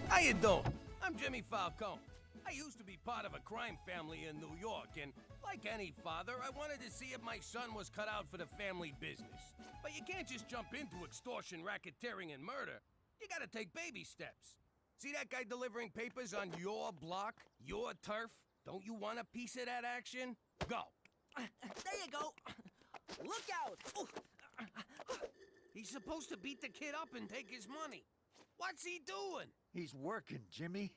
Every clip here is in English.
How you doing? I'm Jimmy Falcone. I used to be part of a crime family in New York, and like any father, I wanted to see if my son was cut out for the family business. But you can't just jump into extortion, racketeering, and murder. You gotta take baby steps. See that guy delivering papers on your block, your turf? Don't you want a piece of that action? Go. There you go. Look out! He's supposed to beat the kid up and take his money. What's he doing? He's working, Jimmy.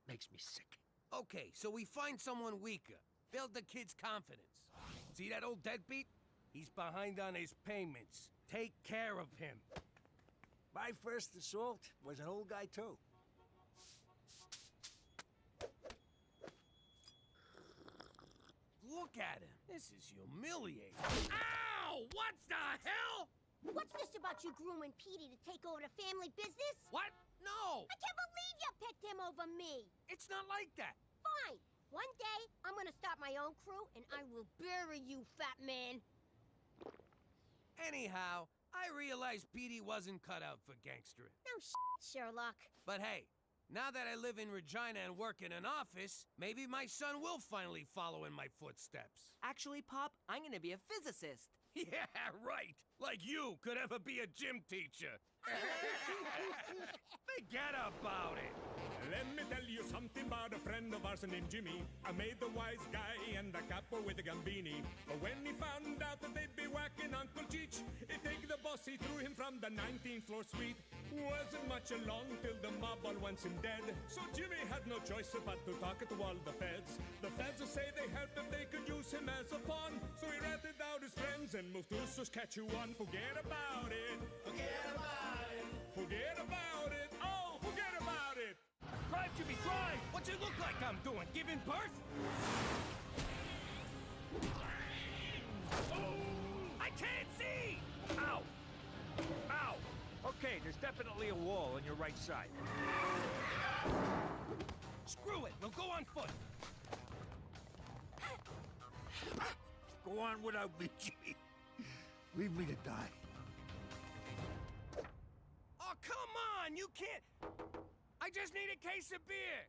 Makes me sick. Okay, so we find someone weaker. Build the kid's confidence. See that old deadbeat? He's behind on his payments. Take care of him. My first assault was an old guy, too. Look at him. This is humiliating. Ow! What the hell? What's this about you grooming Petey to take over the family business? What? No! I can't believe you picked him over me! It's not like that. Fine. One day, I'm gonna start my own crew, and I will bury you, fat man. Anyhow, I realized Petey wasn't cut out for gangstering. No Sherlock. But hey, now that I live in Regina and work in an office, maybe my son will finally follow in my footsteps. Actually, Pop, I'm gonna be a physicist. Yeah, right. Like you could ever be a gym teacher. Forget about it. Let me tell you something about a friend of ours named Jimmy. I made the wise guy and the capo with the gambini. But when he found out that they'd be whacking Uncle Cheech, he'd take the boss, he threw him from the 19th floor suite. Wasn't much along till the mob all wants him dead. So Jimmy had no choice but to talk to all the feds. The feds will say they helped if they could use him as a pawn. So he ratted out his friends and moved to Saskatchewan. Forget about it. Forget about it. Forget about it. Oh, forget about it. Drive, Jimmy, drive! What's it look like I'm doing? Giving birth? Oh! I can't see! Ow! Ow! Okay, there's definitely a wall on your right side. Screw it, we'll go on foot. Go on without me, Jimmy. Leave me to die. Oh, come on! You can't... I just need a case of beer.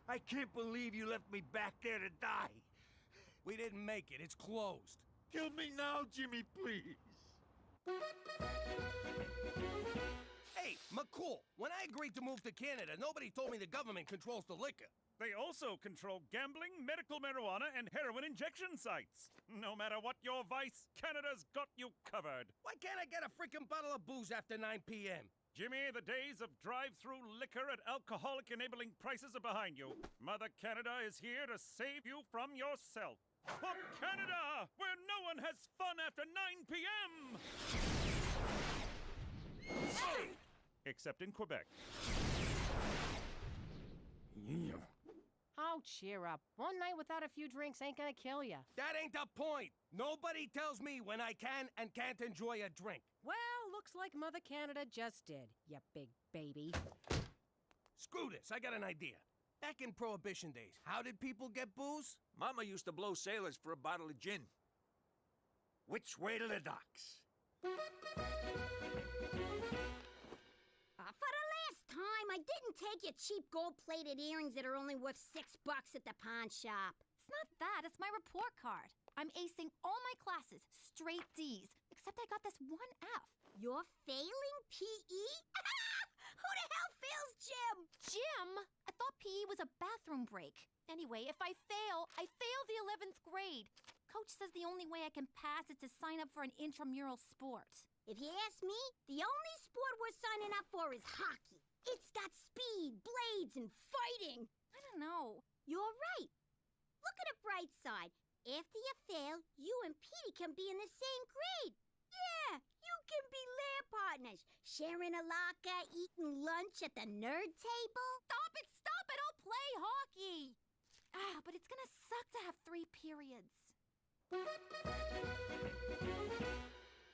I can't believe you left me back there to die. We didn't make it. It's closed. Kill me now, Jimmy, please. Hey, McCool, when I agreed to move to Canada, nobody told me the government controls the liquor. They also control gambling, medical marijuana, and heroin injection sites. No matter what your vice, Canada's got you covered. Why can't I get a freaking bottle of booze after 9 p.m.? Jimmy, the days of drive-through liquor at alcoholic-enabling prices are behind you. Mother Canada is here to save you from yourself. For Canada, where no one has fun after 9 p.m. Hey! Except in Quebec. Yeah. Oh, cheer up. One night without a few drinks ain't gonna kill you. That ain't the point. Nobody tells me when I can and can't enjoy a drink. Well, looks like Mother Canada just did, you big baby. Screw this, I got an idea. Back in Prohibition days, how did people get booze? Mama used to blow sailors for a bottle of gin. Which way to the docks? For the last time, I didn't take your cheap gold-plated earrings that are only worth $6 at the pawn shop. It's not that, it's my report card. I'm acing all my classes, straight D's, except I got this one F. You're failing PE? Who the hell fails gym? Gym? I thought PE was a bathroom break. Anyway, if I fail the 11th grade. Coach says the only way I can pass is to sign up for an intramural sport. If you ask me, the only sport we're signing up for is hockey. It's got speed, blades, and fighting. I don't know. You're right. Look at the bright side. After you fail, you and Petey can be in the same grade. Yeah, you can be lab partners, sharing a locker, eating lunch at the nerd table. Stop it, I'll play hockey. But it's gonna suck to have 3 periods.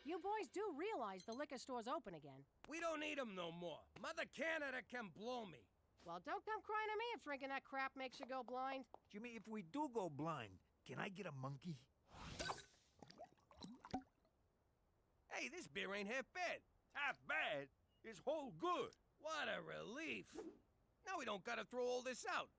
You boys do realize the liquor store's open again. We don't need them no more. Mother Canada can blow me. Well, don't come crying to me if drinking that crap makes you go blind. Jimmy, if we do go blind, can I get a monkey? Hey, this beer ain't half bad. Half bad is whole good. What a relief. Now we don't gotta throw all this out.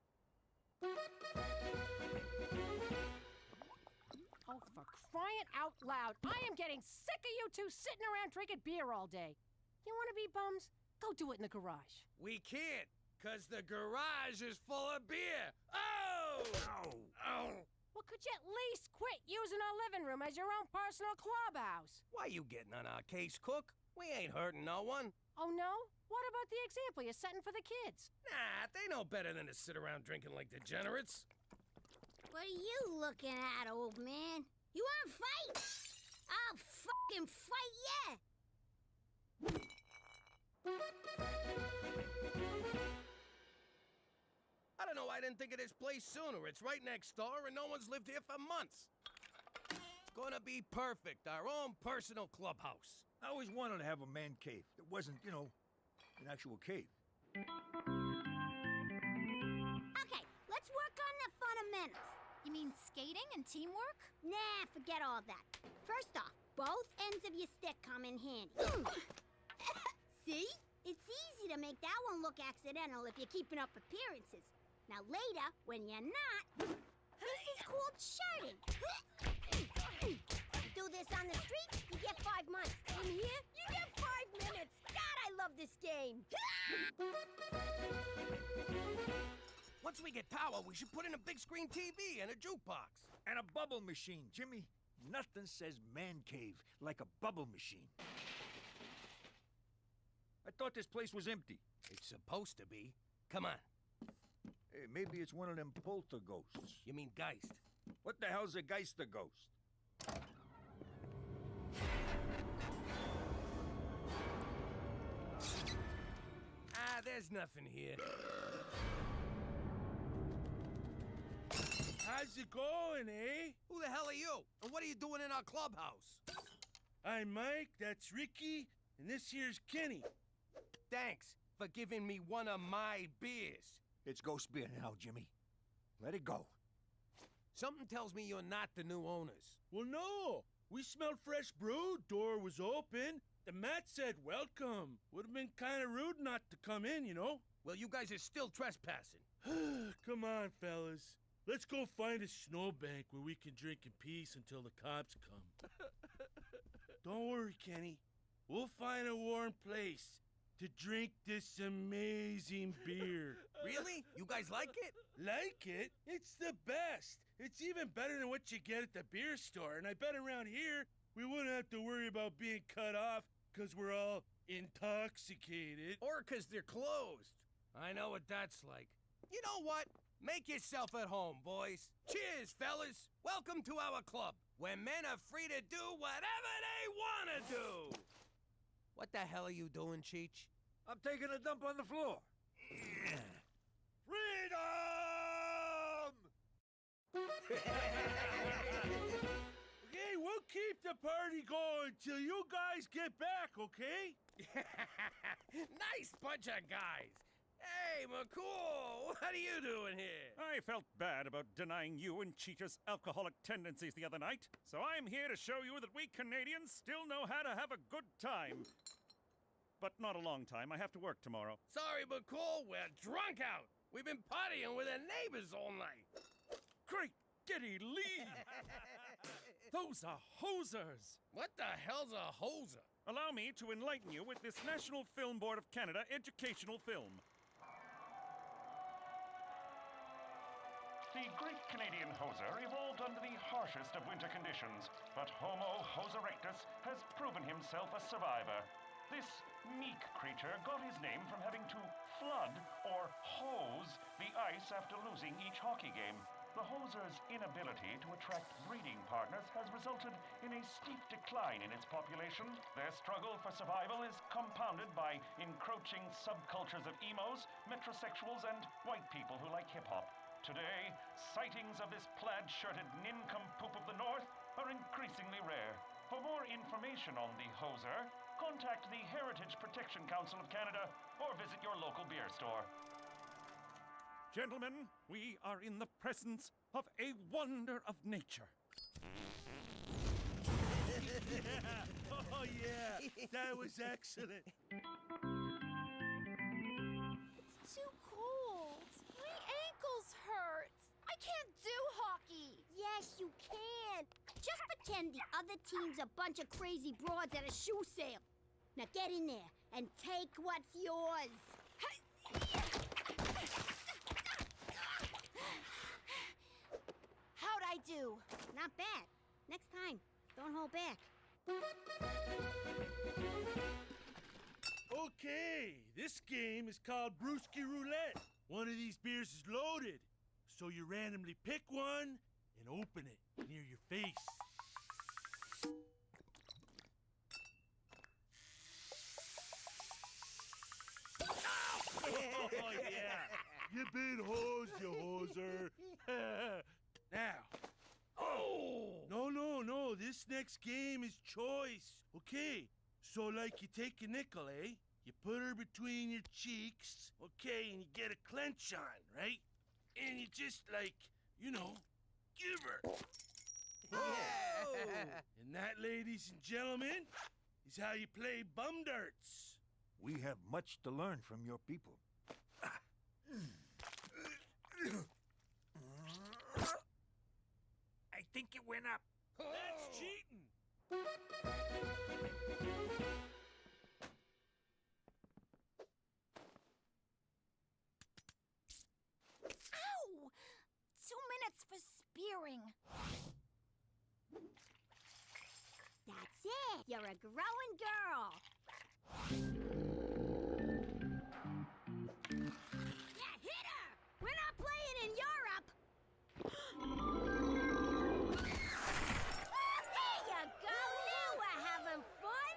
Oh, for crying out loud. I am getting sick of you two sitting around drinking beer all day. You want to be bums? Go do it in the garage. We can't, 'cause the garage is full of beer. Oh! Ow! Oh! Well, could you at least quit using our living room as your own personal clubhouse? Why you getting on our case, Cook? We ain't hurting no one. Oh, no? What about the example you're setting for the kids? Nah, they know better than to sit around drinking like degenerates. What are you looking at, old man? You wanna fight? I'll fucking fight ya! I don't know, I didn't think of this place sooner. It's right next door and no one's lived here for months. It's gonna be perfect, our own personal clubhouse. I always wanted to have a man cave. It wasn't, you know, an actual cave. Okay, let's work on the fundamentals. You mean skating and teamwork? Nah, forget all that. First off, both ends of your stick come in handy. See? It's easy to make that one look accidental if you're keeping up appearances. Now later, when you're not, this is called shirting. You do this on the street, you get 5 months. In here, you get 5 minutes. God, I love this game. Once we get power, we should put in a big screen TV and a jukebox. And a bubble machine, Jimmy. Nothing says man cave like a bubble machine. I thought this place was empty. It's supposed to be. Come on. Hey, maybe it's one of them poltergeists. You mean Geist? What the hell's a Geister ghost? Ah, there's nothing here. How's it going, eh? Who the hell are you? And what are you doing in our clubhouse? I'm Mike, that's Ricky, and this here's Kenny. Thanks for giving me one of my beers. It's ghost beer now, Jimmy. Let it go. Something tells me you're not the new owners. Well, no. We smelled fresh brew, door was open. The mat said welcome. Would have been kind of rude not to come in, you know? Well, you guys are still trespassing. Come on, fellas. Let's go find a snowbank where we can drink in peace until the cops come. Don't worry, Kenny. We'll find a warm place to drink this amazing beer. Really? You guys like it? Like it? It's the best. It's even better than what you get at the beer store. And I bet around here, we wouldn't have to worry about being cut off because we're all intoxicated. Or because they're closed. I know what that's like. You know what? Make yourself at home, boys. Cheers, fellas. Welcome to our club, where men are free to do whatever they want to do. What the hell are you doing, Cheech? I'm taking a dump on the floor. Freedom! Okay, we'll keep the party going till you guys get back, okay? Nice bunch of guys. Hey, McCool, what are you doing here? I felt bad about denying you and Cheetah's alcoholic tendencies the other night, so I'm here to show you that we Canadians still know how to have a good time. But not a long time. I have to work tomorrow. Sorry, McCool, we're drunk out. We've been partying with the neighbors all night. Great giddy leave! Those are hosers! What the hell's a hoser? Allow me to enlighten you with this National Film Board of Canada educational film. The Great Canadian Hoser evolved under the harshest of winter conditions, but Homo hos erectus has proven himself a survivor. This meek creature got his name from having to flood, or hose, the ice after losing each hockey game. The hoser's inability to attract breeding partners has resulted in a steep decline in its population. Their struggle for survival is compounded by encroaching subcultures of emos, metrosexuals, and white people who like hip-hop. Today, sightings of this plaid-shirted nincompoop of the North are increasingly rare. For more information on the hoser, contact the Heritage Protection Council of Canada or visit your local beer store. Gentlemen, we are in the presence of a wonder of nature. Oh, yeah. That was excellent. too cold. My ankles hurt. I can't do hockey. Yes, you can. Just pretend the other team's a bunch of crazy broads at a shoe sale. Now get in there and take what's yours. How'd I do? Not bad. Next time, don't hold back. Okay, this game is called Brewski Roulette. One of these beers is loaded, so you randomly pick one and open it near your face. Oh, yeah. You been hosed, you hoser. Now. Oh! No. This next game is choice. Okay, so like you take a nickel, eh? You put her between your cheeks, okay, and you get a clench on, right? And you just like, give her. Yeah. And that, ladies and gentlemen, is how you play bum darts. We have much to learn from your people. I think it went up. That's cheating. Ow! 2 minutes for spearing. That's it. You're a growing girl. Yeah, hit her. We're not playing in Europe. There you go. Now we're having fun.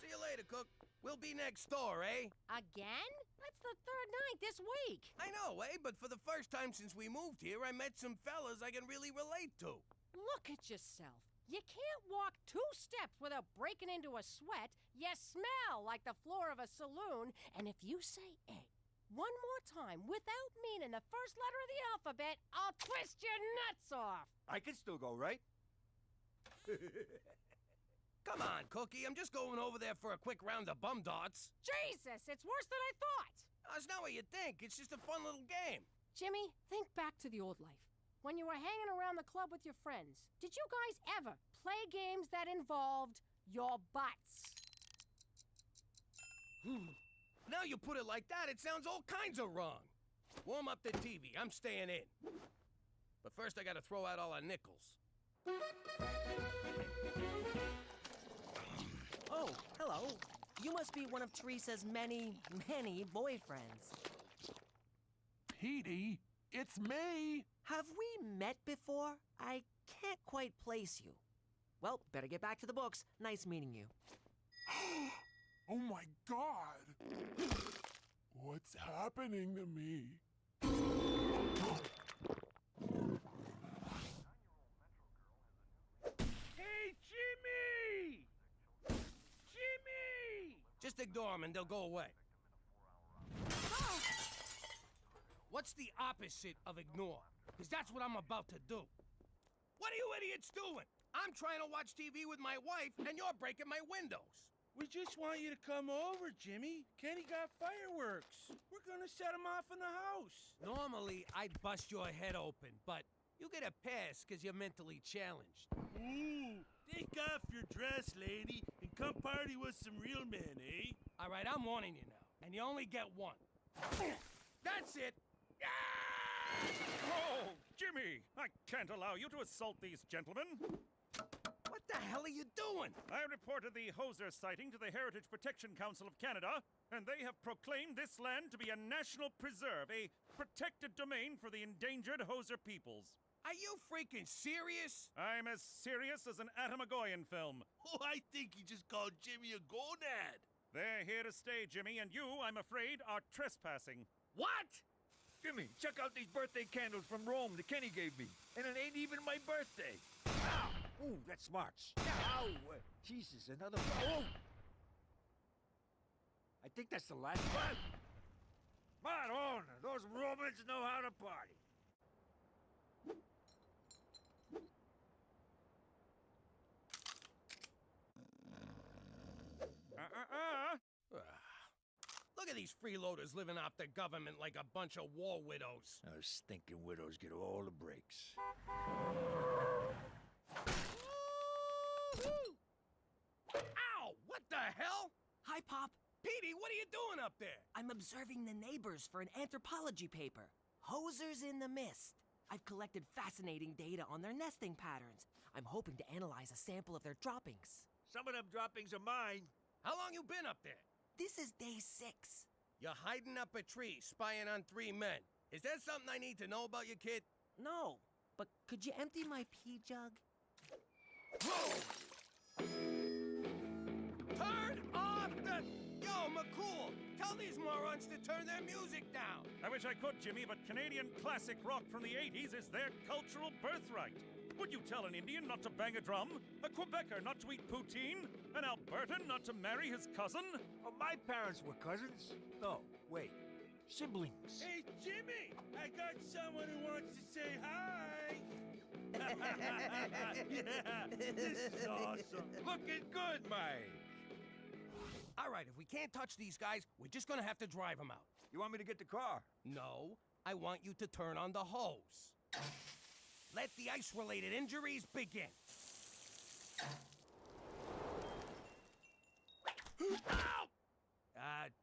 See you later, Cook. We'll be next door, eh? Again? That's the third night this week. I know, eh? But for the first time since we moved here, I met some fellas I can really relate to. Look at yourself. You can't walk 2 steps without breaking into a sweat. You smell like the floor of a saloon. And if you say A one more time without meaning the first letter of the alphabet, I'll twist your nuts off. I can still go, right? Come on, Cookie. I'm just going over there for a quick round of bum darts. Jesus, it's worse than I thought. That's not what you think. It's just a fun little game. Jimmy, think back to the old life. When you were hanging around the club with your friends, did you guys ever play games that involved your butts? Now you put it like that, it sounds all kinds of wrong. Warm up the TV. I'm staying in. But first, I gotta throw out all our nickels. Oh, hello. You must be one of Teresa's many, many boyfriends. Petey, it's me. Have we met before? I can't quite place you. Well, better get back to the books. Nice meeting you. Oh my God. What's happening to me? Hey, Jimmy! Jimmy! Just ignore them and they'll go away. What's the opposite of ignore? Because that's what I'm about to do. What are you idiots doing? I'm trying to watch TV with my wife, and you're breaking my windows. We just want you to come over, Jimmy. Kenny got fireworks. We're gonna set them off in the house. Normally, I'd bust your head open, but you get a pass because you're mentally challenged. Ooh, take off your dress, lady, and come party with some real men, eh? All right, I'm warning you now, and you only get one. That's it. Oh, Jimmy! I can't allow you to assault these gentlemen. What the hell are you doing? I reported the Hoser sighting to the Heritage Protection Council of Canada, and they have proclaimed this land to be a national preserve, a protected domain for the endangered Hoser peoples. Are you freaking serious? I'm as serious as an Atamagoyan film. Oh, I think he just called Jimmy a gonad. They're here to stay, Jimmy, and you, I'm afraid, are trespassing. What? Jimmy, check out these birthday candles from Rome that Kenny gave me. And it ain't even my birthday. Ow! Ooh, that smarts. Ow! Jesus, another... Oh! I think that's the last one. Madonna, those Romans know how to party. of these freeloaders living off the government like a bunch of war widows. Those stinking widows get all the breaks. Ow! What the hell? Hi, Pop. Petey, what are you doing up there? I'm observing the neighbors for an anthropology paper. Hosers in the mist. I've collected fascinating data on their nesting patterns. I'm hoping to analyze a sample of their droppings. Some of them droppings are mine. How long you been up there? This is day 6. You're hiding up a tree, spying on 3 men. Is that something I need to know about you, kid? No, but could you empty my pee jug? Whoa! Turn off the... Yo, McCool, tell these morons to turn their music down. I wish I could, Jimmy, but Canadian classic rock from the 80s is their cultural birthright. Would you tell an Indian not to bang a drum? A Quebecer not to eat poutine? An Albertan not to marry his cousin? Oh, my parents were cousins. No, wait. Siblings. Hey, Jimmy! I got someone who wants to say hi! Yeah, this is awesome. Looking good, Mike. All right, if we can't touch these guys, we're just gonna have to drive them out. You want me to get the car? No, I want you to turn on the hose. Let the ice-related injuries begin. Ow!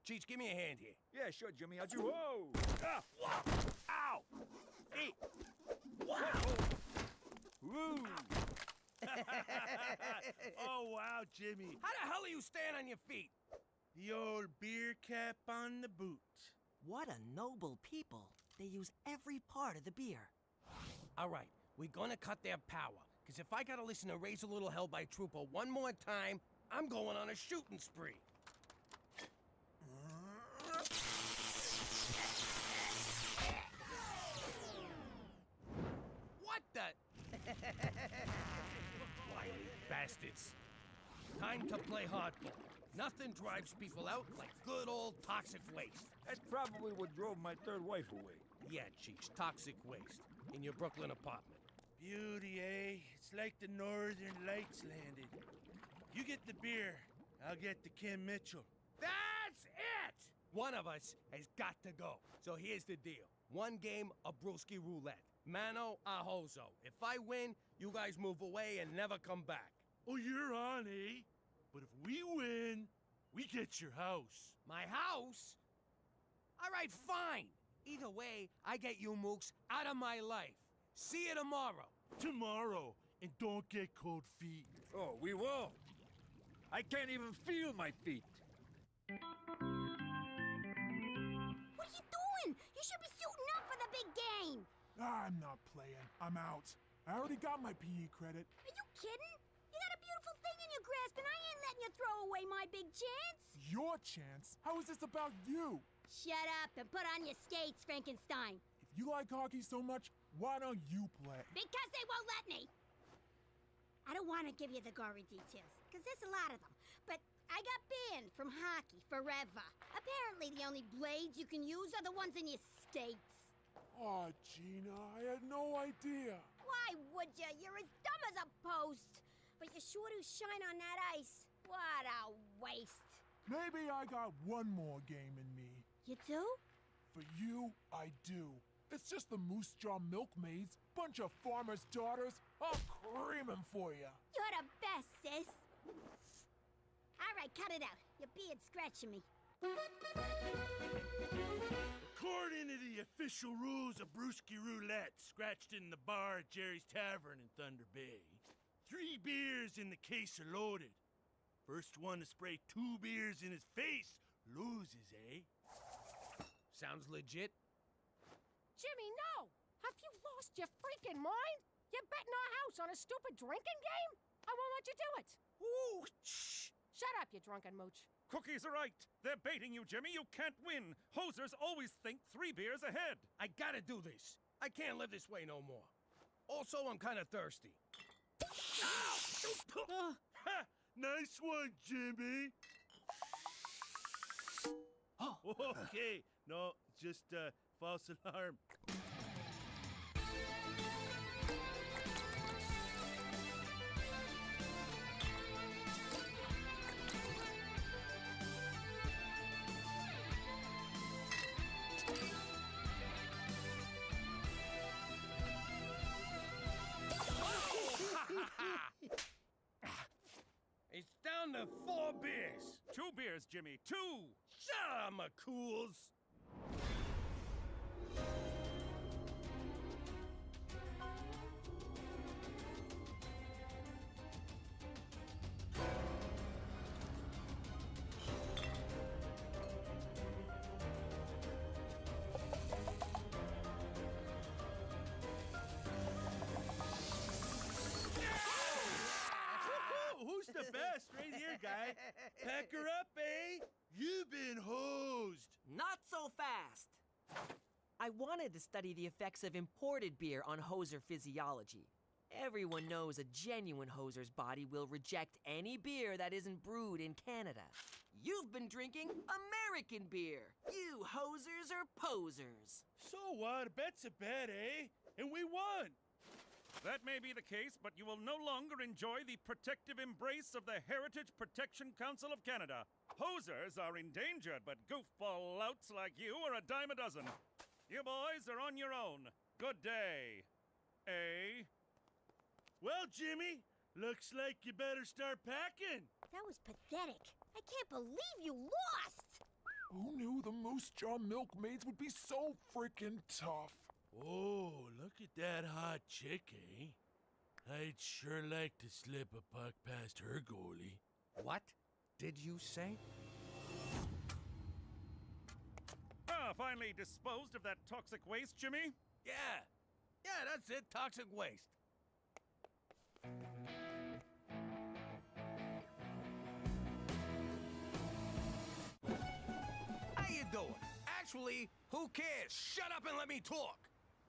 Cheech, give me a hand here. Yeah, sure, Jimmy. I'll do. Whoa! Ah! Ow! Hey! Wow! Woo! Oh, wow, Jimmy. How the hell are you staying on your feet? The old beer cap on the boot. What a noble people. They use every part of the beer. All right, we're gonna cut their power. Because if I gotta listen to Raise a Little Hell by Trooper one more time, I'm going on a shooting spree. What the? Wily bastards. Time to play hardball. Nothing drives people out like good old toxic waste. That's probably what drove my third wife away. Yeah, Cheech, toxic waste. In your Brooklyn apartment. Beauty, eh? It's like the Northern Lights landed. You get the beer, I'll get the Kim Mitchell. That's it! One of us has got to go. So here's the deal. 1 game of Brewski Roulette. Mano a hozo. If I win, you guys move away and never come back. Oh, you're on, eh? But if we win, we get your house. My house? All right, fine. Either way, I get you mooks out of my life. See you tomorrow. Tomorrow, and don't get cold feet. Oh, we won't. I can't even feel my feet. What are you doing? You should be suiting up for the big game. I'm not playing. I'm out. I already got my PE credit. Are you kidding? You got a beautiful thing in your grasp, and I ain't letting you throw away my big chance. Your chance? How is this about you? Shut up and put on your skates, Frankenstein. If you like hockey so much, why don't you play? Because they won't let me. I don't want to give you the gory details, because there's a lot of them. But I got banned from hockey forever. Apparently, the only blades you can use are the ones in your skates. Aw, Gina, I had no idea. Why would you? You're as dumb as a post. But you sure do shine on that ice. What a waste. Maybe I got one more game in me. You do? For you, I do. It's just the Moose Jaw Milkmaids, bunch of farmers' daughters. I'll cream 'em for you. You're the best, sis. All right, cut it out. Your beard's scratching me. According to the official rules of Brewski Roulette, scratched in the bar at Jerry's Tavern in Thunder Bay, 3 beers in the case are loaded. First one to spray 2 beers in his face loses, eh? Sounds legit. Jimmy, no! Have you lost your freaking mind? You're betting our house on a stupid drinking game? I won't let you do it. Ooh, shh. Shut up, you drunken mooch. Cookies are right. They're baiting you, Jimmy. You can't win. Hosers always think 3 beers ahead. I gotta do this. I can't live this way no more. Also, I'm kind of thirsty. Ow! Ha! Nice one, Jimmy. Oh. Okay, no, just false alarm. down to 4 beers. 2 beers, Jimmy. 2! Shut up, McCools. Who's the best? Right here, guy. Pack her up, eh? You've been hosed. Not so fast! I wanted to study the effects of imported beer on hoser physiology. Everyone knows a genuine hoser's body will reject any beer that isn't brewed in Canada. You've been drinking American beer. You hosers are posers. So what? A bet's a bet, eh? And we won. That may be the case, but you will no longer enjoy the protective embrace of the Heritage Protection Council of Canada. Hosers are endangered, but goofball louts like you are a dime a dozen. You boys are on your own. Good day. Eh? Well, Jimmy, looks like you better start packing. That was pathetic. I can't believe you lost! Who knew the Moose Jaw milkmaids would be so freaking tough? Oh, look at that hot chick, eh? I'd sure like to slip a puck past her goalie. What did you say? Finally disposed of that toxic waste, Jimmy? Yeah. Yeah, that's it. Toxic waste. How you doing? Actually, who cares? Shut up and let me talk.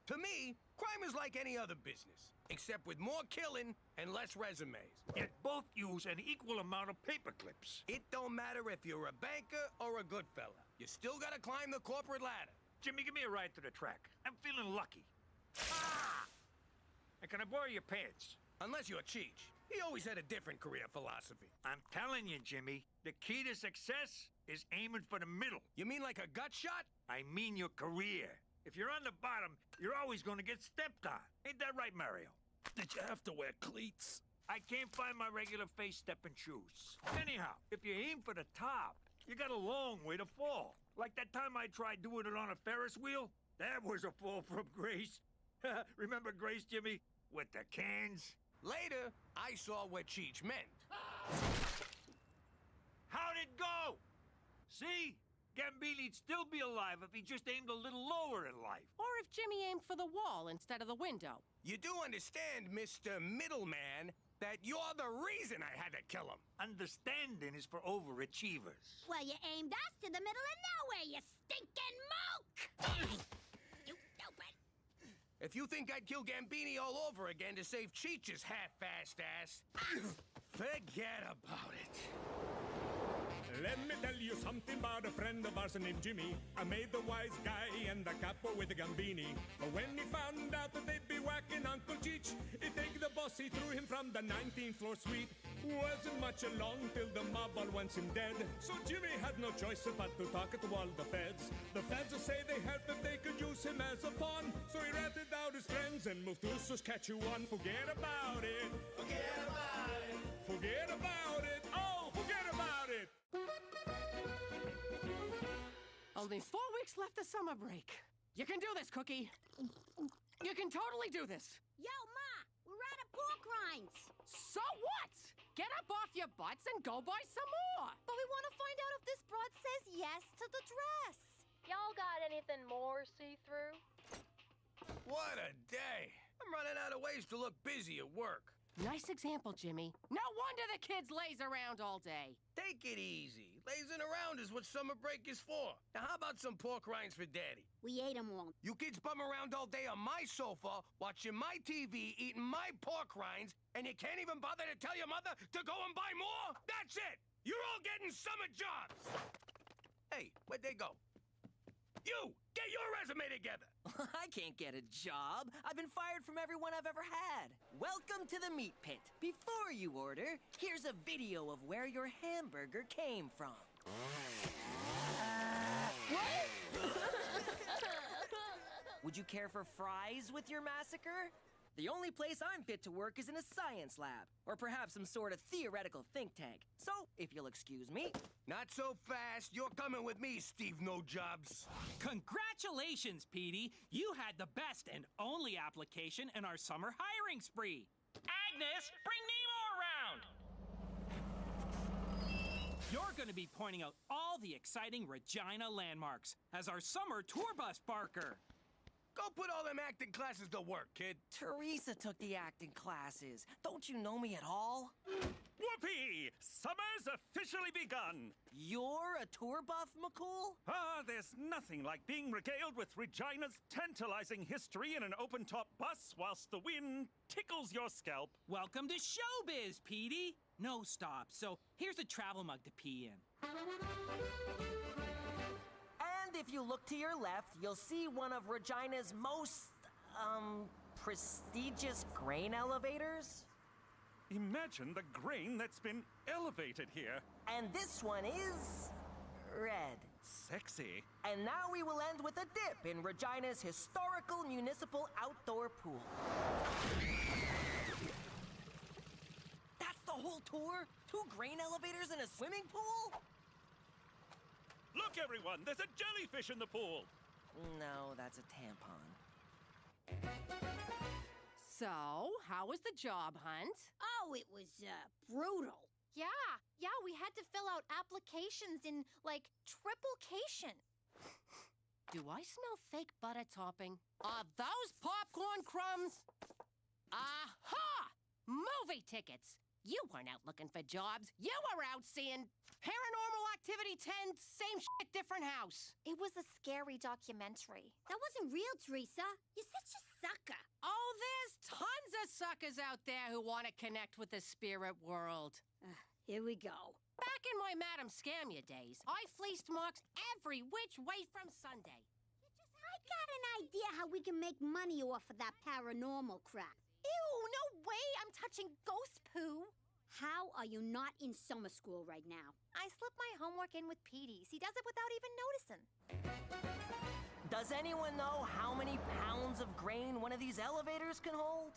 To me, crime is like any other business, except with more killing and less resumes. Yet both use an equal amount of paper clips. It don't matter if you're a banker or a good fella. You still gotta climb the corporate ladder. Jimmy, give me a ride to the track. I'm feeling lucky. Ah! And can I borrow your pants? Unless you're Cheech. He always had a different career philosophy. I'm telling you, Jimmy, the key to success is aiming for the middle. You mean like a gut shot? I mean your career. If you're on the bottom, you're always going to get stepped on. Ain't that right, Mario? Did you have to wear cleats? I can't find my regular face-stepping shoes. Anyhow, if you aim for the top, you got a long way to fall. Like that time I tried doing it on a Ferris wheel? That was a fall from grace. Remember Grace, Jimmy? With the cans? Later, I saw what Cheech meant. How'd it go? See? Gambini'd still be alive if he just aimed a little lower in life. Or if Jimmy aimed for the wall instead of the window. You do understand, Mr. Middleman, that you're the reason I had to kill him. Understanding is for overachievers. Well, you aimed us to the middle of nowhere, you stinking moke! You stupid! If you think I'd kill Gambini all over again to save Cheech's half-assed ass, forget about it. Let me tell you something about a friend of ours named Jimmy. I made the wise guy and the capo with the Gambini. But when he found out that they'd be whacking Uncle Cheech, he take the boss, he threw him from the 19th floor suite. Wasn't much along till the mob all wants him dead. So Jimmy had no choice but to talk to all the feds. The feds say they heard that they could use him as a pawn. So he ratted out his friends and moved to Saskatchewan. Forget about it. Forget about it. Forget about it. Oh, forget about it. Only 4 weeks left of summer break. You can do this, Cookie. You can totally do this. Yo, Ma! We're out of pork rinds! So what? Get up off your butts and go buy some more. But we want to find out if this broad says yes to the dress. Y'all got anything more see-through? What a day. I'm running out of ways to look busy at work. Nice example, Jimmy. No wonder the kids laze around all day. Take it easy. Lazing around is what summer break is for. Now, how about some pork rinds for Daddy? We ate them all. You kids bum around all day on my sofa, watching my TV, eating my pork rinds, and you can't even bother to tell your mother to go and buy more? That's it! You're all getting summer jobs! Hey, where'd they go? You! Get your resume together! I can't get a job. I've been fired from everyone I've ever had. Welcome to the meat pit. Before you order, here's a video of where your hamburger came from. What? Would you care for fries with your massacre? The only place I'm fit to work is in a science lab, or perhaps some sort of theoretical think tank. So, if you'll excuse me. Not so fast. You're coming with me, Steve No Jobs. Congratulations, Petey. You had the best and only application in our summer hiring spree. Agnes, bring Nemo around! You're going to be pointing out all the exciting Regina landmarks as our summer tour bus barker. Go put all them acting classes to work, kid. Teresa took the acting classes. Don't you know me at all? Whoopee! Summer's officially begun! You're a tour buff, McCool? Ah, there's nothing like being regaled with Regina's tantalizing history in an open-top bus whilst the wind tickles your scalp. Welcome to showbiz, Petey. No stops, so here's a travel mug to pee in. And if you look to your left, you'll see one of Regina's most, prestigious grain elevators. Imagine the grain that's been elevated here. And this one is red. Sexy. And now we will end with a dip in Regina's historical municipal outdoor pool. That's the whole tour? 2 grain elevators and a swimming pool? Look, everyone, there's a jellyfish in the pool. No, that's a tampon. So, how was the job hunt? Oh, it was, brutal. Yeah, we had to fill out applications in, like, triplication. Do I smell fake butter topping? Are those popcorn crumbs? Aha! Movie tickets! You weren't out looking for jobs. You were out seeing Paranormal Activity 10, same shit, different house. It was a scary documentary. That wasn't real, Teresa. You're such a sucker. Oh, there's tons of suckers out there who want to connect with the spirit world. Here we go. Back in my Madam Scamia days, I fleeced marks every which way from Sunday. I got an idea how we can make money off of that paranormal crap. Ew, no way I'm touching ghost poo. How are you not in summer school right now? I slipped my homework in with Petey's. He does it without even noticing. Does anyone know how many pounds of grain one of these elevators can hold?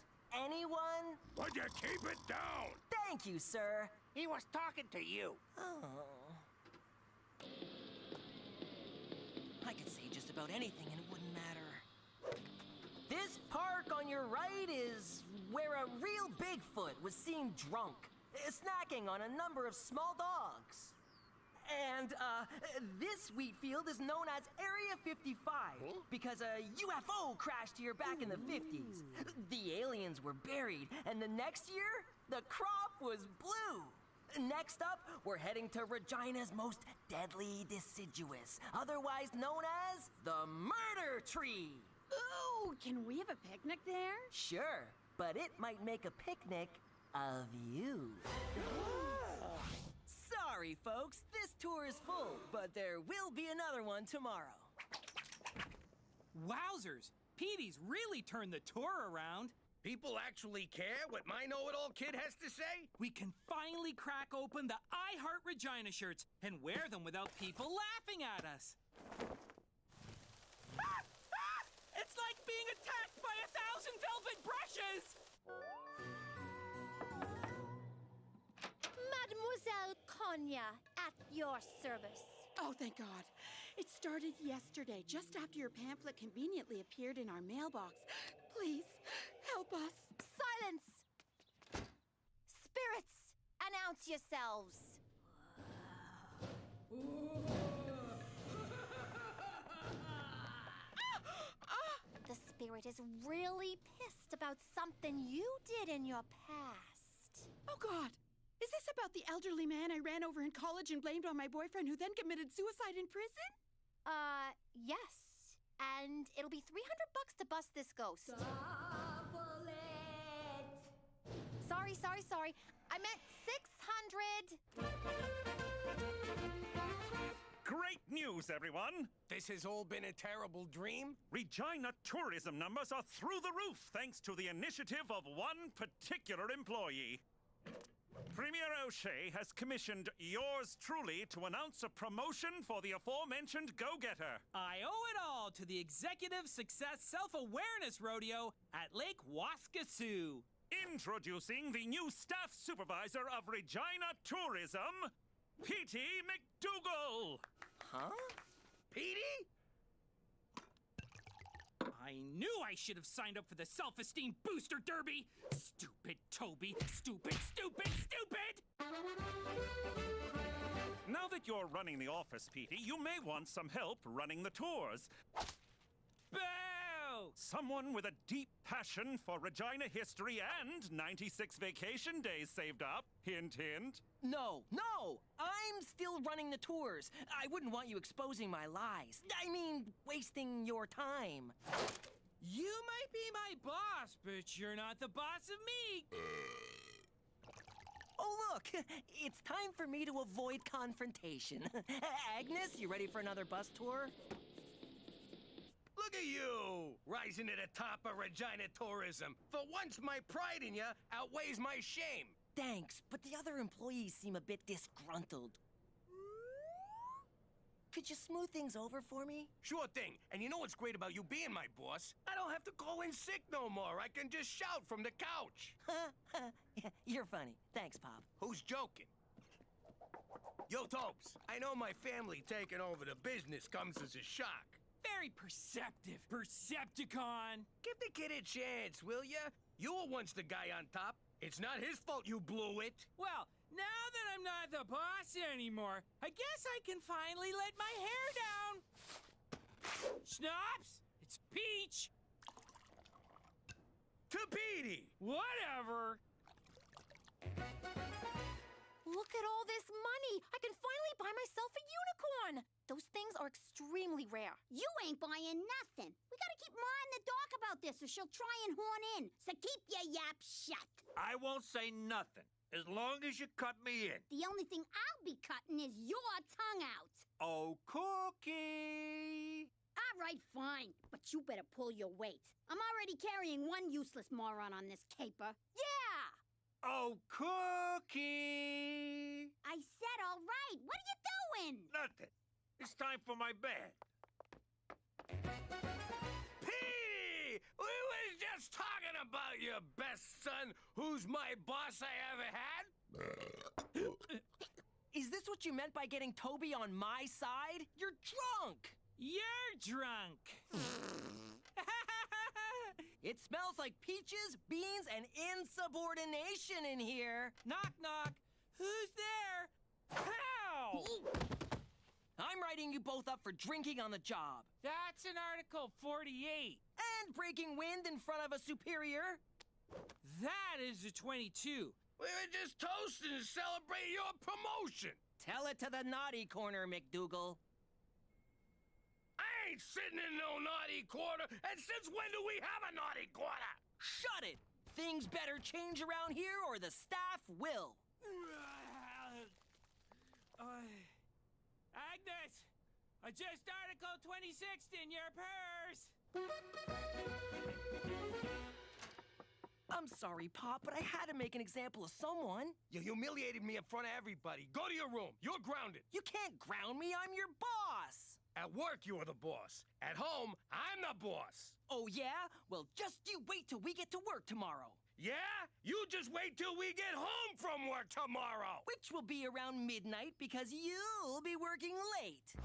Anyone? Would you keep it down? Thank you, sir. He was talking to you. Oh. I could say just about anything and it wouldn't matter. This park on your right is where a real Bigfoot was seen drunk, snacking on a number of small dogs. And, this wheat field is known as Area 55 because a UFO crashed here back in the 50s. The aliens were buried, and the next year, the crop was blue. Next up, we're heading to Regina's most deadly deciduous, otherwise known as the Murder Tree. Ooh, can we have a picnic there? Sure, but it might make a picnic of you. Sorry, folks, this tour is full, but there will be another one tomorrow. Wowzers! Petey's really turned the tour around. People actually care what my know-it-all kid has to say? We can finally crack open the I Heart Regina shirts and wear them without people laughing at us. It's like being attacked by 1,000 velvet brushes! Mademoiselle Konya, at your service. Oh, thank God. It started yesterday, just after your pamphlet conveniently appeared in our mailbox. Please, help us. Silence! Spirits, announce yourselves. The spirit is really pissed about something you did in your past. Oh, God. Is this about the elderly man I ran over in college and blamed on my boyfriend who then committed suicide in prison? Yes. And it'll be $300 to bust this ghost. Sorry. I meant 600. Great news, everyone! This has all been a terrible dream? Regina tourism numbers are through the roof thanks to the initiative of one particular employee. Premier O'Shea has commissioned yours truly to announce a promotion for the aforementioned go-getter. I owe it all to the Executive Success Self-Awareness Rodeo at Lake Waskasoo. Introducing the new staff supervisor of Regina Tourism, P.T. McDougal. Huh? Petey? I knew I should have signed up for the Self-Esteem Booster Derby. Stupid Toby. Stupid, stupid, stupid! Now that you're running the office, Petey, you may want some help running the tours. Boo! Someone with a deep passion for Regina history and 96 vacation days saved up. Hint, hint. No, I'm still running the tours. I wouldn't want you exposing my lies. I mean, wasting your time. You might be my boss, but you're not the boss of me. Oh, look, it's time for me to avoid confrontation. Agnes, you ready for another bus tour? Look at you, rising to the top of Regina Tourism. For once, my pride in you outweighs my shame. Thanks, but the other employees seem a bit disgruntled. Could you smooth things over for me? Sure thing. And you know what's great about you being my boss? I don't have to call in sick no more. I can just shout from the couch. You're funny. Thanks, Pop. Who's joking? Yo, Topes, I know my family taking over the business comes as a shock. Very perceptive, Percepticon. Give the kid a chance, will ya? You were once the guy on top. It's not his fault you blew it. Well, now that I'm not the boss anymore, I guess I can finally let my hair down. Schnapps, it's Peach. To Petey. Whatever. Look at all this money! I can finally buy myself a unicorn! Those things are extremely rare. You ain't buying nothing. We gotta keep Ma in the dark about this or she'll try and horn in. So keep your yap shut. I won't say nothing, as long as you cut me in. The only thing I'll be cutting is your tongue out. Oh, Cookie! All right, fine. But you better pull your weight. I'm already carrying one useless moron on this caper. Yeah! Oh, Cookie! I said all right. What are you doing? Nothing. It's time for my bed. Petey! We was just talking about your best son, who's my boss I ever had. Is this what you meant by getting Toby on my side? You're drunk! You're drunk. It smells like peaches, beans, and insubordination in here. Knock, knock. Who's there? Pow! I'm writing you both up for drinking on the job. That's an Article 48. And breaking wind in front of a superior. That is a 22. We were just toasting to celebrate your promotion. Tell it to the naughty corner, McDougal. I ain't sitting in no naughty quarter, and since when do we have a naughty quarter? Shut it! Things better change around here or the staff will. Agnes, adjust Article 26 in your purse. I'm sorry, Pop, but I had to make an example of someone. You humiliated me in front of everybody. Go to your room. You're grounded. You can't ground me. I'm your boss. At work, you are the boss. At home, I'm the boss. Oh, yeah? Well, just you wait till we get to work tomorrow. Yeah? You just wait till we get home from work tomorrow. Which will be around midnight because you'll be working late.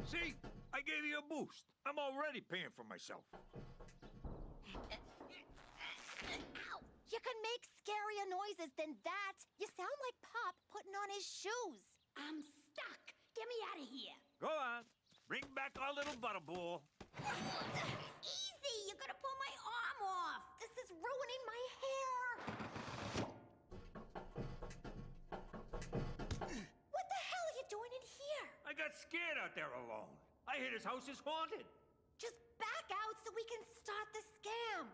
See? I gave you a boost. I'm already paying for myself. Ow! You can make scarier noises than that. You sound like Pop putting on his shoes. I'm stuck. Get me out of here. Go on. Bring back our little butterball. Easy! You're gonna pull my arm off! This is ruining my hair. What the hell are you doing in here? I got scared out there alone. I hear this house is haunted. Just back out so we can start the scam.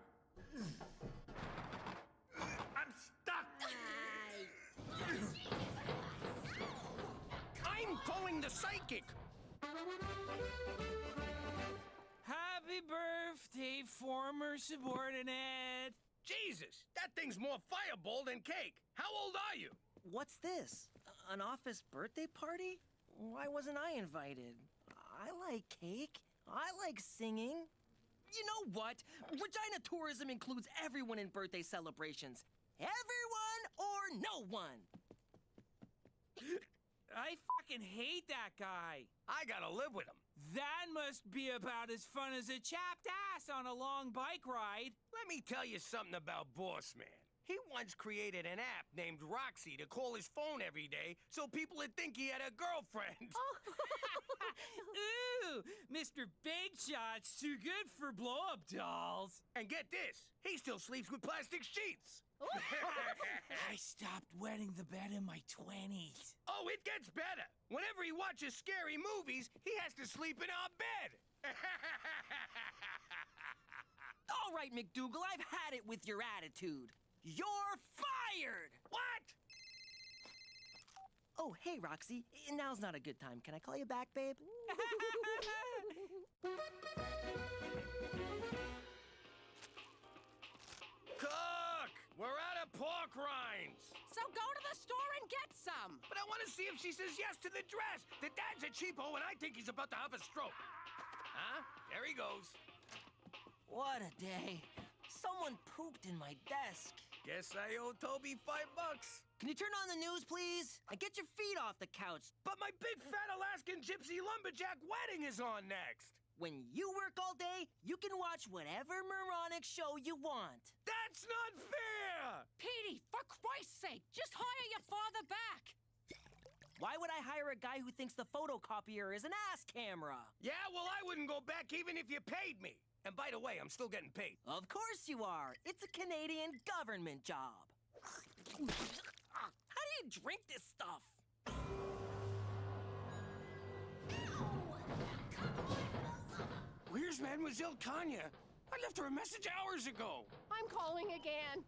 I'm stuck. I'm calling the psychic. Happy birthday, former subordinate. Jesus, that thing's more fireball than cake. How old are you? What's this? An office birthday party? Why wasn't I invited? I like cake. I like singing. You know what? Regina tourism includes everyone in birthday celebrations. Everyone or no one. I fucking hate that guy. I gotta live with him. That must be about as fun as a chapped ass on a long bike ride. Let me tell you something about Boss Man. He once created an app named Roxy to call his phone every day so people would think he had a girlfriend. Ooh, Mr. Big Shot's too good for blow-up dolls. And get this, he still sleeps with plastic sheets. I stopped wetting the bed in my 20s. Oh, it gets better. Whenever he watches scary movies, he has to sleep in our bed. All right, McDougal, I've had it with your attitude. You're fired! What? Oh, hey, Roxy. Now's not a good time. Can I call you back, babe? Cook! We're out of pork rinds. So go to the store and get some. But I want to see if she says yes to the dress. The dad's a cheapo, and I think he's about to have a stroke. Huh? There he goes. What a day. Someone pooped in my desk. Guess I owe Toby $5. Can you turn on the news, please? And get your feet off the couch. But my big fat Alaskan gypsy lumberjack wedding is on next. When you work all day, you can watch whatever moronic show you want. That's not fair! Petey, for Christ's sake, just hire your father back. Why would I hire a guy who thinks the photocopier is an ass camera? Yeah, well, I wouldn't go back even if you paid me. And by the way, I'm still getting paid. Of course you are. It's a Canadian government job. How do you drink this stuff? Where's Mademoiselle Kanya? I left her a message hours ago. I'm calling again.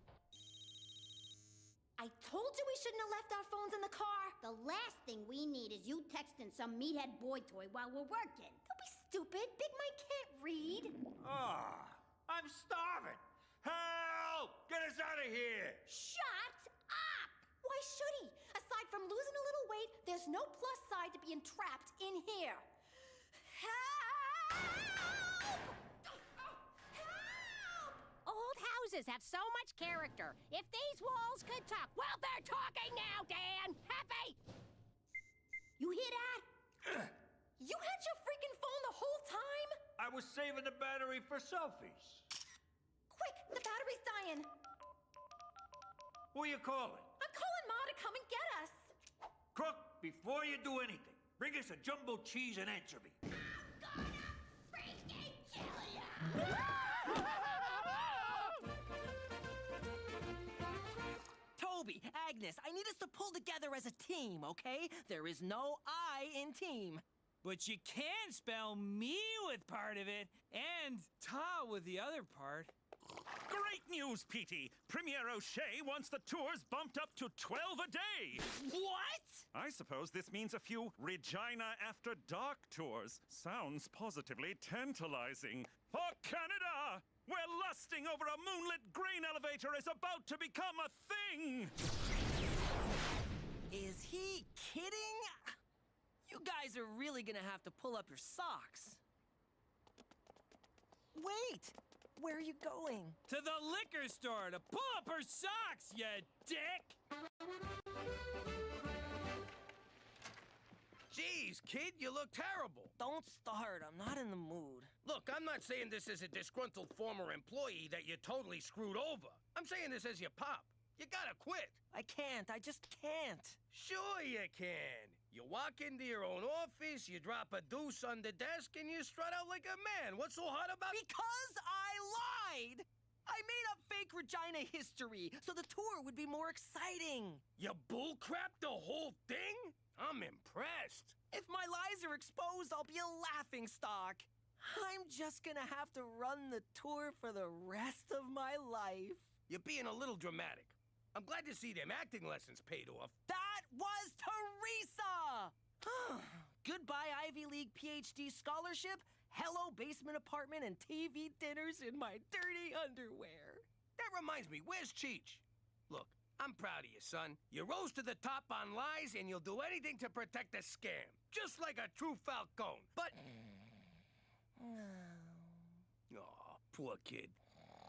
I told you we shouldn't have left our phones in the car. The last thing we need is you texting some meathead boy toy while we're working. Don't be stupid. Big Mike can't read. Ah, I'm starving. Help! Get us out of here! Shut up! Why should he? Aside from losing a little weight, there's no plus side to being trapped in here. Help! Old houses have so much character. If these walls could talk, well, they're talking now, Dan. Happy? You hear that? You had your freaking phone the whole time? I was saving the battery for selfies. Quick, the battery's dying. Who are you calling? I'm calling Ma to come and get us. Crook, before you do anything, bring us a jumbo cheese and anchovy. I'm gonna freaking kill ya! Toby, Agnes, I need us to pull together as a team, okay? There is no I in team. But you can spell me with part of it and Ta with the other part. Great news, Petey! Premier O'Shea wants the tours bumped up to 12 a day! What? I suppose this means a few Regina After Dark tours. Sounds positively tantalizing. For Canada, where lusting over a moonlit grain elevator is about to become a thing! Is he kidding? You guys are really gonna have to pull up your socks. Wait! Where are you going? To the liquor store to pull up her socks, you dick! Jeez, kid, you look terrible. Don't start. I'm not in the mood. Look, I'm not saying this as a disgruntled former employee that you totally screwed over. I'm saying this as your pop. You gotta quit. I can't. I just can't. Sure you can. You walk into your own office, you drop a deuce on the desk, and you strut out like a man. What's so hard about it? Because I lied! I made up fake Regina history so the tour would be more exciting. You bullcrap the whole thing? I'm impressed. If my lies are exposed, I'll be a laughing stock. I'm just gonna have to run the tour for the rest of my life. You're being a little dramatic. I'm glad to see them acting lessons paid off. That was Teresa! Goodbye Ivy League PhD scholarship, hello basement apartment, and TV dinners in my dirty underwear. That reminds me, where's Cheech? Look, I'm proud of you, son. You rose to the top on lies, and you'll do anything to protect the scam. Just like a true Falcone. But... Oh, poor kid.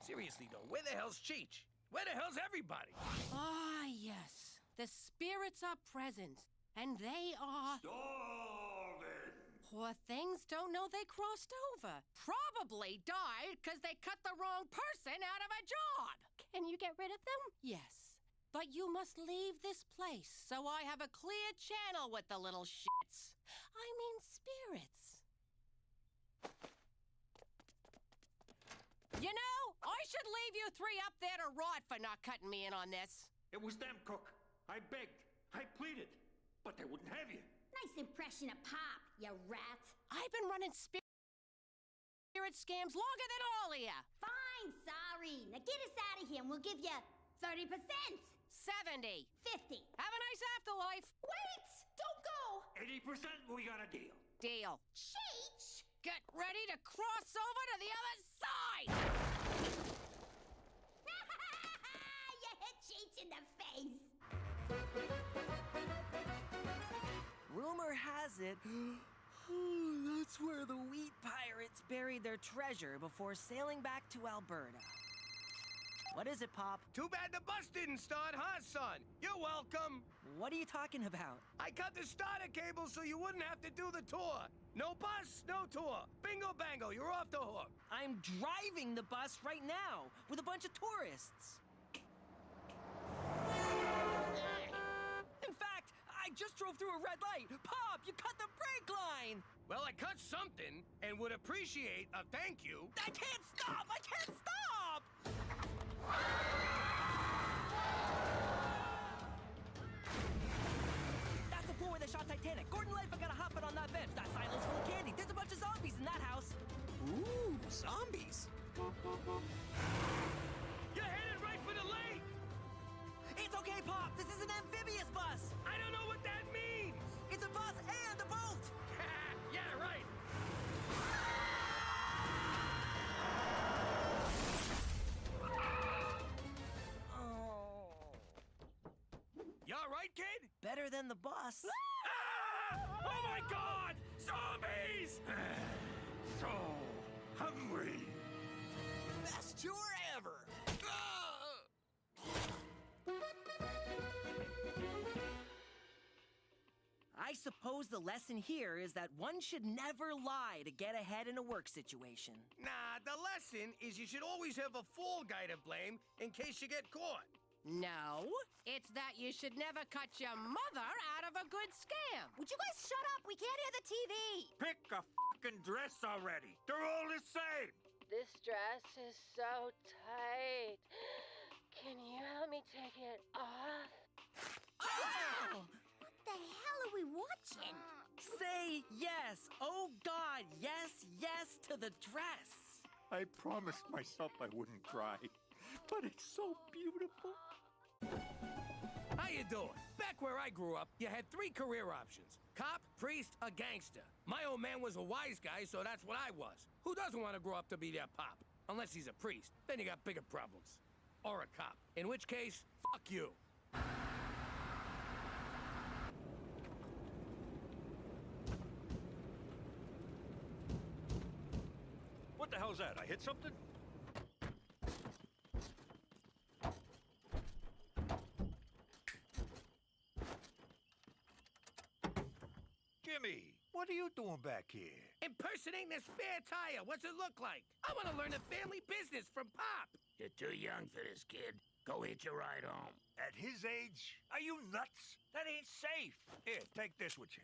Seriously, though, where the hell's Cheech? Where the hell's everybody? Ah, yes. The spirits are present, and they are... Starving! Poor things don't know they crossed over. Probably died because they cut the wrong person out of a job. Can you get rid of them? Yes, but you must leave this place so I have a clear channel with the little shits. I mean spirits. You know, I should leave you three up there to rot for not cutting me in on this. It was them, Cook. I begged. I pleaded. But they wouldn't have you. Nice impression of Pop, you rat. I've been running spirit scams longer than all of you. Fine, sorry. Now get us out of here and we'll give you 30%. 70. 50. Have a nice afterlife. Wait! Don't go! 80%, we got a deal. Deal. Cheech! Get ready to cross over to the other side! You hit Cheech in the face. Rumor has it, that's where the wheat pirates buried their treasure before sailing back to Alberta. What is it, Pop? Too bad the bus didn't start, huh, son? You're welcome. What are you talking about? I cut the starter cable so you wouldn't have to do the tour. No bus, no tour. Bingo bango, you're off the hook. I'm driving the bus right now with a bunch of tourists. In fact, I just drove through a red light. Pop, you cut the brake line. Well, I cut something and would appreciate a thank you. I can't stop! I can't stop! That's the floor where they shot Titanic. Gordon Lightfoot got a hot foot on that bench. That silo's full of candy. There's a bunch of zombies in that house. Ooh, zombies. You're headed right for the lake. It's okay, Pop. This is an amphibious bus. I don't know what that means. It's a bus and a boat. Yeah, right. You all right, kid? Better than the bus. Ah! Oh my God! Zombies! So hungry. Best tour ever. I suppose the lesson here is that one should never lie to get ahead in a work situation. Nah, the lesson is you should always have a fall guy to blame in case you get caught. No, it's that you should never cut your mother out of a good scam. Would you guys shut up? We can't hear the TV. Pick a fucking dress already. They're all the same. This dress is so tight. Can you help me take it off? Oh! What the hell are we watching? Say yes. Oh, God, yes, yes to the dress. I promised myself I wouldn't cry, but it's so beautiful. How you doing? Back where I grew up, you had 3 career options. Cop, priest, or gangster. My old man was a wise guy, so that's what I was. Who doesn't want to grow up to be their pop? Unless he's a priest. Then you got bigger problems. Or a cop. In which case, fuck you. What the hell's that? I hit something? Jimmy, what are you doing back here? Impersonating a spare tire. What's it look like? I want to learn the family business from Pop. You're too young for this, kid. Go hitch a ride home. At his age? Are you nuts? That ain't safe. Here, take this with you.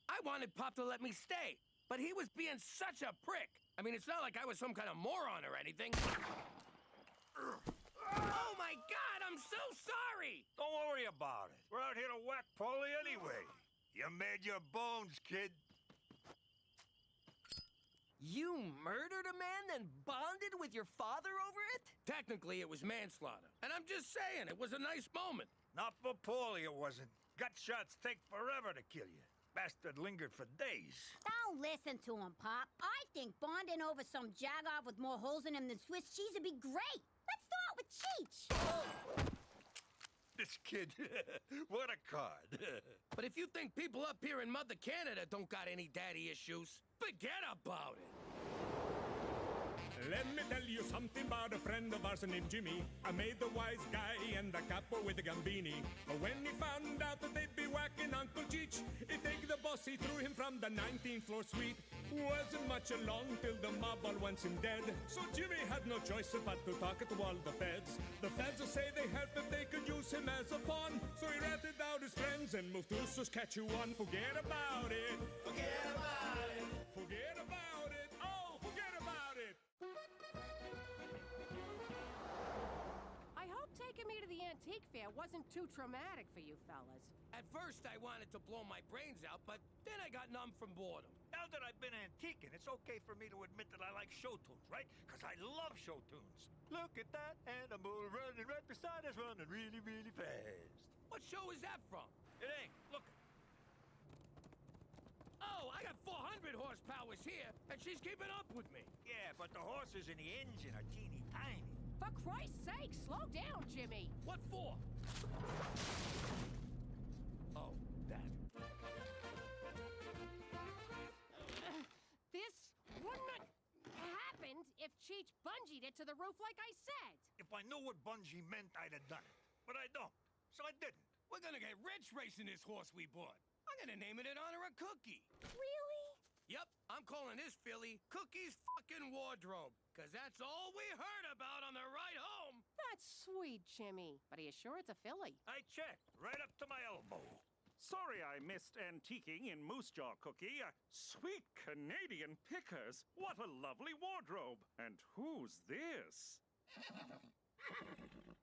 I wanted Pop to let me stay, but he was being such a prick. I mean, it's not like I was some kind of moron or anything. Oh my God, I'm so sorry! Don't worry about it. We're out here to whack Paulie anyway. You made your bones, kid. You murdered a man, then bonded with your father over it? Technically, it was manslaughter. And I'm just saying, it was a nice moment. Not for Paulie, it wasn't. Gut shots take forever to kill you. Bastard lingered for days. Don't listen to him, Pop. I think bonding over some jagoff with more holes in him than Swiss cheese would be great. Let's start with Cheech. This kid, what a card. But if you think people up here in Mother Canada don't got any daddy issues, forget about it. Let me tell you something about a friend of ours named Jimmy. I made the wise guy and the capo with the gambini. But when he found out that they'd be whacking Uncle Cheech, he take the boss, he threw him from the 19th floor suite. Wasn't much along till the mob all wants him dead. So Jimmy had no choice but to talk to all the feds. The feds will say they help if they could use him as a pawn. So he ratted out his friends and moved to Saskatchewan. Forget about it. Forget about it. Forget about it. Oh, forget about it. I hope taking me to the antique fair wasn't too traumatic for you fellas. At first, I wanted to blow my brains out, but then I got numb from boredom. Now that I've been antiquing, it's okay for me to admit that I like show tunes, right? Because I love show tunes. Look at that animal running right beside us, running really, really fast. What show is that from? It ain't. Look. Oh, I got 400 horsepowers here, and she's keeping up with me. Yeah, but the horses in the engine are teeny tiny. For Christ's sake, slow down, Jimmy. What for? Oh, that. This wouldn't have happened if Cheech bungeed it to the roof like I said. If I knew what bungee meant, I'd have done it. But I don't, so I didn't. We're gonna get rich racing this horse we bought. I'm gonna name it in honor of Cookie. Really? Yep, I'm calling this filly Cookie's fucking wardrobe. Cause that's all we heard about on the ride home. That's sweet, Jimmy. But are you sure it's a filly? I checked, right up to my elbow. Sorry I missed antiquing in Moose Jaw, Cookie. Sweet Canadian pickers. What a lovely wardrobe. And who's this?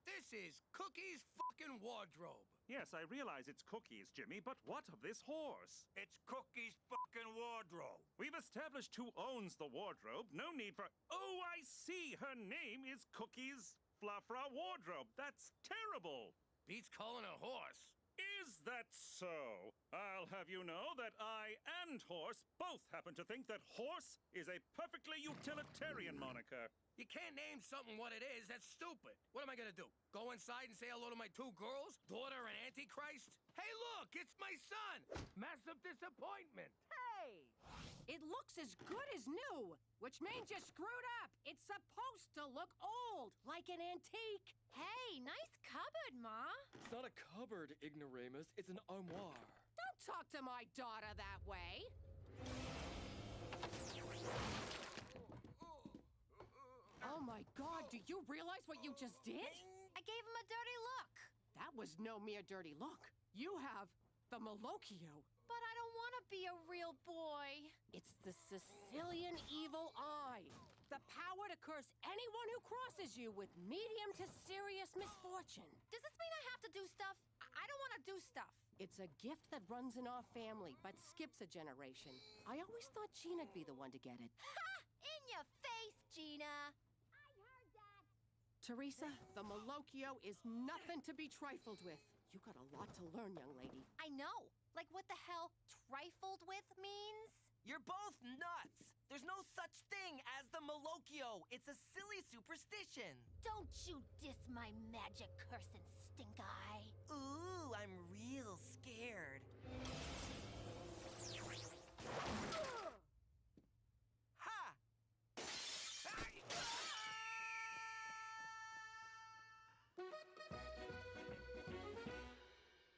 This is Cookie's fucking wardrobe. Yes, I realize it's Cookie's, Jimmy, but what of this horse? It's Cookie's fucking wardrobe. We've established who owns the wardrobe. No need for... Oh, I see. Her name is Cookie's Flafra Wardrobe. That's terrible. Beats calling a horse. Is that so? I'll have you know that I and Horse both happen to think that Horse is a perfectly utilitarian moniker. You can't name something what it is. That's stupid. What am I gonna do? Go inside and say hello to my two girls? Daughter and Antichrist? Hey, look! It's my son! Massive disappointment. Hey! It looks as good as new, which means you screwed up. It's supposed to look old, like an antique. Hey, nice cupboard, Ma. It's not a cupboard, Ignoramus. It's an armoire. Don't talk to my daughter that way. Oh my God, do you realize what you just did? I gave him a dirty look. That was no mere dirty look. You have the Malocchio. But I don't want to be a real boy. It's the Sicilian evil eye. The power to curse anyone who crosses you with medium to serious misfortune. Does this mean I have to do stuff? I don't want to do stuff. It's a gift that runs in our family, but skips a generation. I always thought Gina'd be the one to get it. Ha! In your face, Gina! Teresa, the Malocchio is nothing to be trifled with. You got a lot to learn, young lady. I know. Like what the hell trifled with means? You're both nuts! There's no such thing as the Malocchio. It's a silly superstition. Don't you diss my magic curse and stink eye. Ooh, I'm real scared. Ha!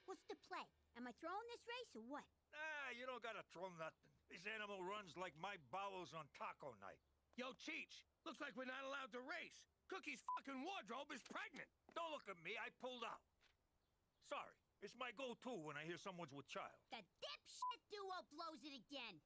What's the play? Am I throwing this race or what? Ah, you don't gotta throw nothing. This animal runs like my bowels on taco night. Yo, Cheech, looks like we're not allowed to race. Cookie's fucking wardrobe is pregnant. Don't look at me, I pulled out. Sorry, it's my go-to when I hear someone's with child. The dipshit duo blows it again.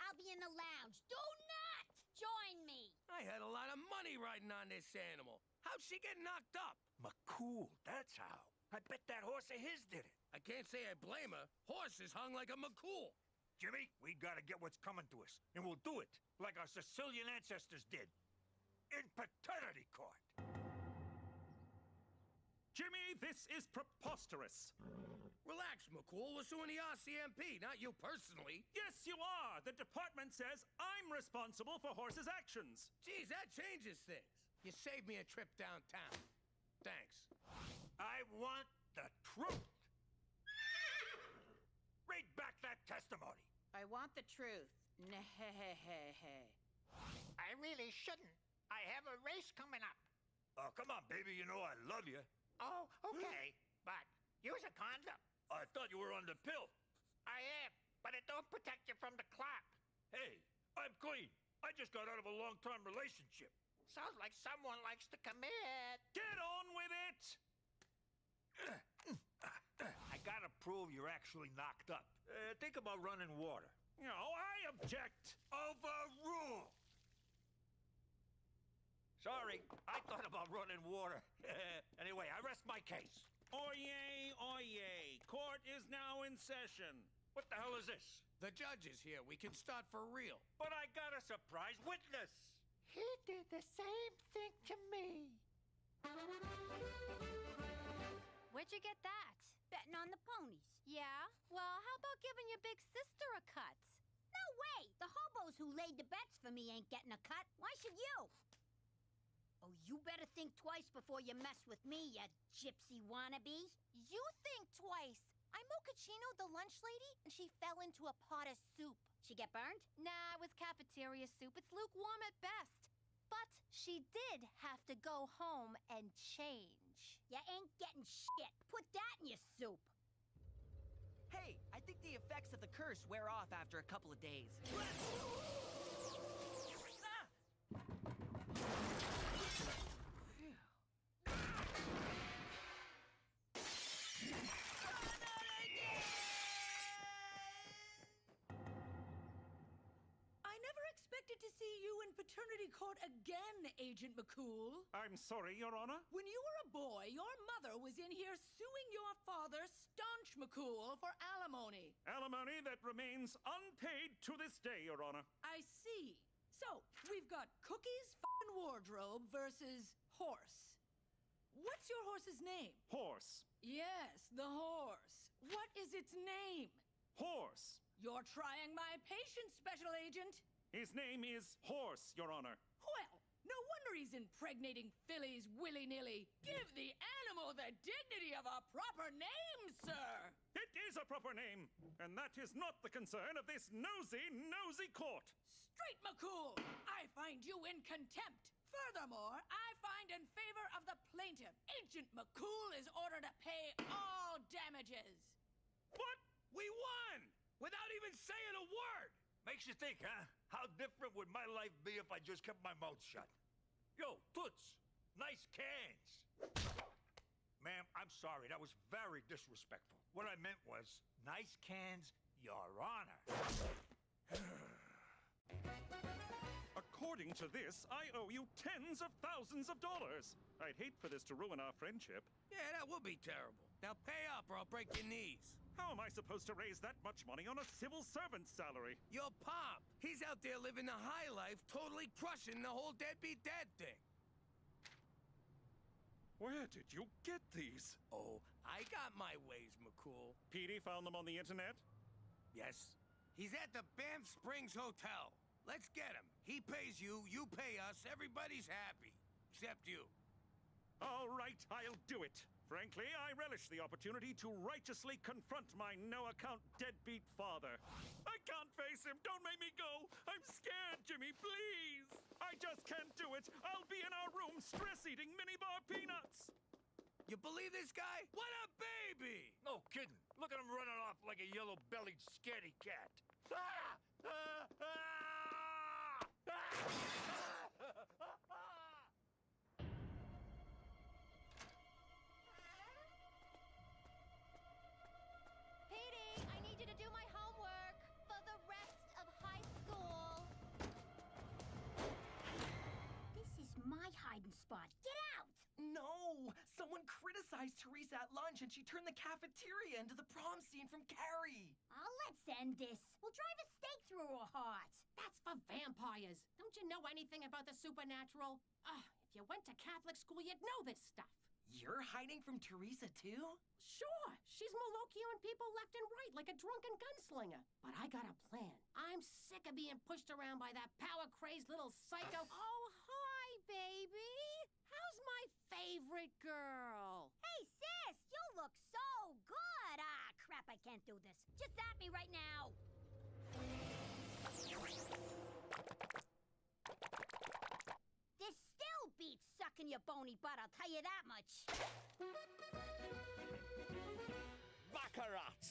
I'll be in the lounge. Do not join me. I had a lot of money riding on this animal. How'd she get knocked up? McCool, that's how. I bet that horse of his did it. I can't say I blame her. Horse is hung like a McCool. Jimmy, we gotta get what's coming to us, and we'll do it like our Sicilian ancestors did. In paternity court. Jimmy, this is preposterous. Relax, McCool. We're suing the RCMP, not you personally. Yes, you are. The department says I'm responsible for horses' actions. Geez, that changes things. You saved me a trip downtown. Thanks. I want the truth. Read back that testimony. I want the truth. Nah-hey-hey-hey. I really shouldn't. I have a race coming up. Oh, come on, baby. You know I love you. Oh, okay. But use a condom. I thought you were on the pill. I am, but it don't protect you from the clap. Hey, I'm clean. I just got out of a long-term relationship. Sounds like someone likes to commit. Get on with it! I gotta prove you're actually knocked up. Think about running water. No, I object. Overrule! Sorry, I thought about running water. Anyway, I rest my case. Oyez, oyez. Court is now in session. What the hell is this? The judge is here. We can start for real. But I got a surprise witness. He did the same thing to me. Where'd you get that? Betting on the ponies. Yeah? Well, how about giving your big sister a cut? No way! The hobos who laid the bets for me ain't getting a cut. Why should you? Oh, you better think twice before you mess with me, you gypsy wannabe. You think twice. I'm Mochaccino, the lunch lady, and she fell into a pot of soup. She get burned? Nah, it was cafeteria soup. It's lukewarm at best. But she did have to go home and change. You ain't getting shit. Put that in your soup. Hey, I think the effects of the curse wear off after a couple of days. To see you in paternity court again, Agent McCool. I'm sorry, Your Honor. When you were a boy, your mother was in here suing your father, Staunch McCool, for alimony. Alimony that remains unpaid to this day, Your Honor. I see. So, we've got Cookie's f***ing wardrobe versus Horse. What's your horse's name? Horse. Yes, the horse. What is its name? Horse. You're trying my patience, Special Agent. His name is Horse, Your Honor. Well, no wonder he's impregnating fillies willy-nilly. Give the animal the dignity of a proper name, sir! It is a proper name, and that is not the concern of this nosy court. Straight, McCool! I find you in contempt. Furthermore, I find in favor of the plaintiff. Agent McCool is ordered to pay all damages. What? We won! Without even saying a word! Makes you think, huh? How different would my life be if I just kept my mouth shut? Yo, Toots, nice cans. Ma'am, I'm sorry. That was very disrespectful. What I meant was, nice cans, Your Honor. According to this, I owe you tens of thousands of dollars. I'd hate for this to ruin our friendship. Yeah, that would be terrible. Now pay up or I'll break your knees. How am I supposed to raise that much money on a civil servant's salary? Your pop. He's out there living the high life, totally crushing the whole deadbeat dad thing. Where did you get these? Oh, I got my ways, McCool. Petey found them on the internet? Yes. He's at the Banff Springs Hotel. Let's get him. He pays you, you pay us, everybody's happy. Except you. All right, I'll do it. Frankly, I relish the opportunity to righteously confront my no-account deadbeat father. I can't face him. Don't make me go. I'm scared, Jimmy, please. I just can't do it. I'll be in our room stress-eating minibar peanuts. You believe this guy? What a baby! No kidding. Look at him running off like a yellow-bellied scaredy cat. Ah! Ah! Ah! Ah! Petey, I need you to do my homework for the rest of high school. This is my hiding spot. Get out! No! Someone criticized Teresa at lunch and she turned the cafeteria into the prom scene from Carrie. Let's end this. We'll drive a stake through her heart. That's for vampires. Don't you know anything about the supernatural? If you went to Catholic school, you'd know this stuff. You're hiding from Teresa too? Sure, she's Malokioing people left and right like a drunken gunslinger. But I got a plan. I'm sick of being pushed around by that power-crazed little psycho. Oh, hi, baby. How's my favorite girl? Hey, sis, you look so good. Crap, I can't do this. Just at me right now. This still beats sucking your bony butt, I'll tell you that much. Baccarat!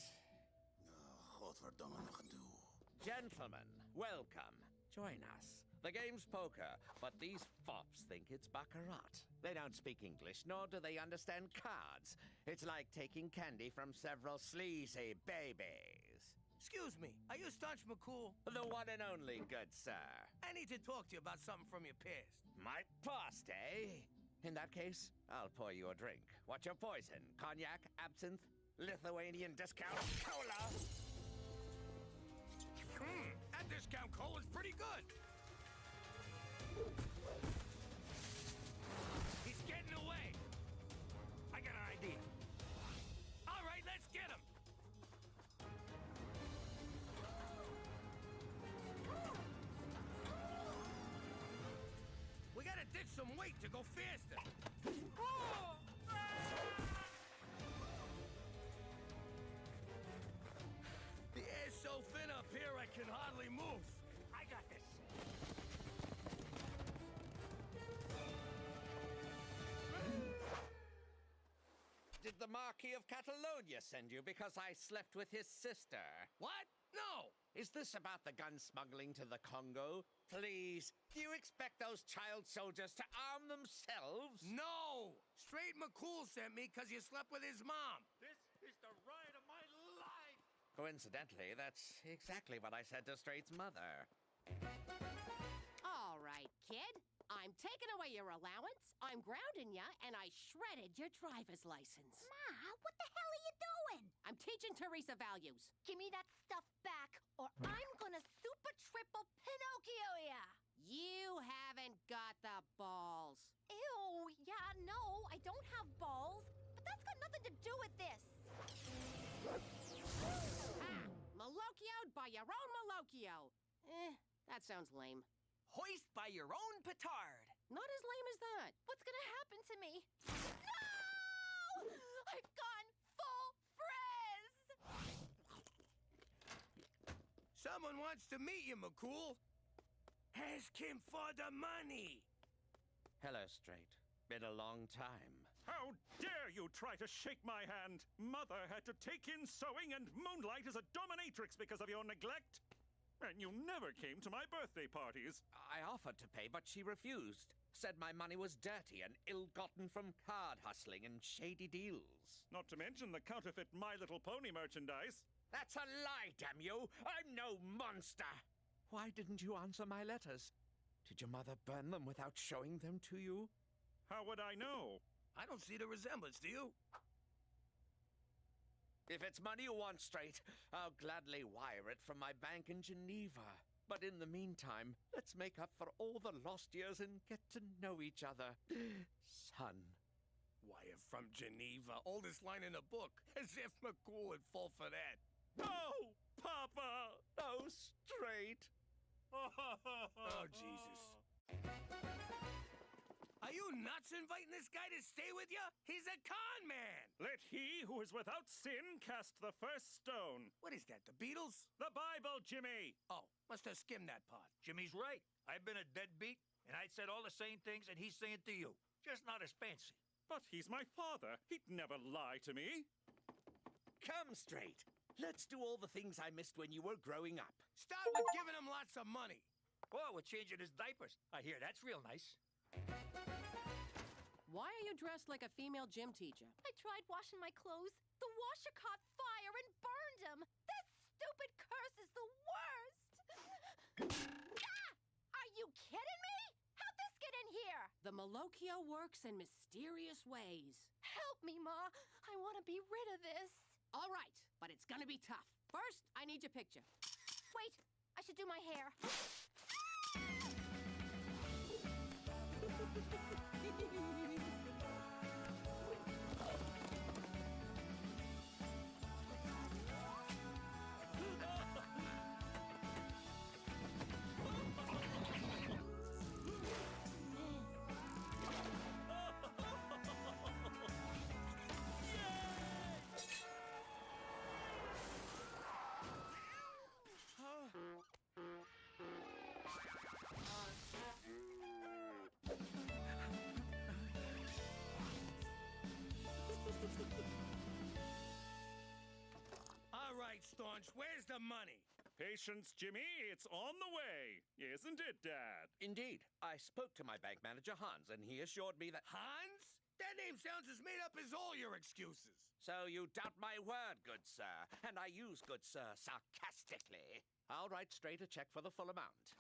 Gentlemen, welcome. Join us. The game's poker, but these fops think it's baccarat. They don't speak English, nor do they understand cards. It's like taking candy from several sleazy babies. Excuse me, are you Staunch McCool? The one and only, good sir. I need to talk to you about something from your past. My past, eh? In that case, I'll pour you a drink. What's your poison? Cognac, absinthe, Lithuanian discount cola? That discount cola's pretty good. He's getting away. I got an idea. All right, let's get him. We gotta ditch some weight to go faster. The air's so thin up here, I can hardly move. I got this. Did the Marquis of Catalonia send you because I slept with his sister? What? No! Is this about the gun smuggling to the Congo? Please, do you expect those child soldiers to arm themselves? No! Straight McCool sent me because you slept with his mom. This is the ride of my life! Coincidentally, that's exactly what I said to Straight's mother. All right, kid. I'm taking away your allowance, I'm grounding ya, and I shredded your driver's license. Ma, what the hell are you doing? I'm teaching Teresa values. Give me that stuff back, or I'm gonna super triple Pinocchio ya! You haven't got the balls. Ew, yeah, no, I don't have balls. But that's got nothing to do with this. Malokioed by your own Malokio. That sounds lame. Hoist by your own petard. Not as lame as that. What's gonna happen to me? No! I've gone full frizz! Someone wants to meet you, McCool. Ask him for the money. Hello, Straight. Been a long time. How dare you try to shake my hand? Mother had to take in sewing and moonlight as a dominatrix because of your neglect. And you never came to my birthday parties. I offered to pay, but she refused. Said my money was dirty and ill-gotten from card hustling and shady deals. Not to mention the counterfeit My Little Pony merchandise. That's a lie, damn you! I'm no monster! Why didn't you answer my letters? Did your mother burn them without showing them to you? How would I know? I don't see the resemblance, do you? If it's money you want, Straight, I'll gladly wire it from my bank in Geneva. But in the meantime, let's make up for all the lost years and get to know each other. Son. Wire from Geneva, oldest line in the book. As if McCool would fall for that. No, Papa! Oh, Straight. Oh, Jesus. Are you nuts inviting this guy to stay with you? He's a con man! Let he who is without sin cast the first stone. What is that, the Beatles? The Bible, Jimmy! Oh, must have skimmed that part. Jimmy's right. I've been a deadbeat, and I'd said all the same things that he's saying to you. Just not as fancy. But he's my father. He'd never lie to me. Come, Straight. Let's do all the things I missed when you were growing up. Start with giving him lots of money. Oh, we're changing his diapers. I hear that's real nice. Why are you dressed like a female gym teacher? I tried washing my clothes. The washer caught fire and burned them. This stupid curse is the worst. Ah! Are you kidding me? How'd this get in here? The Malocchio works in mysterious ways. Help me, Ma. I want to be rid of this. All right, but it's gonna be tough. First, I need your picture. Wait, I should do my hair. All right, Staunch, where's the money? Patience, Jimmy. It's on the way. Isn't it, Dad? Indeed. I spoke to my bank manager, Hans, and he assured me that... Hans? That name sounds as made up as all your excuses. So you doubt my word, good sir. And I use good sir sarcastically. I'll write straight a check for the full amount.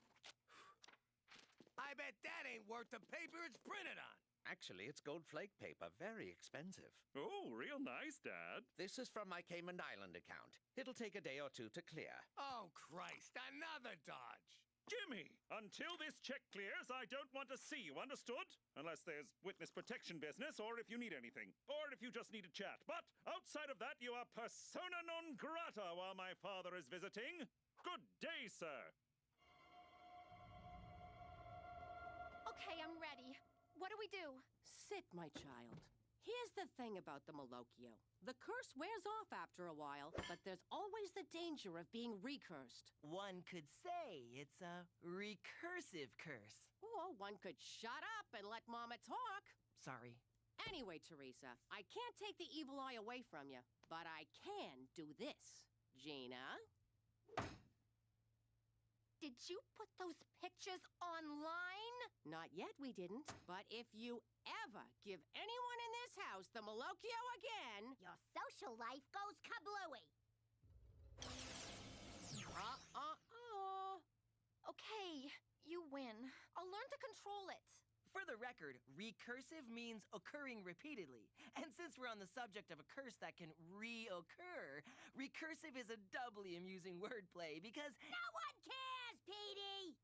I bet that ain't worth the paper it's printed on. Actually, it's gold flake paper. Very expensive. Oh, real nice, Dad. This is from my Cayman Island account. It'll take a day or two to clear. Oh, Christ, another dodge. Jimmy, until this check clears, I don't want to see you, understood? Unless there's witness protection business, or if you need anything. Or if you just need a chat. But outside of that, you are persona non grata while my father is visiting. Good day, sir. Okay, I'm ready. What do we do? Sit, my child. Here's the thing about the Malocchio. The curse wears off after a while, but there's always the danger of being recursed. One could say it's a recursive curse. Or one could shut up and let Mama talk. Sorry. Anyway, Teresa, I can't take the evil eye away from you, but I can do this. Gina? Did you put those pictures online? Not yet, we didn't. But if you ever give anyone in this house the Malocchio again... Your social life goes kablooey. Okay, you win. I'll learn to control it. For the record, recursive means occurring repeatedly. And since we're on the subject of a curse that can reoccur, recursive is a doubly amusing wordplay because... No one cares, Petey!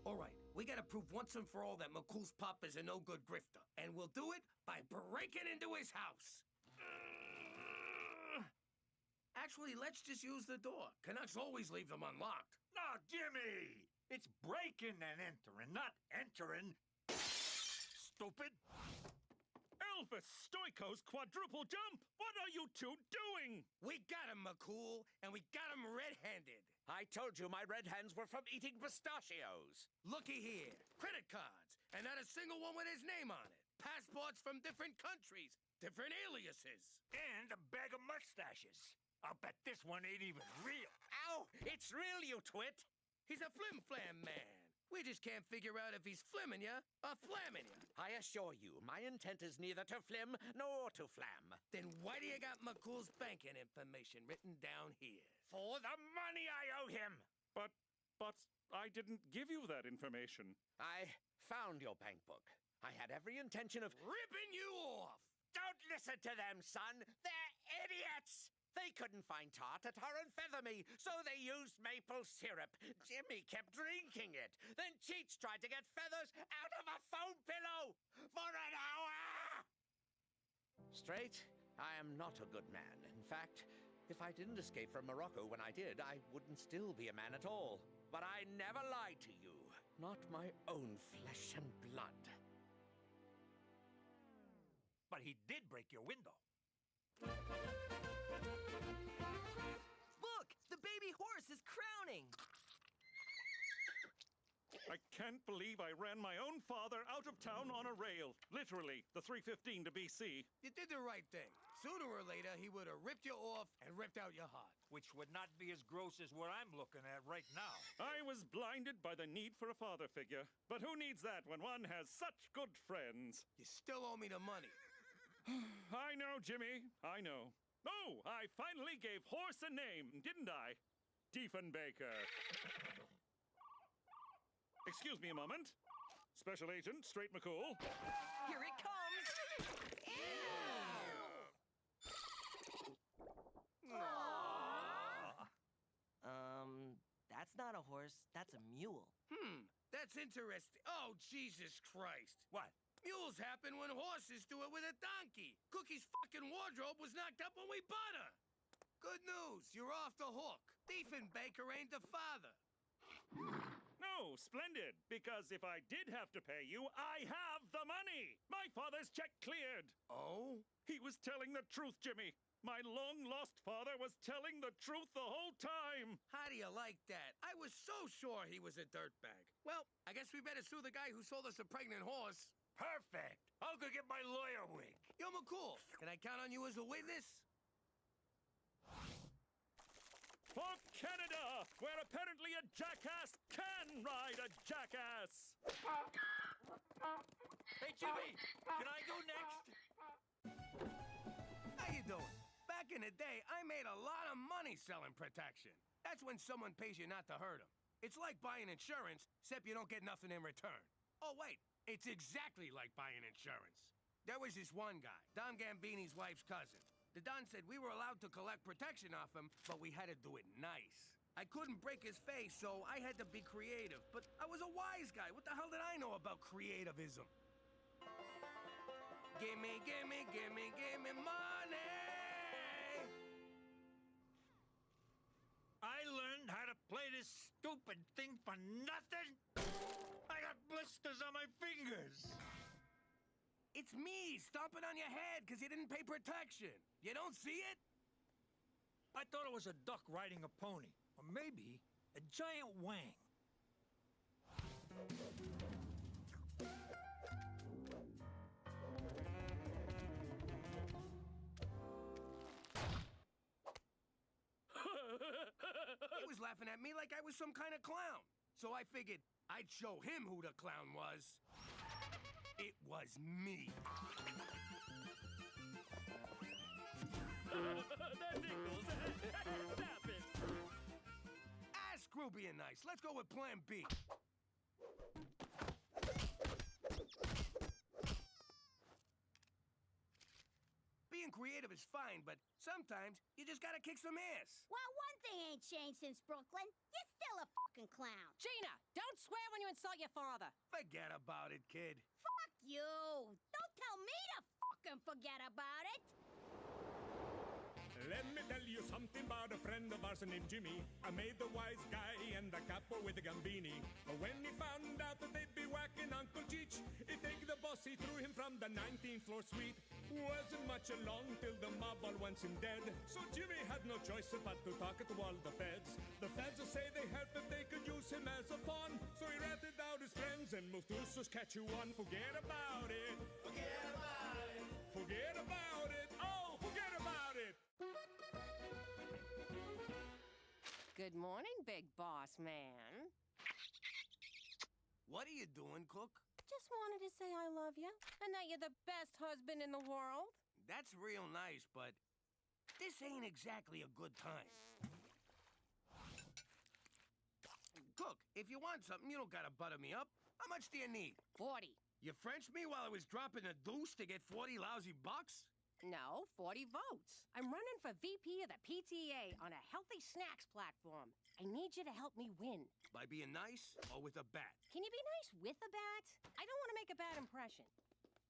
All right, we gotta prove once and for all that McCool's pop is a no-good grifter. And we'll do it by breaking into his house. Actually, let's just use the door. Canucks always leave them unlocked. No, Jimmy! It's breaking and entering, not entering. Stupid! Elvis Stoiko's quadruple jump! What are you two doing? We got him, McCool, and we got him red-handed. I told you my red hands were from eating pistachios. Looky here. Credit cards, and not a single one with his name on it. Passports from different countries, different aliases. And a bag of mustaches. I'll bet this one ain't even real. Ow! It's real, you twit! He's a flim-flam man. We just can't figure out if he's flimming ya or flamming ya. I assure you, my intent is neither to flim nor to flam. Then why do you got McCool's banking information written down here? For the money I owe him! But I didn't give you that information. I found your bank book. I had every intention of... ripping you off! Don't listen to them, son! They're idiots! They couldn't find tartar and feather me, so they used maple syrup. Jimmy kept drinking it. Then Cheech tried to get feathers out of a foam pillow for an hour! Straight, I am not a good man. In fact, if I didn't escape from Morocco when I did, I wouldn't still be a man at all. But I never lied to you. Not my own flesh and blood. But he did break your window. Look! The baby horse is crowning! I can't believe I ran my own father out of town on a rail. Literally, the 315 to BC. You did the right thing. Sooner or later, he would have ripped you off and ripped out your heart. Which would not be as gross as what I'm looking at right now. I was blinded by the need for a father figure. But who needs that when one has such good friends? You still owe me the money. I know, Jimmy. I know. Oh, I finally gave horse a name, didn't I? Diefenbaker. Excuse me a moment. Special Agent Straight McCool. Here it comes! That's not a horse, that's a mule. That's interesting. Oh, Jesus Christ. What? Mules happen when horses do it with a donkey. Cookie's fucking wardrobe was knocked up when we bought her. Good news, you're off the hook. Diefenbaker ain't the father. No, splendid. Because if I did have to pay you, I have the money. My father's check cleared. Oh? He was telling the truth, Jimmy. My long-lost father was telling the truth the whole time. How do you like that? I was so sure he was a dirtbag. Well, I guess we better sue the guy who sold us a pregnant horse. Perfect. I'll go get my lawyer wig. Yo, McCool, can I count on you as a witness? For Canada, where apparently a jackass can ride a jackass. Hey, Jimmy, can I go next? How you doing? Back in the day, I made a lot of money selling protection. That's when someone pays you not to hurt them. It's like buying insurance, except you don't get nothing in return. Oh, wait, it's exactly like buying insurance. There was this one guy, Don Gambini's wife's cousin. The Don said we were allowed to collect protection off him, but we had to do it nice. I couldn't break his face, so I had to be creative. But I was a wise guy. What the hell did I know about creativism? Gimme, gimme, gimme, gimme money! I learned how to play this stupid thing for nothing? I got blisters on my fingers. It's me stomping on your head because you didn't pay protection. You don't see it? I thought it was a duck riding a pony. Or maybe a giant wang. He was laughing at me like I was some kind of clown. So I figured I'd show him who the clown was. It was me. That tickles. Stop it. Ah, screw being nice. Let's go with plan B. Being creative is fine, but sometimes you just gotta kick some ass. Well, one thing ain't changed since Brooklyn. You're still a fucking clown. Gina, don't swear when you insult your father. Forget about it, kid. Fuck you. Don't tell me to fucking forget about it. Let me tell you something about a friend of ours named Jimmy. I made the wise guy and the capo with the Gambini. But when he found out that they'd be whacking Uncle Cheech, he take the boss, he threw him from the 19th floor suite. Wasn't much along till the mob all went him dead. So Jimmy had no choice but to talk to all the feds. The feds will say they heard that they could use him as a pawn. So he ratted out his friends and moved to Saskatchewan. Forget about it. Forget about it. Forget about it. Oh, forget about it. Good morning, big boss man. What are you doing, Cook? Just wanted to say I love you and that you're the best husband in the world. That's real nice, but this ain't exactly a good time. Cook, if you want something, you don't gotta butter me up. How much do you need? 40. You Frenched me while I was dropping a deuce to get 40 lousy bucks? No, 40 votes. I'm running for VP of the PTA on a healthy snacks platform. I need you to help me win. By being nice or with a bat? Can you be nice with a bat? I don't want to make a bad impression.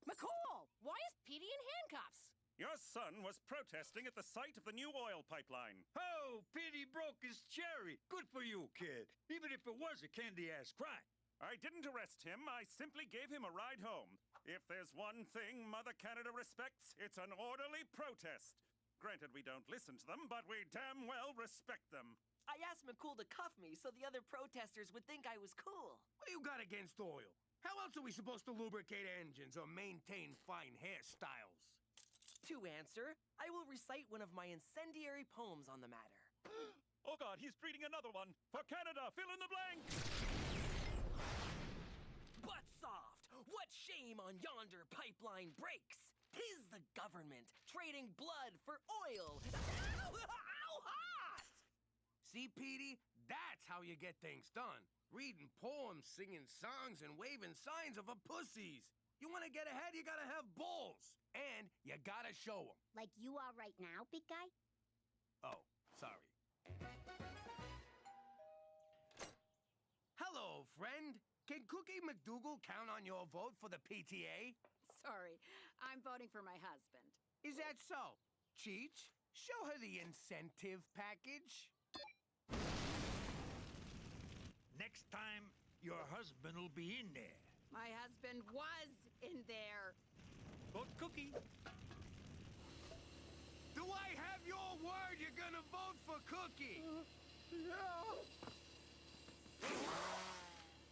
McCool, why is Petey in handcuffs? Your son was protesting at the site of the new oil pipeline. Oh, Petey broke his cherry. Good for you, kid. Even if it was a candy-ass crime. I didn't arrest him. I simply gave him a ride home. If there's one thing Mother Canada respects, it's an orderly protest. Granted, we don't listen to them, but we damn well respect them. I asked McCool to cuff me so the other protesters would think I was cool. What do you got against oil? How else are we supposed to lubricate engines or maintain fine hairstyles? To answer, I will recite one of my incendiary poems on the matter. Oh God, he's reading another one. For Canada, fill in the blank! Butt soft! What shame on yonder pipeline breaks! 'Tis the government trading blood for oil. Ow, ow, hot! See, Petey? That's how you get things done. Reading poems, singing songs, and waving signs of a pussies. You want to get ahead, you gotta have balls. And you gotta show them. Like you are right now, big guy? Oh, sorry. Hello, friend. Can Cookie McDougal count on your vote for the PTA? Sorry, I'm voting for my husband. Is that so? Cheech, show her the incentive package. Next time, your husband will be in there. My husband was in there. Vote Cookie. Do I have your word you're gonna vote for Cookie? Yeah.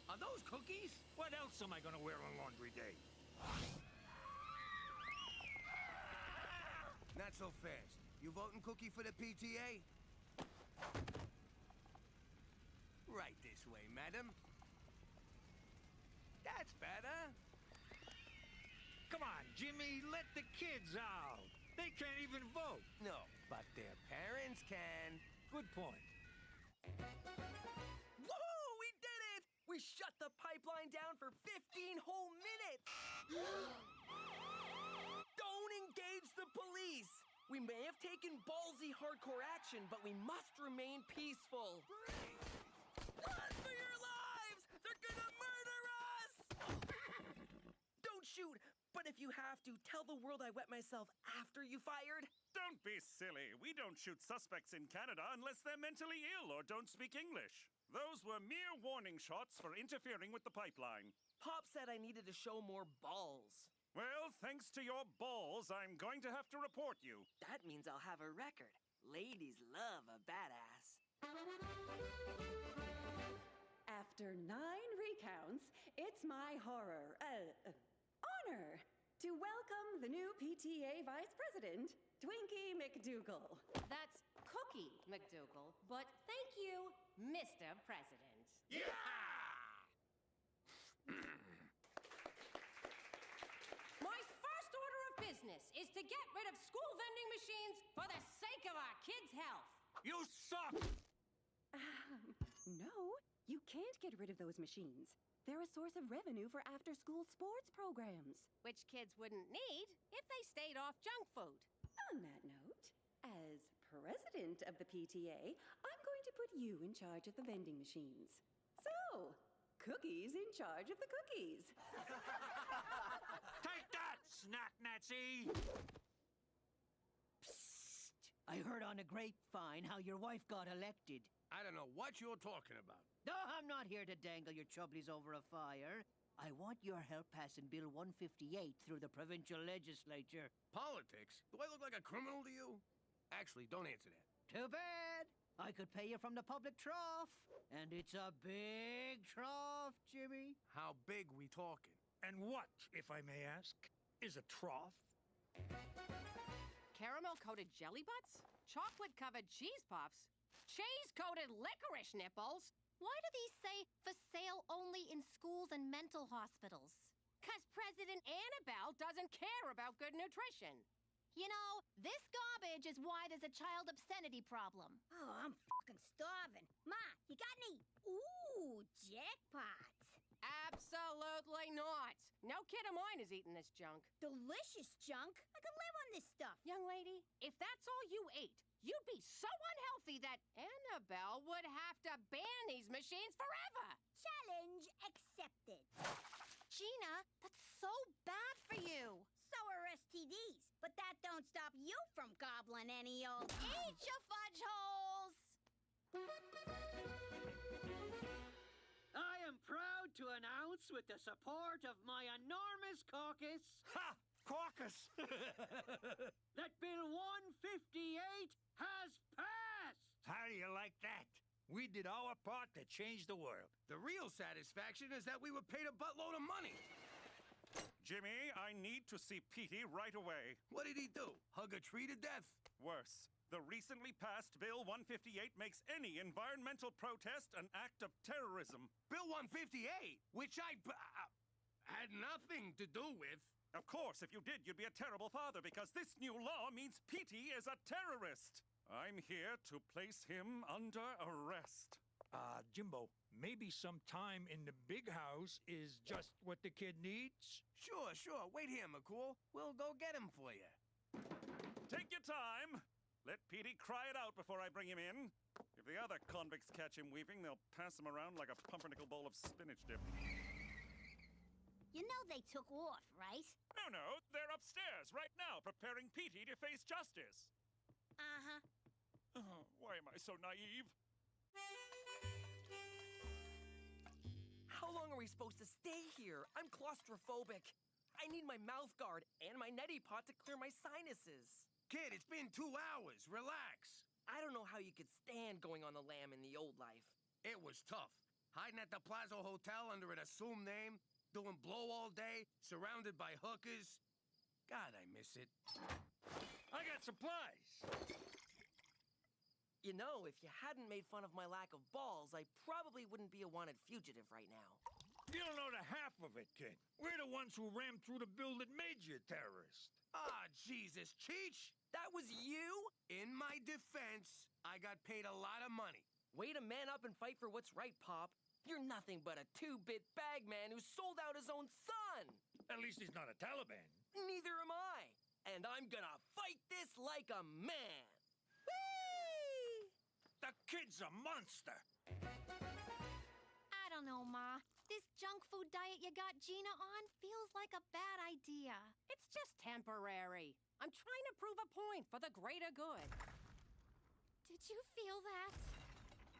Are those cookies? What else am I gonna wear on laundry day? Not so fast. You voting Cookie for the PTA? Right this way, madam. That's better. Come on, Jimmy, let the kids out. They can't even vote. No, but their parents can. Good point. Woohoo! We did it! We shut the pipeline down for 15 whole minutes! Don't engage the police! We may have taken ballsy hardcore action, but we must remain peaceful. Run for your lives! They're gonna murder us! Don't shoot, but if you have to, tell the world I wet myself after you fired. Don't be silly. We don't shoot suspects in Canada unless they're mentally ill or don't speak English. Those were mere warning shots for interfering with the pipeline. Pop said I needed to show more balls. Well, thanks to your balls, I'm going to have to report you. That means I'll have a record. Ladies love a badass. After 9 recounts, it's my honor to welcome the new PTA Vice President, Twinkie McDougal. That's Cookie McDougal, but thank you, Mr. President. Yeah! My first order of business is to get rid of school vending machines for the sake of our kids' health. You suck! No, you can't get rid of those machines. They're a source of revenue for after-school sports programs. Which kids wouldn't need if they stayed off junk food. On that note, as president of the PTA, I'm going to put you in charge of the vending machines. So, Cookie's in charge of the cookies. Take that, snack Nazi! Psst! I heard on a grapevine how your wife got elected. I don't know what you're talking about. No, I'm not here to dangle your chubblies over a fire. I want your help passing Bill 158 through the provincial legislature. Politics? Do I look like a criminal to you? Actually, don't answer that. Too bad. I could pay you from the public trough. And it's a big trough, Jimmy. How big we talking? And what, if I may ask, is a trough? Caramel-coated jelly butts? Chocolate-covered cheese puffs? Cheese-coated licorice nipples? Why do these say for sale only in schools and mental hospitals? 'Cause President Annabelle doesn't care about good nutrition. You know, this garbage is why there's a child obscenity problem. Oh, I'm fucking starving. Ma, you got any? Ooh, jackpot. Absolutely not. No kid of mine is eating this junk. Delicious junk. I could live on this stuff. Young lady, if that's all you ate, you'd be so unhealthy that Annabelle would have to ban these machines forever. Challenge accepted. Gina, that's so bad for you. So are STDs, but that don't stop you from gobbling any old. Eat your fudge holes! I am proud to announce, with the support of my enormous caucus, Ha! Caucus! that Bill 158 has passed! How do you like that? We did our part to change the world. The real satisfaction is that we were paid a buttload of money. Jimmy, I need to see Petey right away. What did he do? Hug a tree to death? Worse. The recently passed Bill 158 makes any environmental protest an act of terrorism. Bill 158? Which I had nothing to do with. Of course, if you did, you'd be a terrible father, because this new law means Petey is a terrorist. I'm here to place him under arrest. Jimbo, maybe some time in the big house is just what the kid needs? Sure. Wait here, McCool. We'll go get him for you. Take your time. Let Petey cry it out before I bring him in. If the other convicts catch him weeping, they'll pass him around like a pumpernickel bowl of spinach dip. You know they took off, right? No, they're upstairs right now preparing Petey to face justice. Uh-huh. Oh, why am I so naive? How long are we supposed to stay here? I'm claustrophobic. I need my mouth guard and my neti pot to clear my sinuses. Kid, it's been 2 hours. Relax. I don't know how you could stand going on the lam in the old life. It was tough. Hiding at the Plaza Hotel under an assumed name, doing blow all day, surrounded by hookers. God, I miss it. I got supplies. You know, if you hadn't made fun of my lack of balls, I probably wouldn't be a wanted fugitive right now. You don't know the half of it, kid. We're the ones who rammed through the bill that made you a terrorist. Ah, Jesus, Cheech! That was you? In my defense, I got paid a lot of money. Way to man up and fight for what's right, Pop. You're nothing but a two-bit bag man who sold out his own son. At least he's not a Taliban. Neither am I. And I'm gonna fight this like a man. The kid's a monster. I don't know, Ma. This junk food diet you got Gina on feels like a bad idea. It's just temporary. I'm trying to prove a point for the greater good. Did you feel that?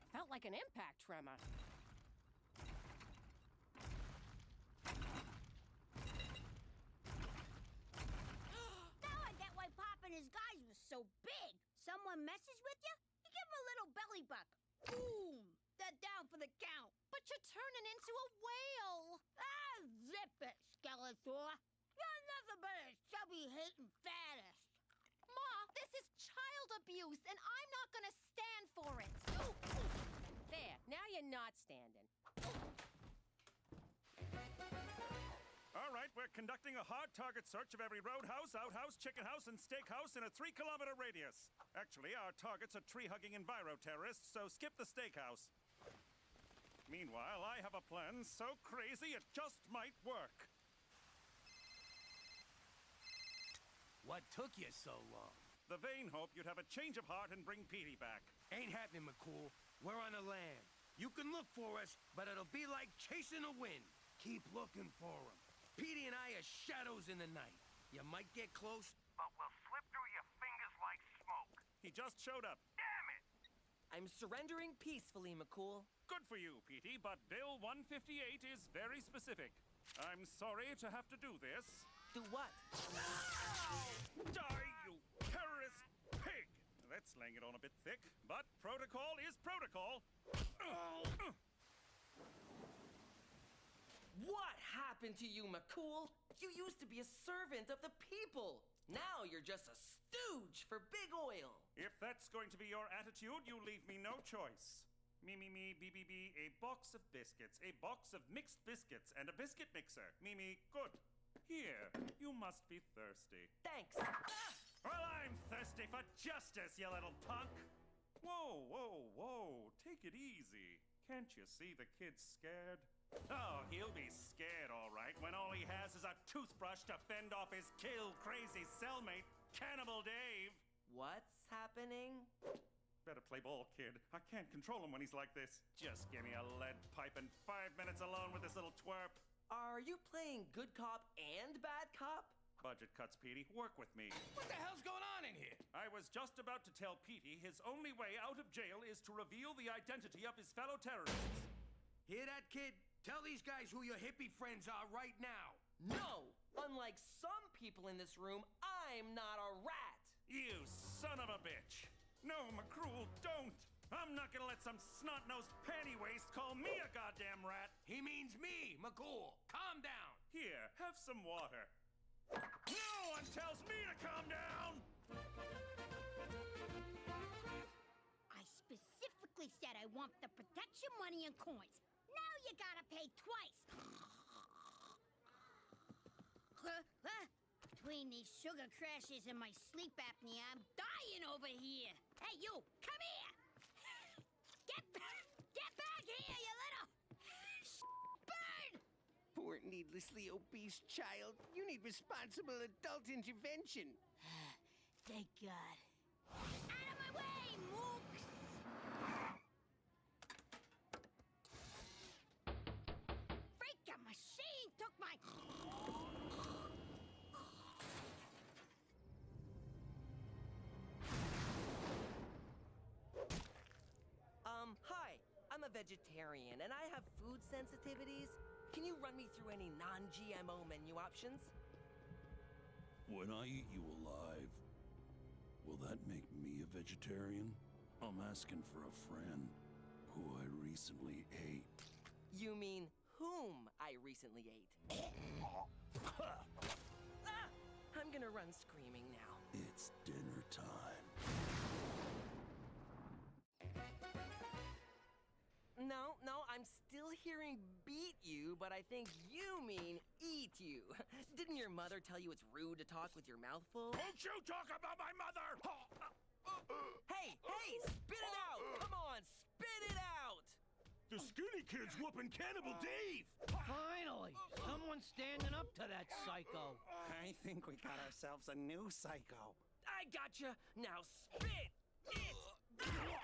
Felt like an impact tremor. Now I get why Pop and his guys was so big. Someone messes with you, you give him a little belly buck. Boom! They're down for the count. But you're turning into a whale. Ah, zip it, Skeletor. You're nothing but a chubby-hating fattest. Ma, this is child abuse, and I'm not gonna stand for it. There, now you're not standing. All right, we're conducting a hard target search of every roadhouse, outhouse, chicken house, and steakhouse in a 3-kilometer radius. Actually, our targets are tree-hugging enviro-terrorists, so skip the steakhouse. Meanwhile, I have a plan so crazy it just might work. What took you so long? The vain hope you'd have a change of heart and bring Petey back. Ain't happening, McCool. We're on the land. You can look for us, but it'll be like chasing the wind. Keep looking for him. Petey and I are shadows in the night. You might get close, but we'll slip through your fingers like smoke. He just showed up. Damn it! I'm surrendering peacefully, McCool. Good for you, Petey, but Bill 158 is very specific. I'm sorry to have to do this. Do what? Die, you terrorist pig! That's laying it on a bit thick, but protocol is protocol. What happened to you, McCool? You used to be a servant of the people. Now you're just a stooge for big oil. If that's going to be your attitude, you leave me no choice. Me, B, a box of biscuits, a box of mixed biscuits, and a biscuit mixer. Me, good. Here, you must be thirsty. Thanks. Well, I'm thirsty for justice, you little punk. Whoa. Take it easy. Can't you see the kid's scared? Oh, he'll be scared, all right, when all he has is a toothbrush to fend off his kill-crazy cellmate, Cannibal Dave. What's happening? Better play ball, kid. I can't control him when he's like this. Just give me a lead pipe and 5 minutes alone with this little twerp. Are you playing good cop and bad cop? Budget cuts, Petey. Work with me. What the hell's going on in here? I was just about to tell Petey his only way out of jail is to reveal the identity of his fellow terrorists. Hear that, kid? Tell these guys who your hippie friends are right now. No! Unlike some people in this room, I'm not a rat! You son of a bitch! No, McCruel, don't! I'm not gonna let some snot-nosed panty waste call me a goddamn rat. He means me, McCool. Calm down. Here, have some water. No one tells me to calm down! I specifically said I want the protection money and coins. Now you gotta pay twice. Between these sugar crashes and my sleep apnea, I'm dying over here. Hey, you, come here. Get back here, you little bird! Poor needlessly obese child. You need responsible adult intervention. Thank God. Out of my way, mooks! Freaking machine took my... Hi. I'm a vegetarian, and I have food sensitivities. Can you run me through any non-GMO menu options? When I eat you alive, will that make me a vegetarian? I'm asking for a friend who I recently ate. You mean whom I recently ate? I'm gonna run screaming now. It's dinner time. No, I'm still hearing beat you, but I think you mean eat you. Didn't your mother tell you it's rude to talk with your mouth full? Don't you talk about my mother! Hey, spit it out! Come on, spit it out! The skinny kid's whooping Cannibal Dave! Finally! Someone's standing up to that psycho. I think we got ourselves a new psycho. I gotcha! Now spit it out!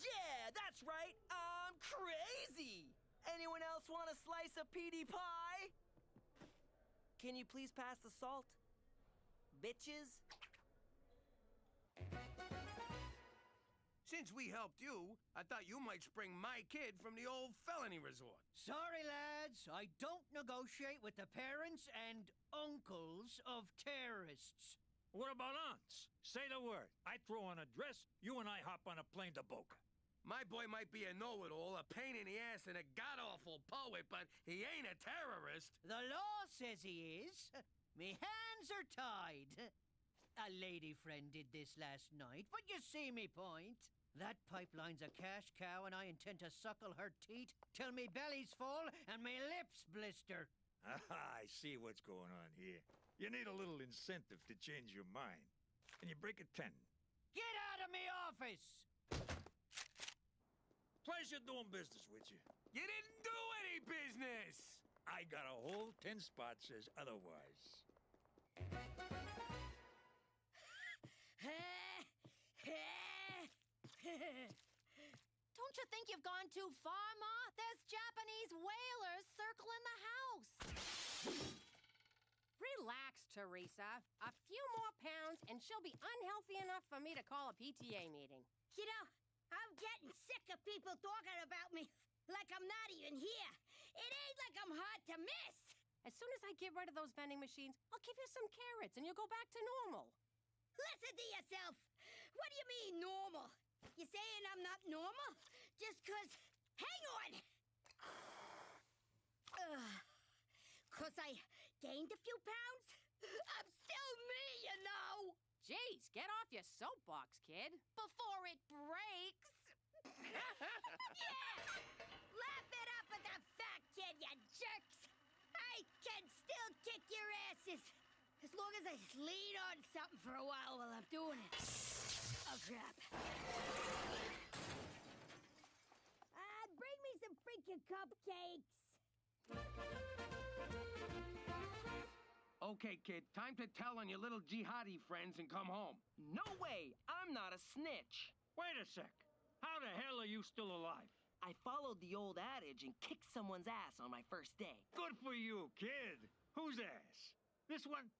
Yeah, that's right! I'm crazy! Anyone else want a slice of PD pie? Can you please pass the salt? Bitches? Since we helped you, I thought you might spring my kid from the old felony resort. Sorry, lads. I don't negotiate with the parents and uncles of terrorists. What about aunts? Say the word. I throw on a dress, you and I hop on a plane to Boca. My boy might be a know-it-all, a pain in the ass, and a god-awful poet, but he ain't a terrorist. The law says he is. Me hands are tied. A lady friend did this last night, but you see me point. That pipeline's a cash cow, and I intend to suckle her teat till me belly's full and me lips blister. I see what's going on here. You need a little incentive to change your mind. And you break a 10. Get out of me office! Pleasure doing business with you. You didn't do any business! I got a whole 10 spot says otherwise. Don't you think you've gone too far, Ma? There's Japanese whalers circling the house. Relax, Teresa. A few more pounds, and she'll be unhealthy enough for me to call a PTA meeting. You know, I'm getting sick of people talking about me like I'm not even here. It ain't like I'm hard to miss. As soon as I get rid of those vending machines, I'll give you some carrots and you'll go back to normal. Listen to yourself. What do you mean, normal? You saying I'm not normal? Just 'cause... Hang on! 'Cause I gained a few pounds? I'm still me, you know! Jeez, get off your soapbox, kid. Before it breaks. Yeah! Laugh it up at the fat kid, you jerks! I can still kick your asses! As long as I lean on something for a while I'm doing it. Oh, crap. Bring me some freaking cupcakes! Okay, kid, time to tell on your little jihadi friends and come home. No way! I'm not a snitch! Wait a sec. How the hell are you still alive? I followed the old adage and kicked someone's ass on my first day. Good for you, kid. Whose ass? This one?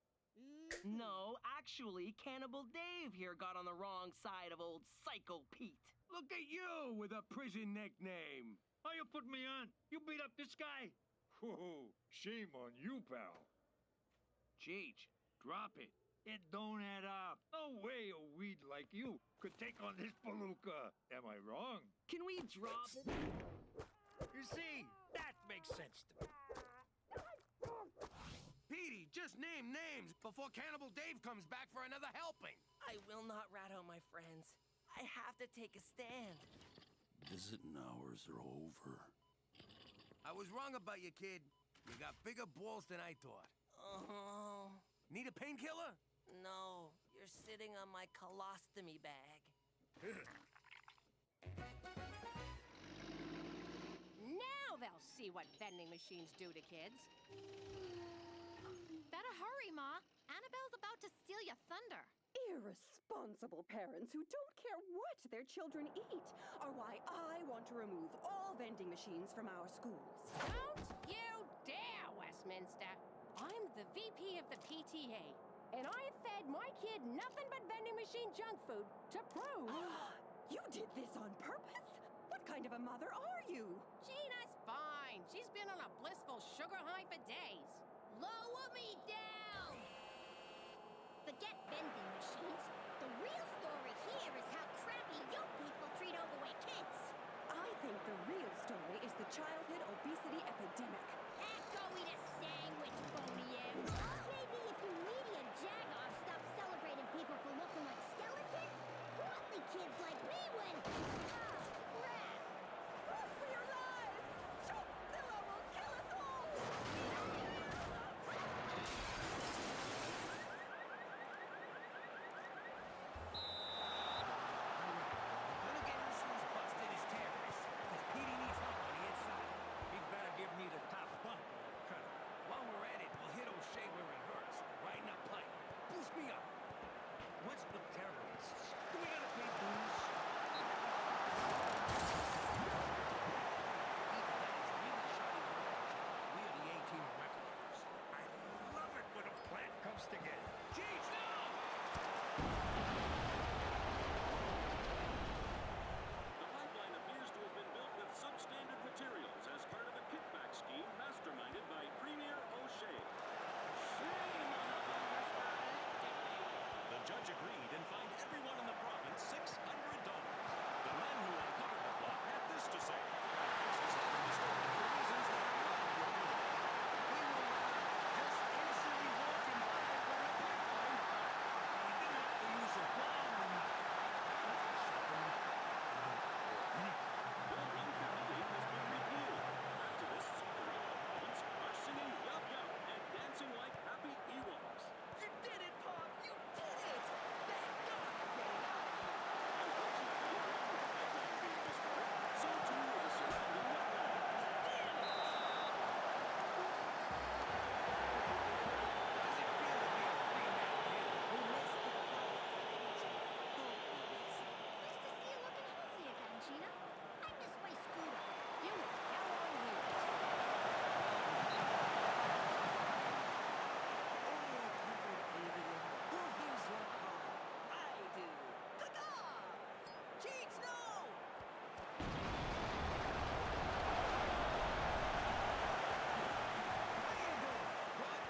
No, actually, Cannibal Dave here got on the wrong side of old Psycho Pete. Look at you with a prison nickname. Oh, you put me on? You beat up this guy? Whoa, shame on you, pal. Cheech, drop it. It don't add up. No way a weed like you could take on this palooka. Am I wrong? Can we drop it? You see, that makes sense to me. Petey, just name names before Cannibal Dave comes back for another helping. I will not rat out my friends. I have to take a stand. Visiting hours are over. I was wrong about you, kid. You got bigger balls than I thought. Oh. Need a painkiller? No, you're sitting on my colostomy bag. Now they'll see what vending machines do to kids. Better hurry, Ma. Annabelle's about to steal your thunder. Irresponsible parents who don't care what their children eat are why I want to remove all vending machines from our schools. Don't you dare, Westminster. I'm the VP of the PTA, and I've fed my kid nothing but vending machine junk food to prove... You did this on purpose? What kind of a mother are you? Gina's fine. She's been on a blissful sugar high for days. Lower me down! Forget vending machines. The real story here is how crappy you people treat overweight kids. I think the real story is the childhood obesity epidemic. Go eat a sandwich, Boney-M. Maybe if you media jagoffs stop celebrating people for looking like skeletons, portly kids like me would... crap! Run for your lives! Choppzilla will kill us all! Gonna get his shoes busted as terrorists, because Petey needs help on the inside. He'd better give me the top bunk. Cut it. While we're at it, we'll hit O'Shea where it hurts. Right in the pipe. Boost me up. What's with terrorists? Do we gotta pay dues? We are the 18 Recorders. I love it when a plant comes together. Jeez, no! The pipeline appears to have been built with substandard materials as part of a kickback scheme masterminded by Premier O'Shea. The judge agreed and fined everyone in the province $600. The men who uncovered the plot had this to say. Their faces had been distorted for reasons that are not appropriate. We were just innocently walking by when a pipeline... We didn't have to use a bomb or nothing. Bill 158 has been repealed. Activists throughout the province are singing Yup Yup and dancing like happy Ewoks. You did it, Pop! You did it! Thank God I'm getting out of here! Unfortunately, along with the pipeline being destroyed, so too are the surrounding wetlands. Nice to see you looking healthy again, Gina. I miss my scooter. You were hell on wheels. Who hears your call? I do. Ta-da! Cheats, no! How you doing? Good?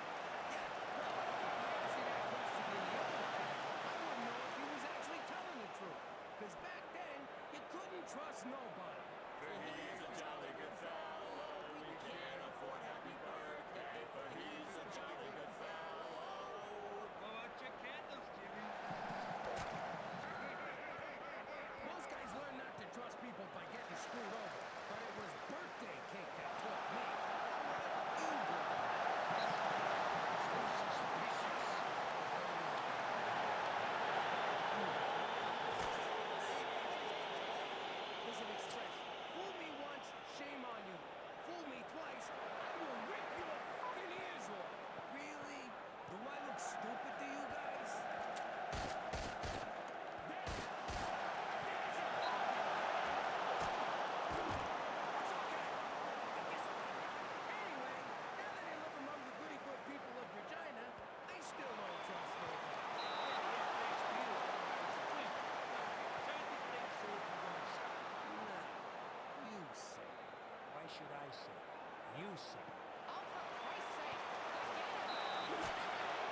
Yeah, well, if you answer that question in the old way, I wouldn't know if he was actually telling the truth. Because back then, you couldn't trust nobody. For he's a jolly good fellow. We can't afford happy birthday. For he's a jolly good fellow. Blow out your candles, Jimmy. Most guys learn not to trust people by getting screwed over. But it was birthday cake that taught me. There's an expression. Fool me once, shame on you. Fool me twice, I will rip your fucking ears off. Really? Do I look stupid to you guys? Anyway, now that I live among the goody good people of Regina, I still don't trust nobody. Thanks to you. No, you say it. Why should I say it? You say it. Oh, for Christ's sake, forget it.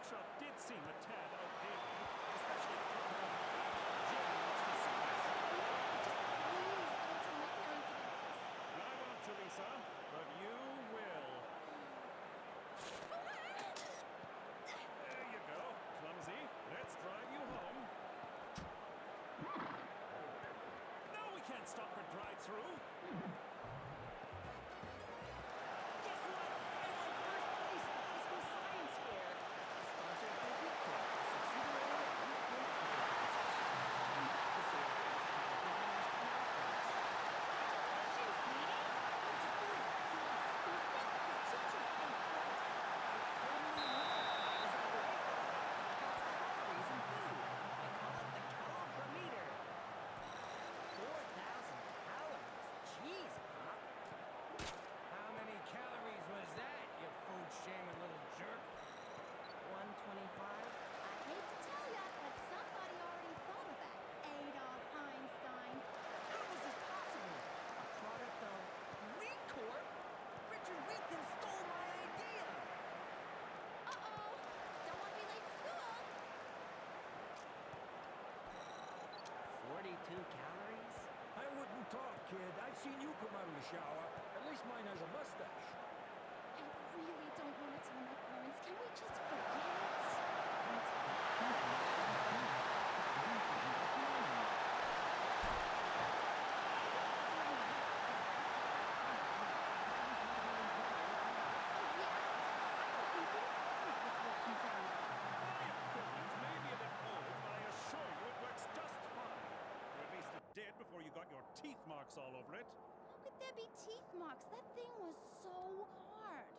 workshop did seem a tad outdated, especially the part about Jim needs to see us. I won't, Teresa, but you will. There you go, clumsy. Let's drive you home. No, we can't stop for drive-through. Guess what? I won first place at the high school science fair. Sponsored by Wheat Corp, a subsidiary of Wheat Corp Enterprises. We have to say that this product will last Congratulations, Petey! What'd you do? Feel stupid? Because Chicha paid twice. totally wrong. As I write counts calories in food. I call it the calogrometer. 4,000 calories. Jeez, Pop. How many calories was that, you food-shaming little jerk? 125. I hate to tell ya, but somebody already thought of that. Adolf Einstein. How is this possible? A product of Wheat Corp? Richard Wheaton stole my idea. Uh-oh. Don't want to be late to school. 42 calories? I wouldn't talk, kid. I've seen you come out of the shower. At least mine has a mustache. I really don't want to tell my parents. Can we just forget? Equipment may be a bit old, but I assure you it works just fine. Or at least it did before you got your teeth marks all over it. How could there be teeth marks? That thing was so hard.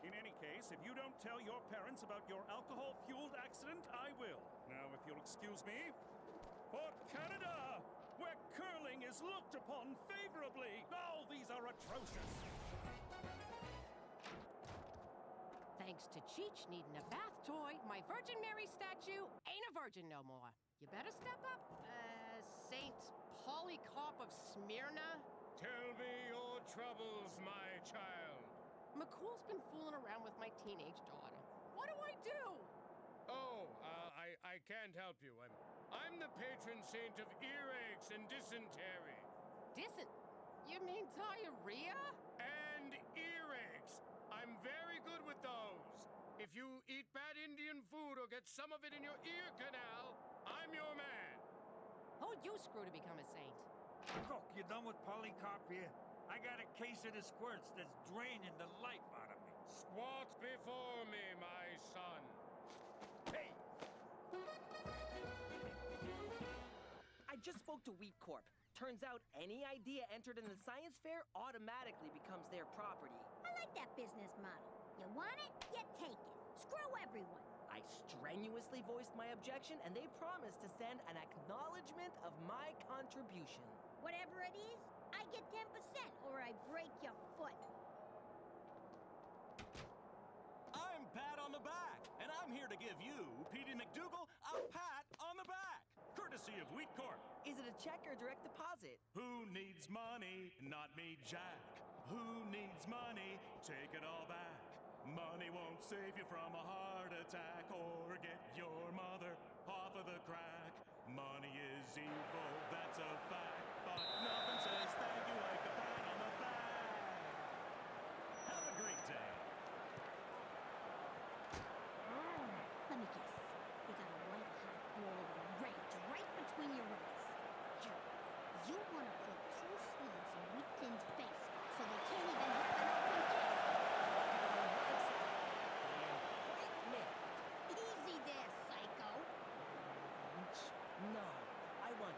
In any case, if you don't tell your parents about your alcohol-fueled accident, I will. Now, if you'll excuse me. For Canada, where curling is looked upon favorably. Oh, these are atrocious. Thanks to Cheech needing a bath toy, my Virgin Mary statue ain't a virgin no more. You better step up, Saint Polycarp of Smyrna. Tell me your troubles, my child. McCool's been fooling around with my teenage daughter. What do I do? Oh, I can't help you. I'm the patron saint of earaches and dysentery. You mean diarrhea? And earaches. I'm very good with those. If you eat bad Indian food or get some of it in your ear canal, I'm your man. Who'd you screw to become a saint? Cook, you done with Polycarp here? I got a case of the squirts that's draining the life out of me. Squat before me, my son. Hey! I just spoke to Wheat Corp. Turns out any idea entered in the science fair automatically becomes their property. I like that business model. You want it? You take it. Screw everyone. I strenuously voiced my objection, and they promised to send an acknowledgement of my contribution. Whatever it is, I get 10% or I break your foot. I'm Pat on the back, and I'm here to give you, Petey McDougal, a pat on the back, courtesy of Wheat Corp. Is it a check or direct deposit? Who needs money? Not me, Jack. Who needs money? Take it all back. Money won't save you from a heart attack or get your mother off of the crack. Money is evil, that's a fact, but nothing says thank you like a pat on the back. Have a great day. Let me guess. You got a white-hot ball of rage right between your eyes. You want to put two slugs in Wheaton's face so they can't even have an open casket. Easy there, psycho. No, I want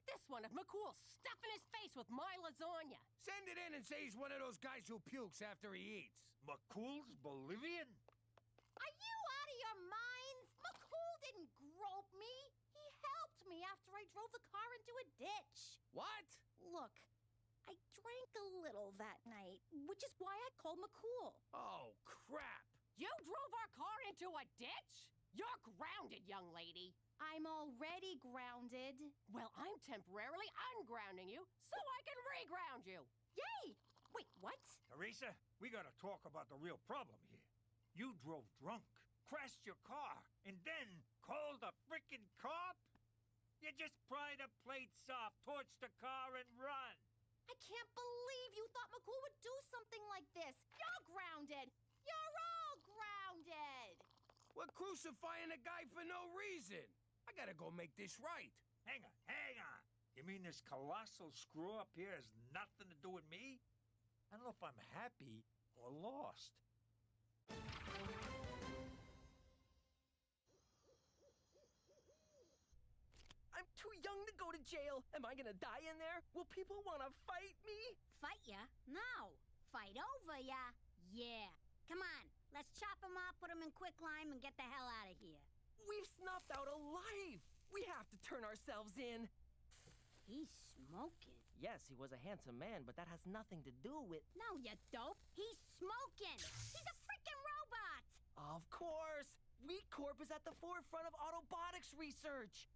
at this one of McCool stuffing his face with my lasagna. Send it in and say he's one of those guys who pukes after he eats. McCool's Bolivian? Are you out of your minds? McCool didn't grope me. He helped me after I drove the car into a ditch. What? Look, I drank a little that night, which is why I called McCool. Oh, crap. You drove our car into a ditch? You're grounded, young lady. I'm already grounded. Well, I'm temporarily ungrounding you so I can reground you. Yay! Wait, what? Teresa, we gotta talk about the real problem here. You drove drunk, crashed your car, and then called a frickin' cop? You just pried the plates off, torched the car, and run. I can't believe you thought McCool would do something like this. You're grounded. You're all grounded. We're crucifying a guy for no reason. I gotta go make this right. Hang on, hang on. You mean this colossal screw-up here has nothing to do with me? I don't know if I'm happy or lost. I'm too young to go to jail. Am I gonna die in there? Will people wanna fight me? Fight ya? No. Fight over ya? Yeah. Come on, let's chop him up, put him in quicklime, and get the hell out of here. We've snuffed out a life. We have to turn ourselves in. He's smoking. Yes, he was a handsome man, but that has nothing to do with... No, you dope. He's smoking. He's a freaking robot. Of course. Wheat Corp is at the forefront of Autobotics research.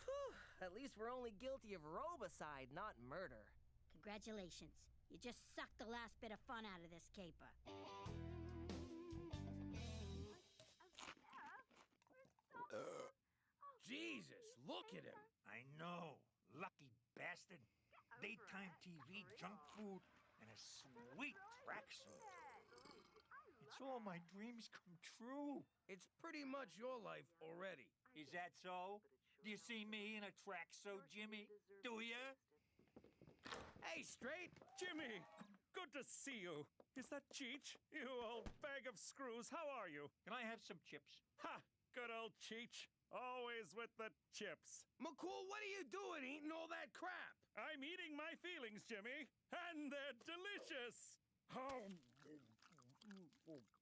Whew, at least we're only guilty of robicide, not murder. Congratulations. You just sucked the last bit of fun out of this caper. Jesus, look at him. I know. Lucky bastard. Daytime TV, junk food, and a sweet tracksuit. It's all my dreams come true. It's pretty much your life already. Is that so? Do you see me in a tracksuit, Jimmy? Do ya? Hey, Straight. Jimmy, good to see you. Is that Cheech? You old bag of screws, how are you? Can I have some chips? Ha! Good old Cheech. Always with the chips. McCool, what are you doing eating all that crap? I'm eating my feelings, Jimmy, and they're delicious. Oh.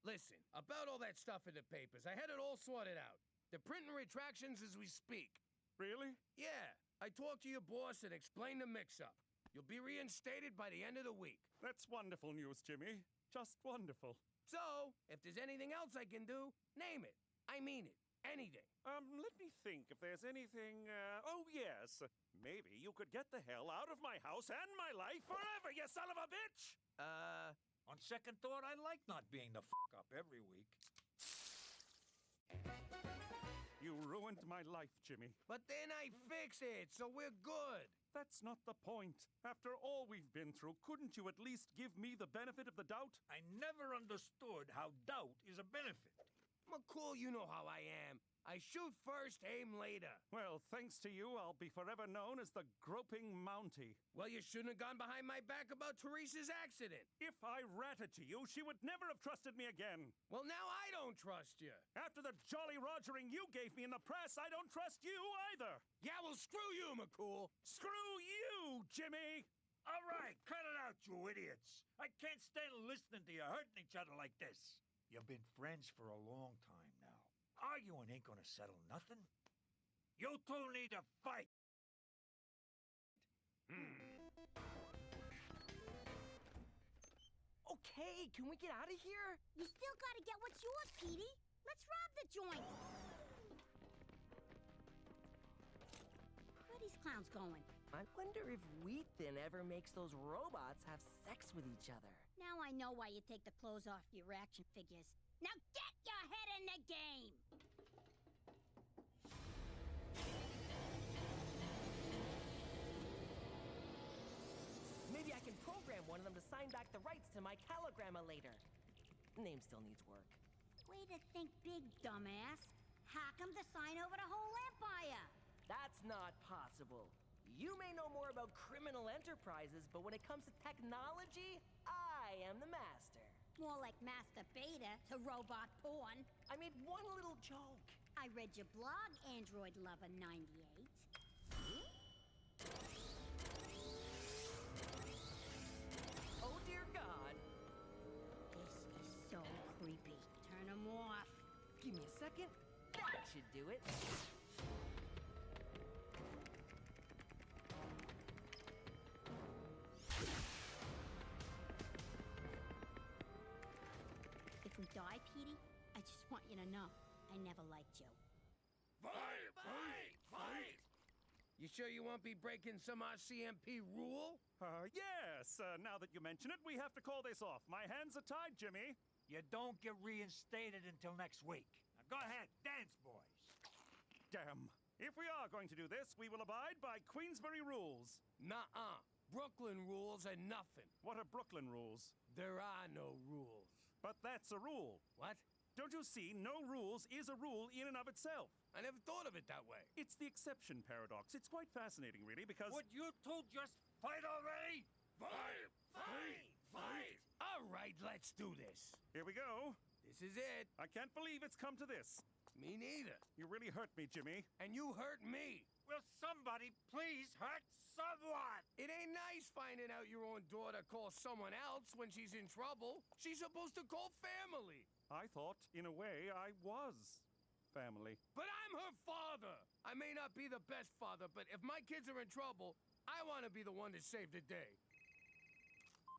Listen, about all that stuff in the papers, I had it all sorted out. They're printing retractions as we speak. Really? Yeah. I talked to your boss and explained the mix-up. You'll be reinstated by the end of the week. That's wonderful news, Jimmy. Just wonderful. So, if there's anything else I can do, name it. I mean it. Anything. Let me think if there's anything, oh yes. Maybe you could get the hell out of my house and my life forever, you son of a bitch! On second thought, I like not being the f*** up every week. You ruined my life, Jimmy. But then I fix it, so we're good. That's not the point. After all we've been through, couldn't you at least give me the benefit of the doubt? I never understood how doubt is a benefit. McCool, you know how I am. I shoot first, aim later. Well, thanks to you, I'll be forever known as the groping Mountie. Well, you shouldn't have gone behind my back about Teresa's accident. If I ratted to you, she would never have trusted me again. Well, now I don't trust you. After the Jolly Rogering you gave me in the press, I don't trust you either. Yeah, well, screw you, McCool. Screw you, Jimmy. All right, cut it out, you idiots. I can't stand listening to you hurting each other like this. You've been friends for a long time now. Arguing ain't gonna settle nothing. You two need to fight. Okay, can we get out of here? You still gotta get what's yours, Petey. Let's rob the joint. Where are these clowns going? I wonder if wheat thin ever makes those robots have sex with each other. Now I know why you take the clothes off your action figures. Now get your head in the game! Maybe I can program one of them to sign back the rights to my calogramma later. Name still needs work. Way to think big, dumbass. Hack 'em to sign over the whole empire. That's not possible. You may know more about criminal enterprises, but when it comes to technology, I am the master. More like Master Beta to robot porn. I made one little joke. I read your blog, Android Lover 98. creepy. Turn them off. Give me a second. That should do it. If we die, Petey, I just want you to know I never liked you. Fight! Fight! Fight! You sure you won't be breaking some RCMP rule? Yes. Now that you mention it, we have to call this off. My hands are tied, Jimmy. You don't get reinstated until next week. Now go ahead, dance, boys. Damn. If we are going to do this, we will abide by Queensbury rules. Nuh-uh. Brooklyn rules are nothing. What are Brooklyn rules? There are no rules. But that's a rule. What? Don't you see? No rules is a rule in and of itself. I never thought of it that way. It's the exception paradox. It's quite fascinating, really, because... Would you two just fight already? Fight! Fight! Fight! All right, let's do this. Here we go. This is it. I can't believe it's come to this. Me neither. You really hurt me, Jimmy. And you hurt me. Will somebody please hurt someone? It ain't nice finding out your own daughter calls someone else when she's in trouble. She's supposed to call family. I thought, in a way, I was family. But I'm her father. I may not be the best father, but if my kids are in trouble, I want to be the one to save the day.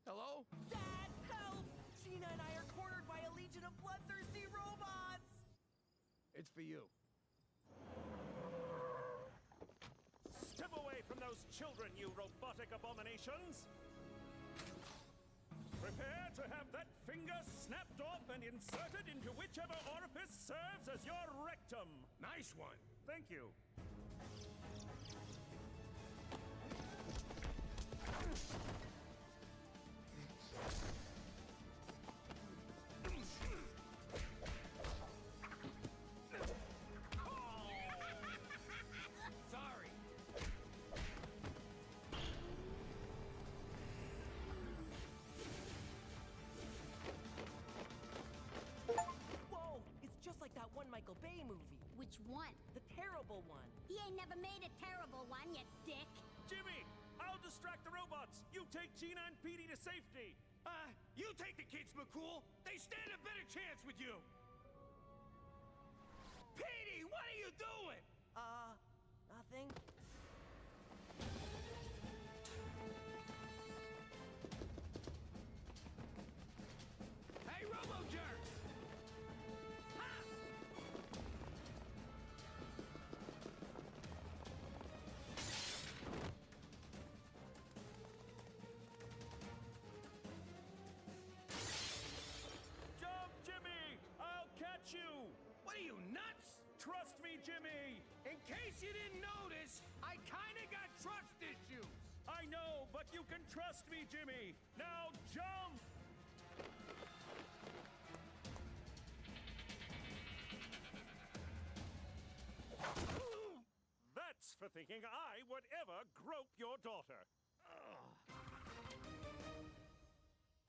Hello? Dad, help! Gina and I are cornered by a legion of bloodthirsty robots! It's for you. Step away from those children, you robotic abominations! Prepare to have that finger snapped off and inserted into whichever orifice serves as your rectum. Nice one. Thank you. Sorry. Whoa! It's just like that one Michael Bay movie. Which one? The terrible one. He ain't never made a terrible one, you dick. Jimmy, I'll distract the robots. You take Gina and Petey to safety. You take the kids, McCool. They stand a better chance with you. Petey, what are you doing? Nothing. Hey, Robo-Jerks! Ha! Jump, Jimmy! I'll catch you! What are you, nuts? Trust me, Jimmy! In case you didn't notice, I kinda got trust issues. I know, but you can trust me, Jimmy! Now jump! That's for thinking I would ever grope your daughter.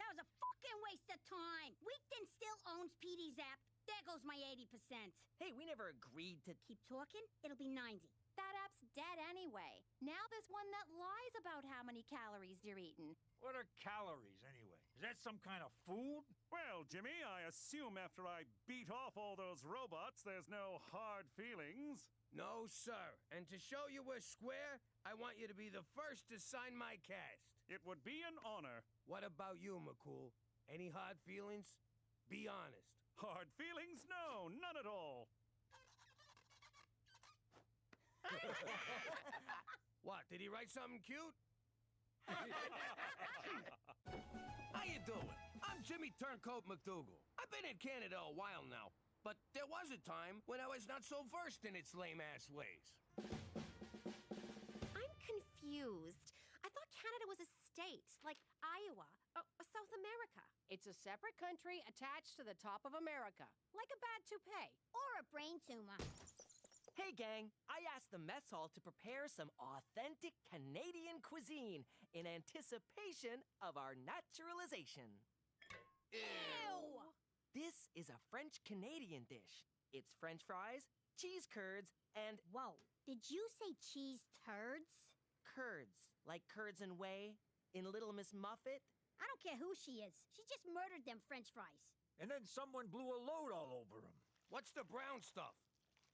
That was a fucking waste of time. Wheaton still owns Petey's app. There goes my 80%. Hey, we never agreed to... Keep talking, it'll be 90. That app's dead anyway. Now there's one that lies about how many calories you're eating. What are calories, anyway? Is that some kind of food? Well, Jimmy, I assume after I beat off all those robots, there's no hard feelings. No, sir. And to show you we're square, I want you to be the first to sign my cast. It would be an honor. What about you, McCool? Any hard feelings? Be honest. Hard feelings? No, none at all. What, did he write something cute? How you doing? I'm Jimmy Turncoat McDougal. I've been in Canada a while now, but there was a time when I was not so versed in its lame-ass ways. I'm confused. I thought Canada was a state, like Iowa, or South America. It's a separate country attached to the top of America, like a bad toupee. Or a brain tumor. Hey, gang, I asked the mess hall to prepare some authentic Canadian cuisine in anticipation of our naturalization. Ew! This is a French-Canadian dish. It's French fries, cheese curds, and... Whoa, did you say cheese turds? Curds, like curds and whey in Little Miss Muffet. I don't care who she is. She just murdered them French fries. and then someone blew a load all over him. What's the brown stuff?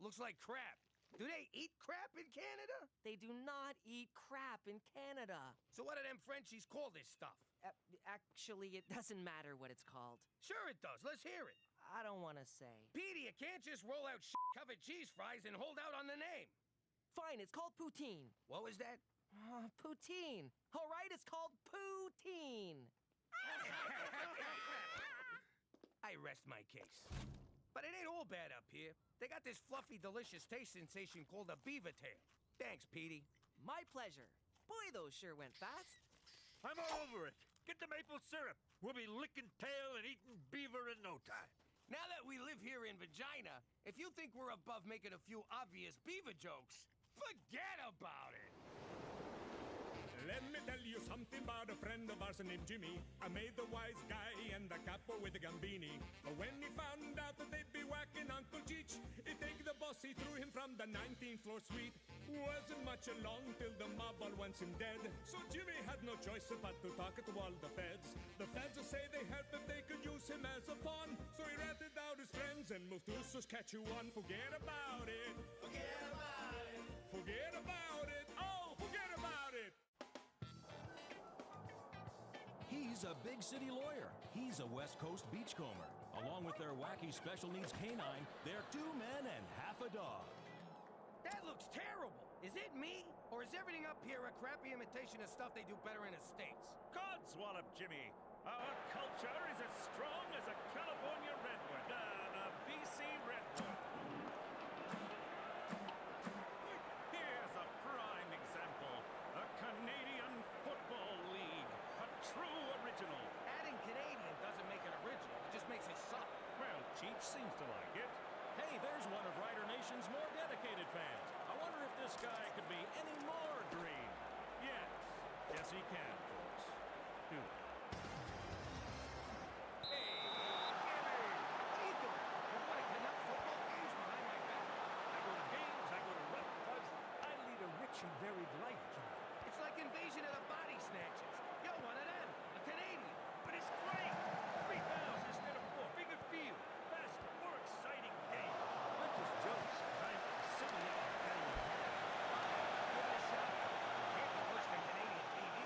Looks like crap. Do they eat crap in Canada? They do not eat crap in Canada. So what do them Frenchies call this stuff? Actually, it doesn't matter what it's called. Sure it does. Let's hear it. I don't want to say. Petey, you can't just roll out shit-covered cheese fries and hold out on the name. Fine, it's called poutine. What was that? Poutine. All right, it's called poutine. I rest my case. But it ain't all bad up here. They got this fluffy, delicious taste sensation called a beaver tail. Thanks, Petey. My pleasure. Boy, those sure went fast. I'm all over it. Get the maple syrup. We'll be licking tail and eating beaver in no time. Now that we live here in Vagina, if you think we're above making a few obvious beaver jokes, forget about it. Let me tell you something about a friend of ours named Jimmy. I made the wise guy and the capo with the gambini. But when he found out that they'd be whacking Uncle Cheech, he take the boss, he threw him from the 19th floor suite. Wasn't much along till the mob all wants him dead. So Jimmy had no choice but to talk to all the feds. The feds say they heard that they could use him as a pawn. So he ratted out his friends and moved to Saskatchewan. Forget about it. Forget about it. Forget about it. Oh, forget about it. He's a big city lawyer. He's a West Coast beachcomber. Along with their wacky special needs canine, they're 2 men and half a dog. That looks terrible. Is it me? Or is everything up here a crappy imitation of stuff they do better in the States? Codswallop, Jimmy. Our culture is as strong as a California redwood, a BC redwood. Here's a prime example. A Canadian Football League. A true original. Adding Canadian doesn't make it original. It just makes it suck. Well, Cheech seems to like it. Hey, there's one of Rider Nation's more dedicated fans. I wonder if this guy could be any more green. Yes. Yes, he can, folks. Do it. Hey, Jimmy! What are you doing? You're going to Canuck football games behind my back. I go to games, I go to run clubs. I lead a rich and varied life, Jimmy. It's like Invasion of the Body Snatchers. You're one of them, a Canadian. But it's great! 3 miles instead of 4. Bigger field. Faster, more exciting game. Not just jokes, 'cause I'm assimilating Italian. Give it a shot. Can't be worse than Canadian TV.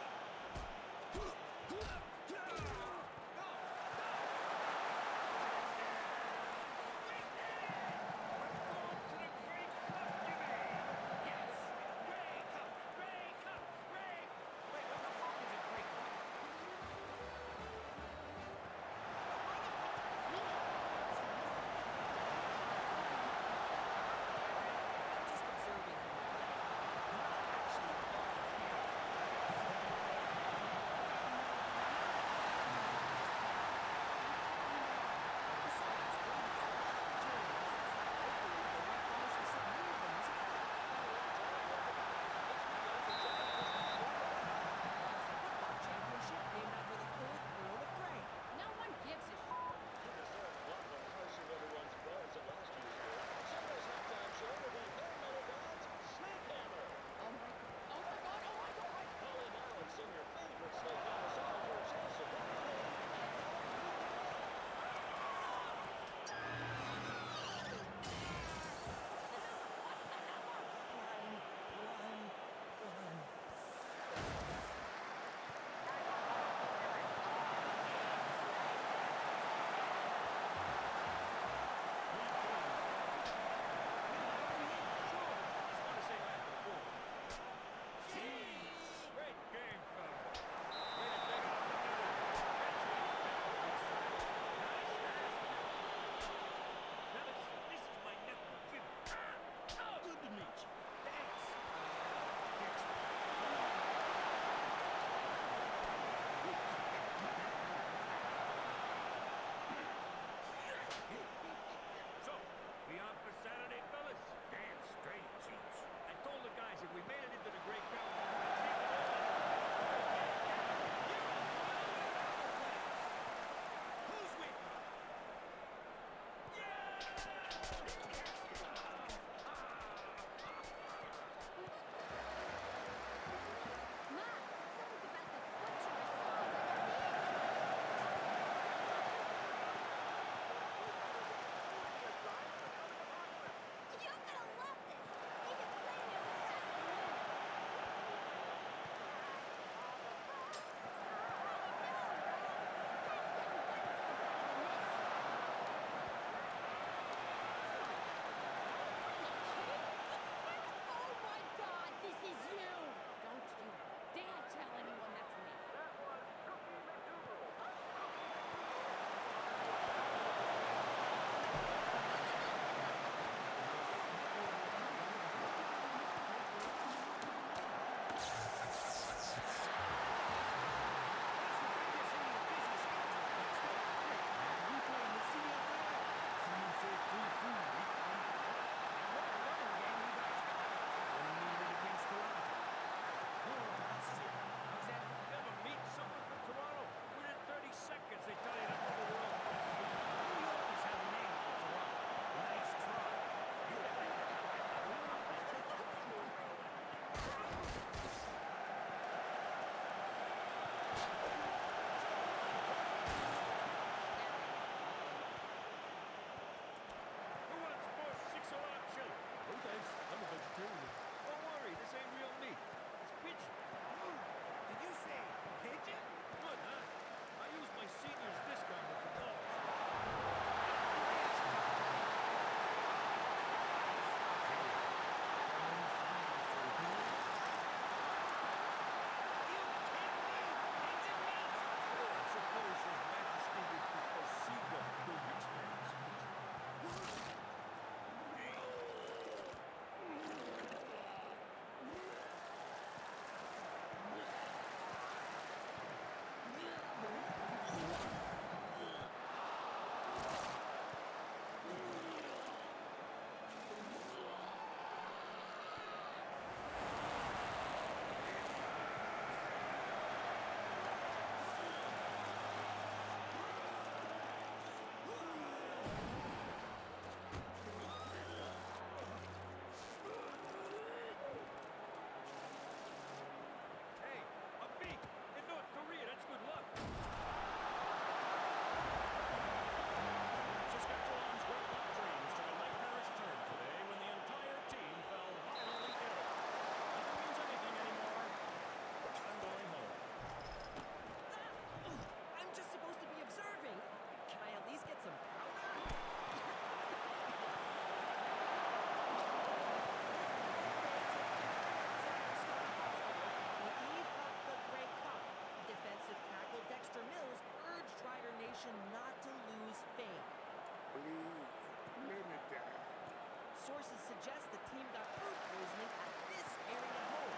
sources suggest the team got food poisoning at this area home.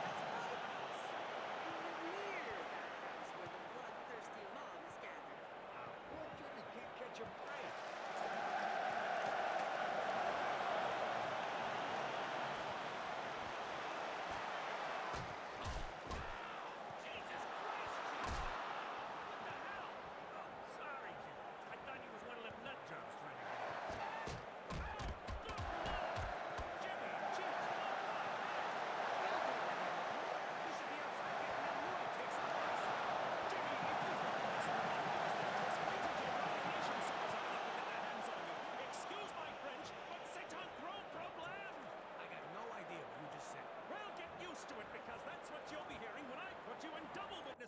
That's my house. Near that house where the bloodthirsty mob is gathered. Poor Jimmy can't catch a break.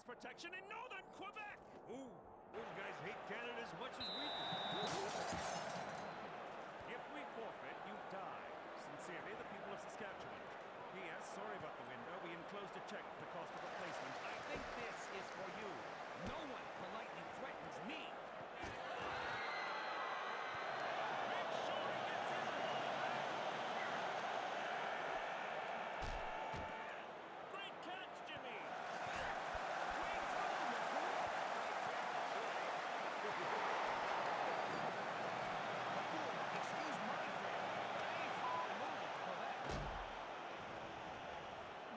Protection in northern Quebec! Ooh, those guys hate Canada as much as we do. If we forfeit, you die. Sincerely, the people of Saskatchewan. P.S. Sorry about the window. We enclosed a check for the cost of replacement. I think this is for you. No one politely threatens me. Great catch, Jimmy!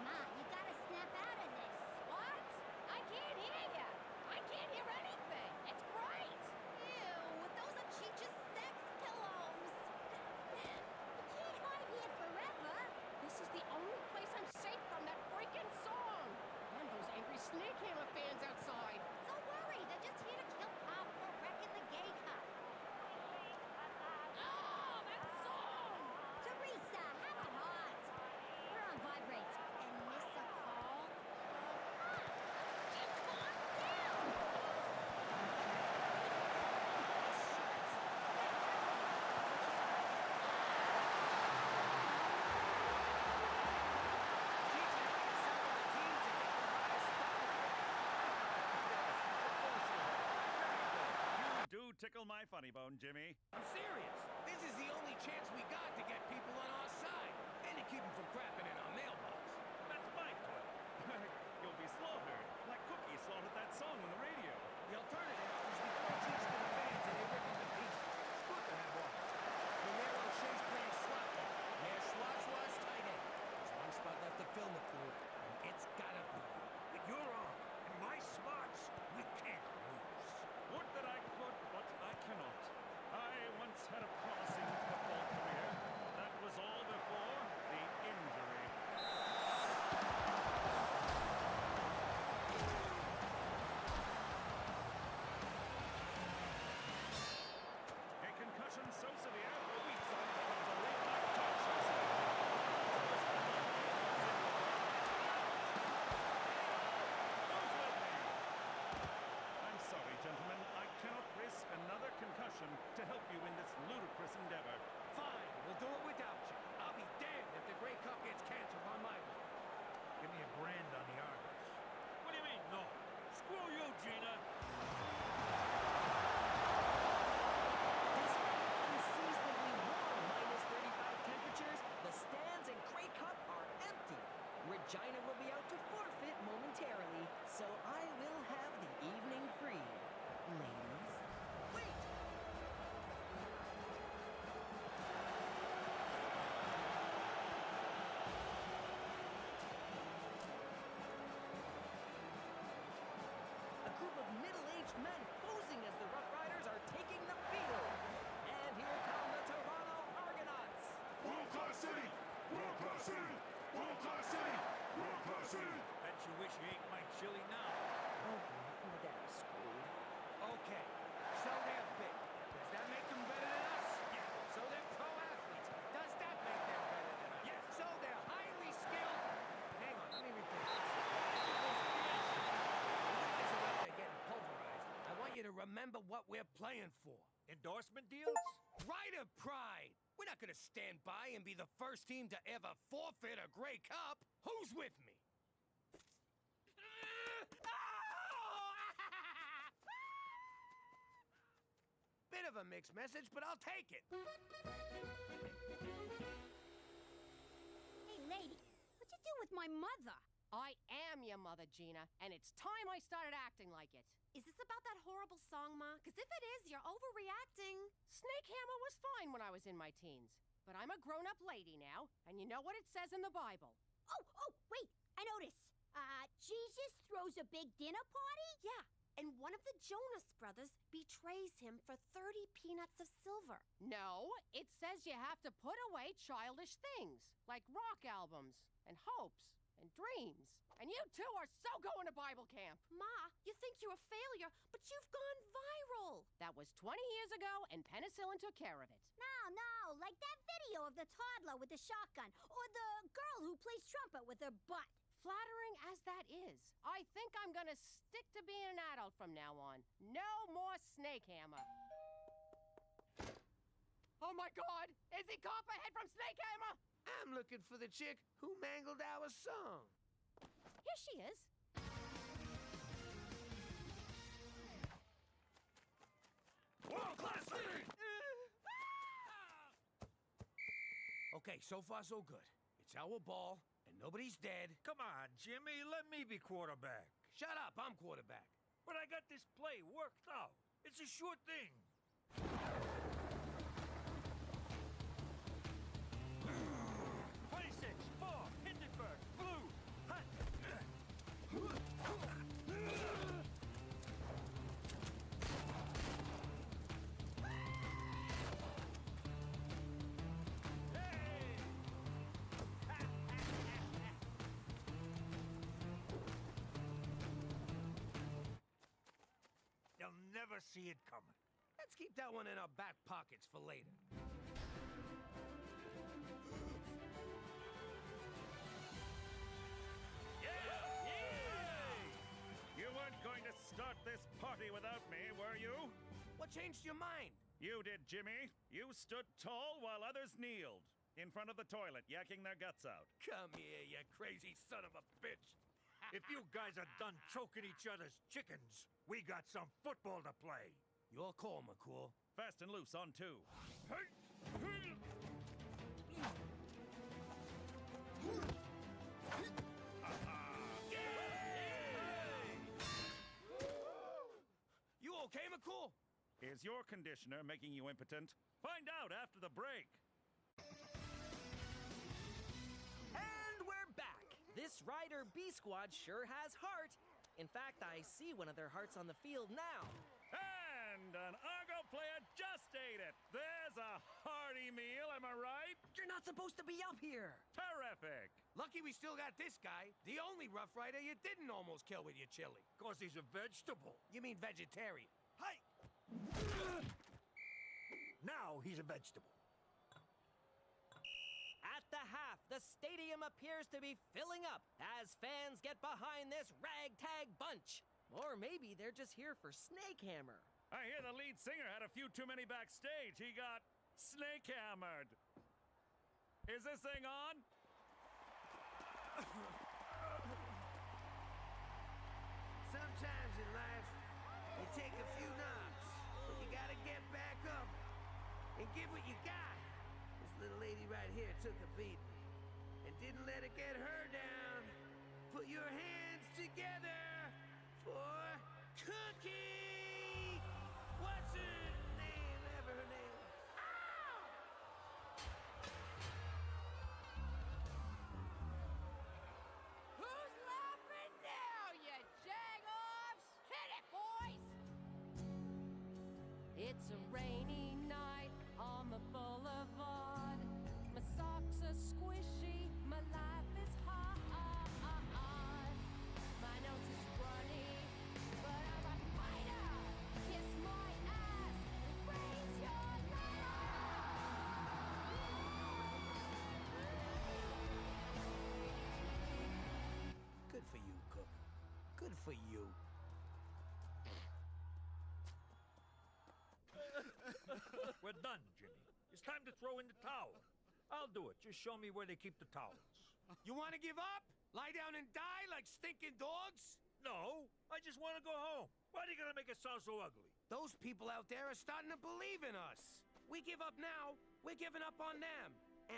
Ma, you gotta snap out of this. What? I can't hear ya. I can't hear anything. It's great. Ew, those are Cheech's sex pillows. You can't hide here forever. This is the only place I'm safe from that freaking song. And those angry Snake Hammer fans outside. Don't worry, they're just here to kill Pop for wrecking the gay cup. Oh, that song! Teresa, have a heart. We're on vibrate. And miss a call? Just calm down. You do tickle my funny bone, Jimmy. I'm serious. This is the only chance we got to get people on our side. And to keep them from crapping in our mailbox. That's my point. You'll be slaughtered, like Cookie slaughtered that song on the radio. The alternative is we throw cheats to the fans and they rip them to pieces. It's good to have offers. Romero Shea's playing slot now. Mayor Schwarzwa's tight end. There's one spot left to fill, McCool, and it's gotta be. But you're on. And my smarts, we can't lose. Would that I could, but I cannot. I once had a promising football career. That was all before the injury. A concussion so severe for weeks on becomes a late-night talk show segment. Who's with me? I'm sorry, gentlemen. I cannot risk another concussion to help you in this ludicrous endeavor. Fine, we'll do it without you. I'll be damned if the Grey Cup gets canceled on my watch. Give me $1 grand on the Argos. What do you mean, no? Screw you, Gina. Despite unseasonably warm -35 temperatures, the stands in Grey Cup are empty. Regina will be out to forfeit momentarily, so I will have the evening free. Ladies, wait! A group of middle-aged men posing as the Rough Riders are taking the field. And here come the Toronto Argonauts. World-class city! World-class city! World-class city! World-class city! Bet you wish you ate my chili now. Oh, my dad's screwed. Okay, so they're big. Does that make them better than us? Yes. So they're pro athletes. Does that make them better than us? Yes. So they're highly skilled. Hang on, let me repeat this. You guys are out there getting pulverized. I want you to remember what we're playing for. Endorsement deals? Rider pride. We're not gonna stand by and be the first team to ever forfeit a Grey Cup. Who's with me? bit of a mixed message, but I'll take it. Hey, lady, what you do with my mother? I am your mother, Gina, and it's time I started acting like it. Is this about that horrible song, Ma? Because if it is, you're overreacting. Snake Hammer was fine when I was in my teens, but I'm a grown-up lady now, and you know what it says in the Bible. Oh, wait, I noticed. Jesus throws a big dinner party? Yeah, and one of the Jonas brothers betrays him for 30 peanuts of silver. No, it says you have to put away childish things, like rock albums, and hopes, and dreams. And you two are so going to Bible camp. Ma, you think you're a failure, but you've gone viral. That was 20 years ago, and penicillin took care of it. No, like that video of the toddler with the shotgun, or the girl who plays trumpet with her butt. Flattering as that is, I think I'm gonna stick to being an adult from now on. No more Snake Hammer. Oh my God! Is he Copperhead from Snake Hammer? I'm looking for the chick who mangled our song. Here she is. World-class lead! Okay, so far so good. It's our ball, and nobody's dead. Come on, Jimmy, let me be quarterback. Shut up, I'm quarterback. But I got this play worked out. It's a sure thing. 26, 4, Hindenburg, blue, hot. You'll never see it coming. Let's keep that one in our back pockets for later. You weren't going to start this party without me, were you? What changed your mind? You did, Jimmy. You stood tall while others kneeled in front of the toilet, yakking their guts out. Come here, you crazy son of a bitch. If you guys are done choking each other's chickens, we got some football to play. Your call, McCool. Fast and loose on two. You okay, McCool? Is your conditioner making you impotent? Find out after the break. And we're back. This Rider B Squad sure has heart. In fact, I see one of their hearts on the field now. And an Argo player just ate it. There's a hearty meal, am I right? You're not supposed to be up here. Terrific. Lucky we still got this guy, the only Rough Rider you didn't almost kill with your chili. 'Cause he's a vegetable. You mean vegetarian? Hi! Now he's a vegetable. At the half, the stadium appears to be filling up as fans get behind this ragtag bunch. Or maybe they're just here for Snake Hammer. I hear the lead singer had a few too many backstage. He got snake hammered. Is this thing on? Sometimes in life, you take a few knocks, but you gotta get back up and give what you got. This little lady right here took a beating and didn't let it get her down. Put your hands together for Cookie! What's her name? Ever her name? Who's laughing now, you jagoffs? Hit it, boys! It's a rainy night on the boulevard. My socks are squishy, my life is hard. My nose is runny, but I'm a fighter. Kiss my ass, raise your Good for you, Cook. Good for you. We're done, Jimmy. It's time to throw in the towel. I'll do it. Just show me where they keep the towels. You want to give up? Lie down and die like stinking dogs? No, I just want to go home. Why are you gonna make it sound so ugly? Those people out there are starting to believe in us. We give up now, we're giving up on them.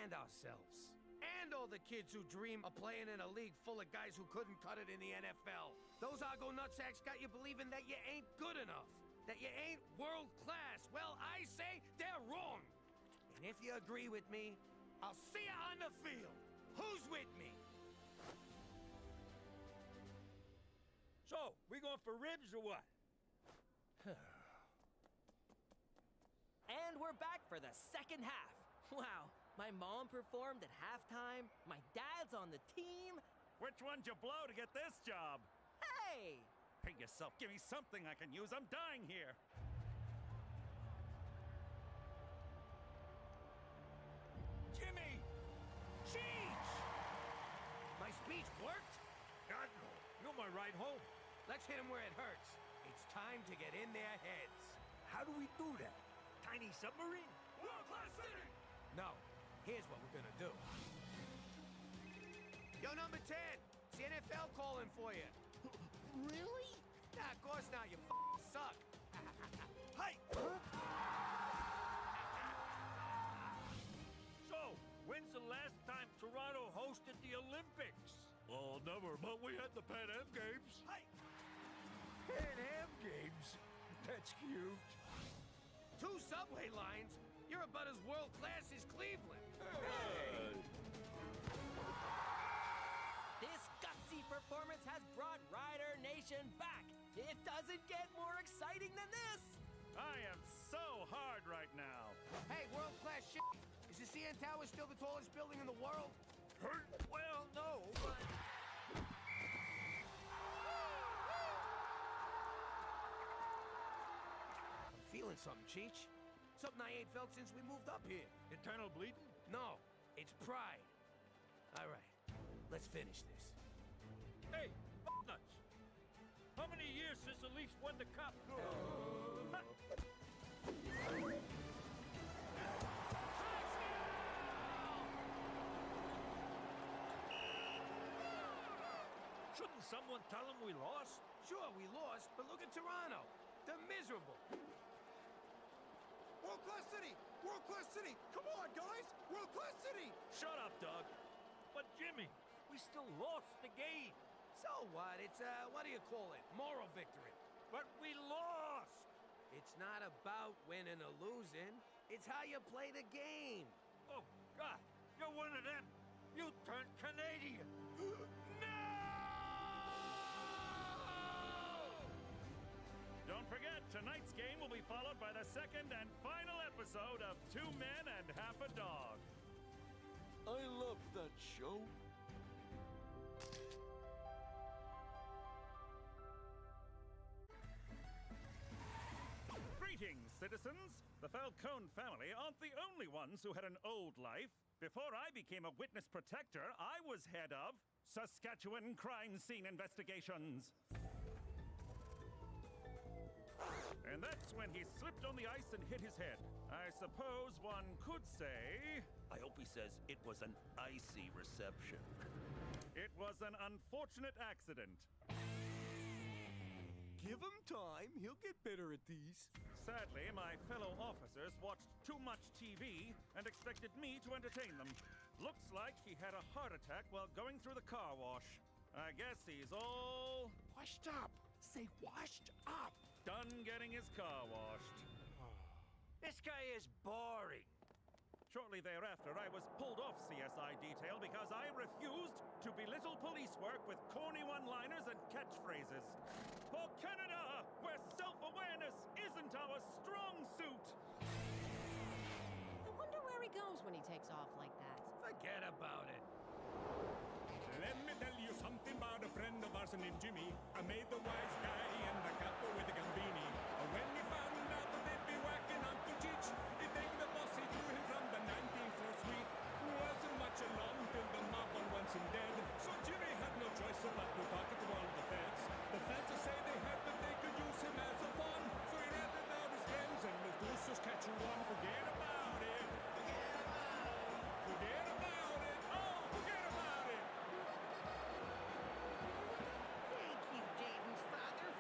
And ourselves. And all the kids who dream of playing in a league full of guys who couldn't cut it in the NFL. Those Argo nutsacks got you believing that you ain't good enough. That you ain't world class. Well, I say they're wrong. And if you agree with me, I'll see you on the field. Who's with me? So, we going for ribs or what? And we're back for the second half. Wow, my mom performed at halftime, my dad's on the team. Which one'd you blow to get this job? Hey! Hey yourself, give me something I can use. I'm dying here. Jimmy! Cheech! My speech worked? God, no. You're my ride home. Let's hit them where it hurts. It's time to get in their heads. How do we do that? Tiny submarine? World-class city! No. Here's what we're gonna do. Yo, number 10. It's the NFL calling for you. Really? Nah, of course not. You suck. Hey! So, when's the last time Toronto hosted the Olympics? Oh, never, but we had the Pan Am Games. Hey! Pan Am Games? That's cute. 2 subway lines? You're about as world-class as Cleveland. Hey! This gutsy performance has brought Rider Nation back. It doesn't get more exciting than this. I am so hard right now. Hey, world-class shit. Is the CN Tower still the tallest building in the world? Well, no, but... I'm feeling something, Cheech. Something I ain't felt since we moved up here. Internal bleeding? No, it's pride. All right, let's finish this. Hey, nuts! How many years since the Leafs won the cup? Shouldn't someone tell them we lost? Sure, we lost, but look at Toronto. They're miserable. World-class city! World-class city! Come on, guys! World-class city! Shut up, Doug. But Jimmy, we still lost the game. So what? It's, what do you call it? Moral victory. But we lost! It's not about winning or losing. It's how you play the game. Oh, God, you're one of them. You turned Canadian. Don't forget, tonight's game will be followed by the second and final episode of 2 Men and Half a Dog. I love that show. Greetings, citizens. The Falcone family aren't the only ones who had an old life. Before I became a witness protector, I was head of Saskatchewan Crime Scene Investigations. And that's when he slipped on the ice and hit his head. I suppose one could say... I hope he says it was an icy reception. It was an unfortunate accident. Give him time. He'll get better at these. Sadly, my fellow officers watched too much TV and expected me to entertain them. Looks like he had a heart attack while going through the car wash. I guess he's all... Washed up. Say washed up. Done getting his car washed. This guy is boring. Shortly thereafter, I was pulled off CSI detail because I refused to belittle police work with corny one-liners and catchphrases. For Canada, where self-awareness isn't our strong suit. I wonder where he goes when he takes off like that. Forget about it. Let me tell you something about a friend of ours named Jimmy. I made the wise guy and the capo with the gambini. When he found out that they'd be whacking Uncle Cheech, he take the boss, he threw him from the 19th floor suite. Wasn't much along till the mob one wants him dead. So Jimmy had no choice but to talk to all the feds. The feds say they heard that they could use him as a pawn. So he rented out his guns and the deuces catch you one. Forget about it. Forget about it. Oh, forget about it. Thank you, Jaden's father,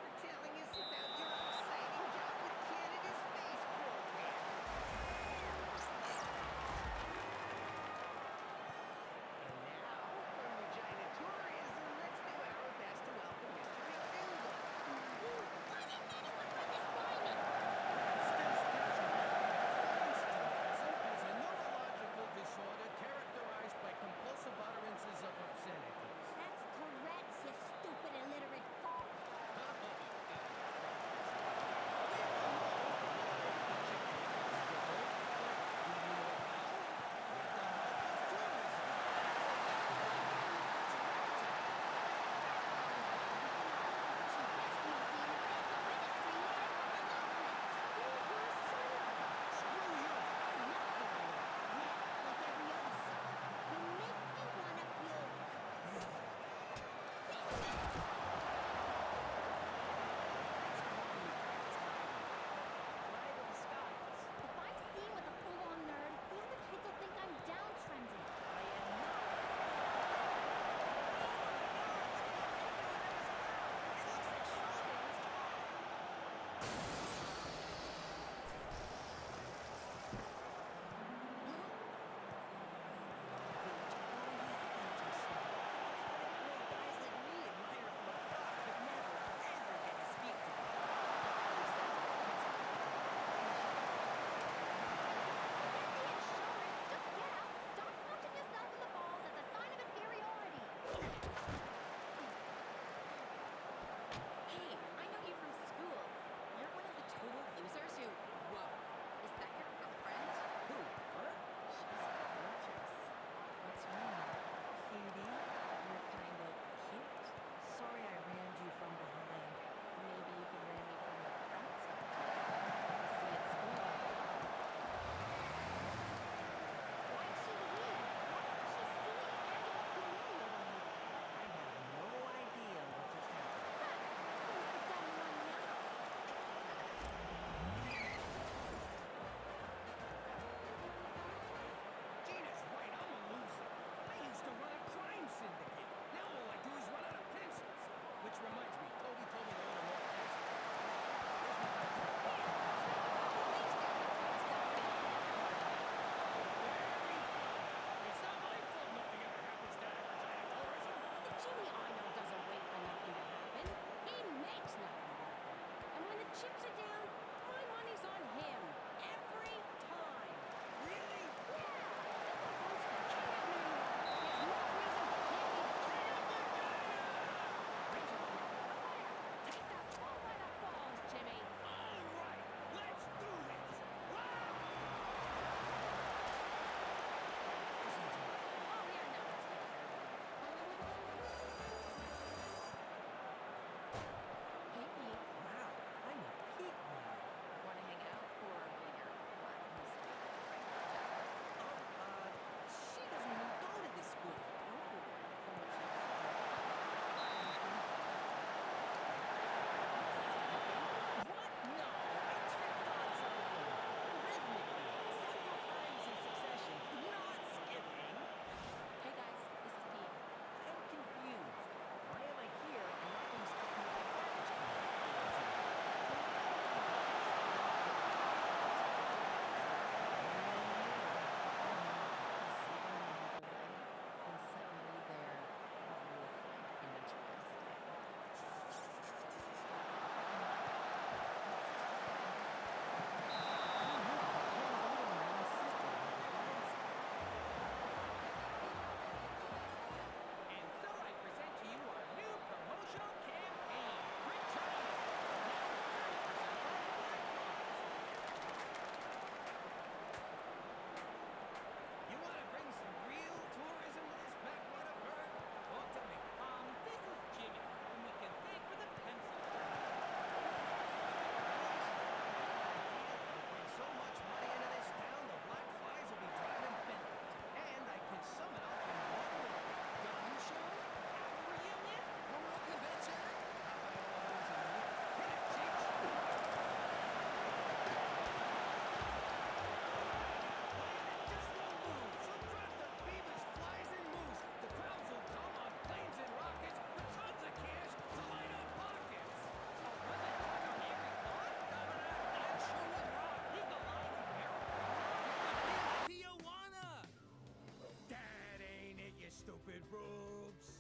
groups.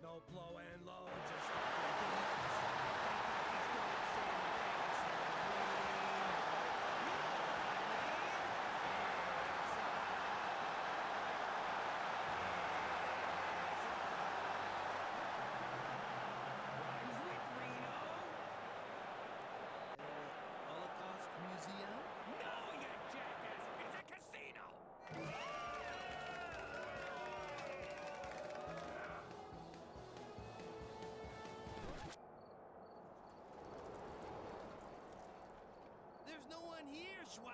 No blow and load, just fucking dudes. Holocaust Museum? No, you jackass! It's a casino! There's no one here, Schwa.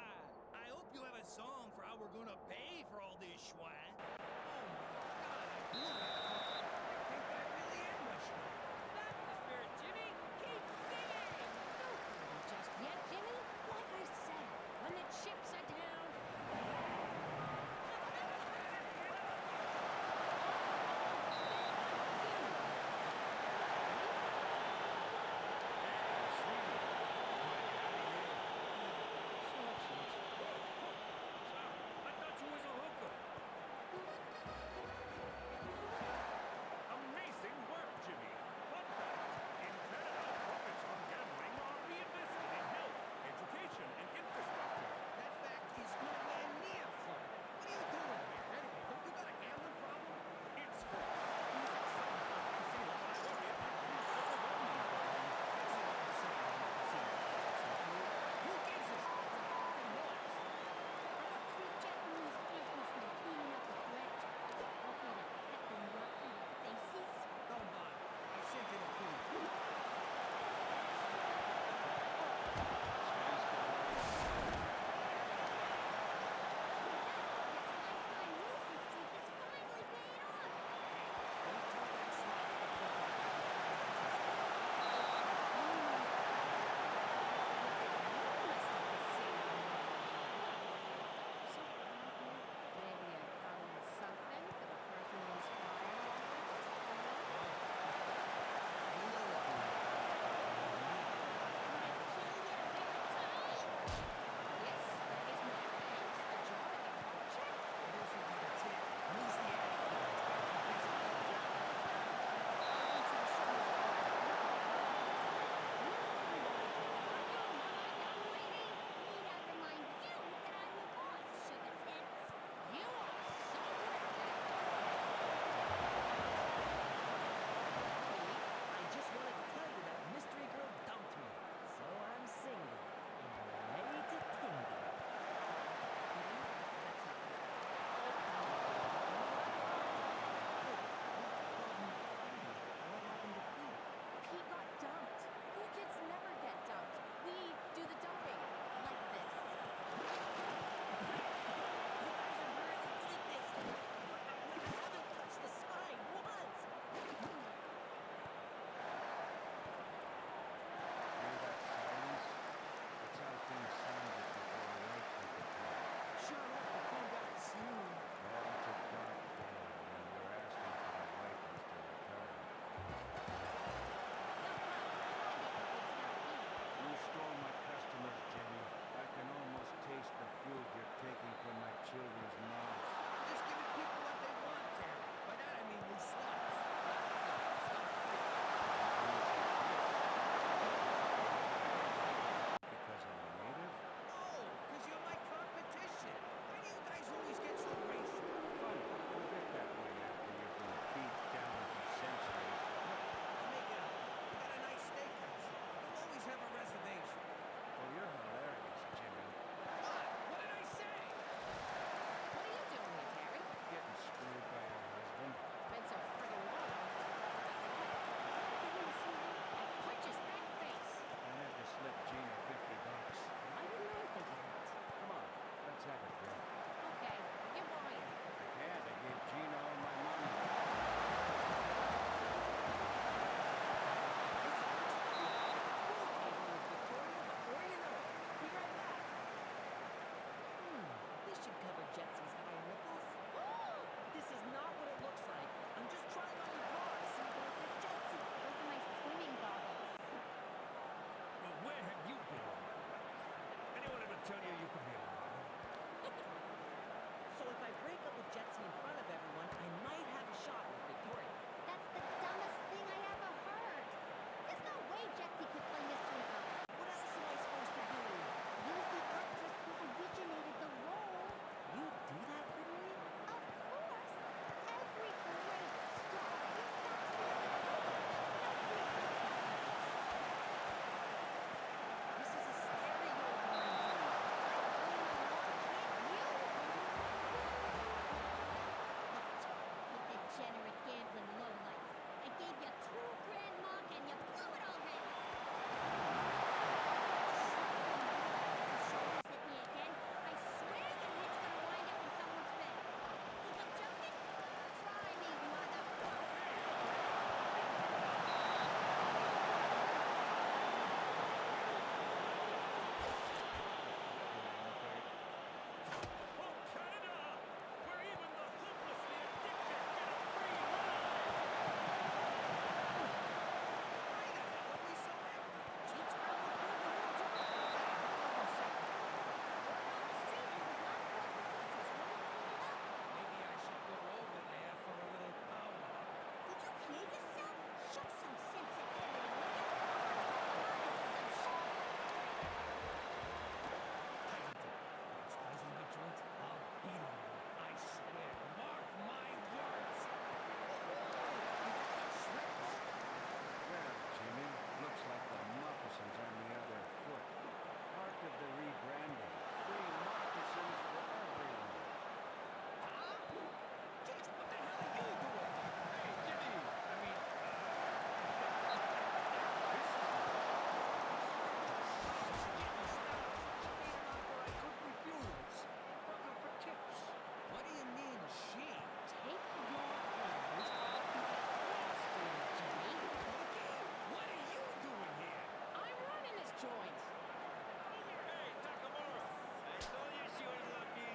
I hope you have a song for how we're gonna pay for all this, Schwa. Oh my god, I blew it. I think I really am a schwa. That's the spirit, Jimmy. Keep singing. Don't hurt him just yet, Jimmy. Like I said, when the chips are down. I thought you was a hooker. joint. Hey, Takamura! I told you she was lucky.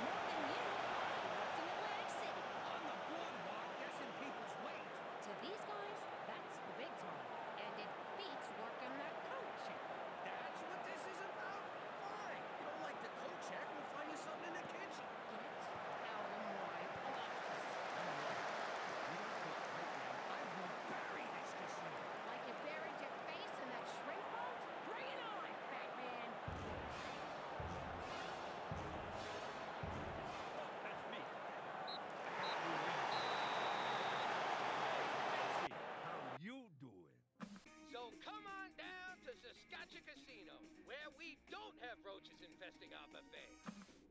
More than you, I worked in Atlantic City. On the boardwalk, guessing people's weight. To these guys, that's the big time. And it beats working that coat check. That's what this is about? Fine. You don't like the coat check, we'll find you something in the kitchen. Get out of my office. I will bury this casino. Like you buried your face in that shrimp boat? Bring it on, fat man! That's me. Hey, how you doing? So come on down to Saskatchewan Casino, where we don't have roaches infesting our buffet.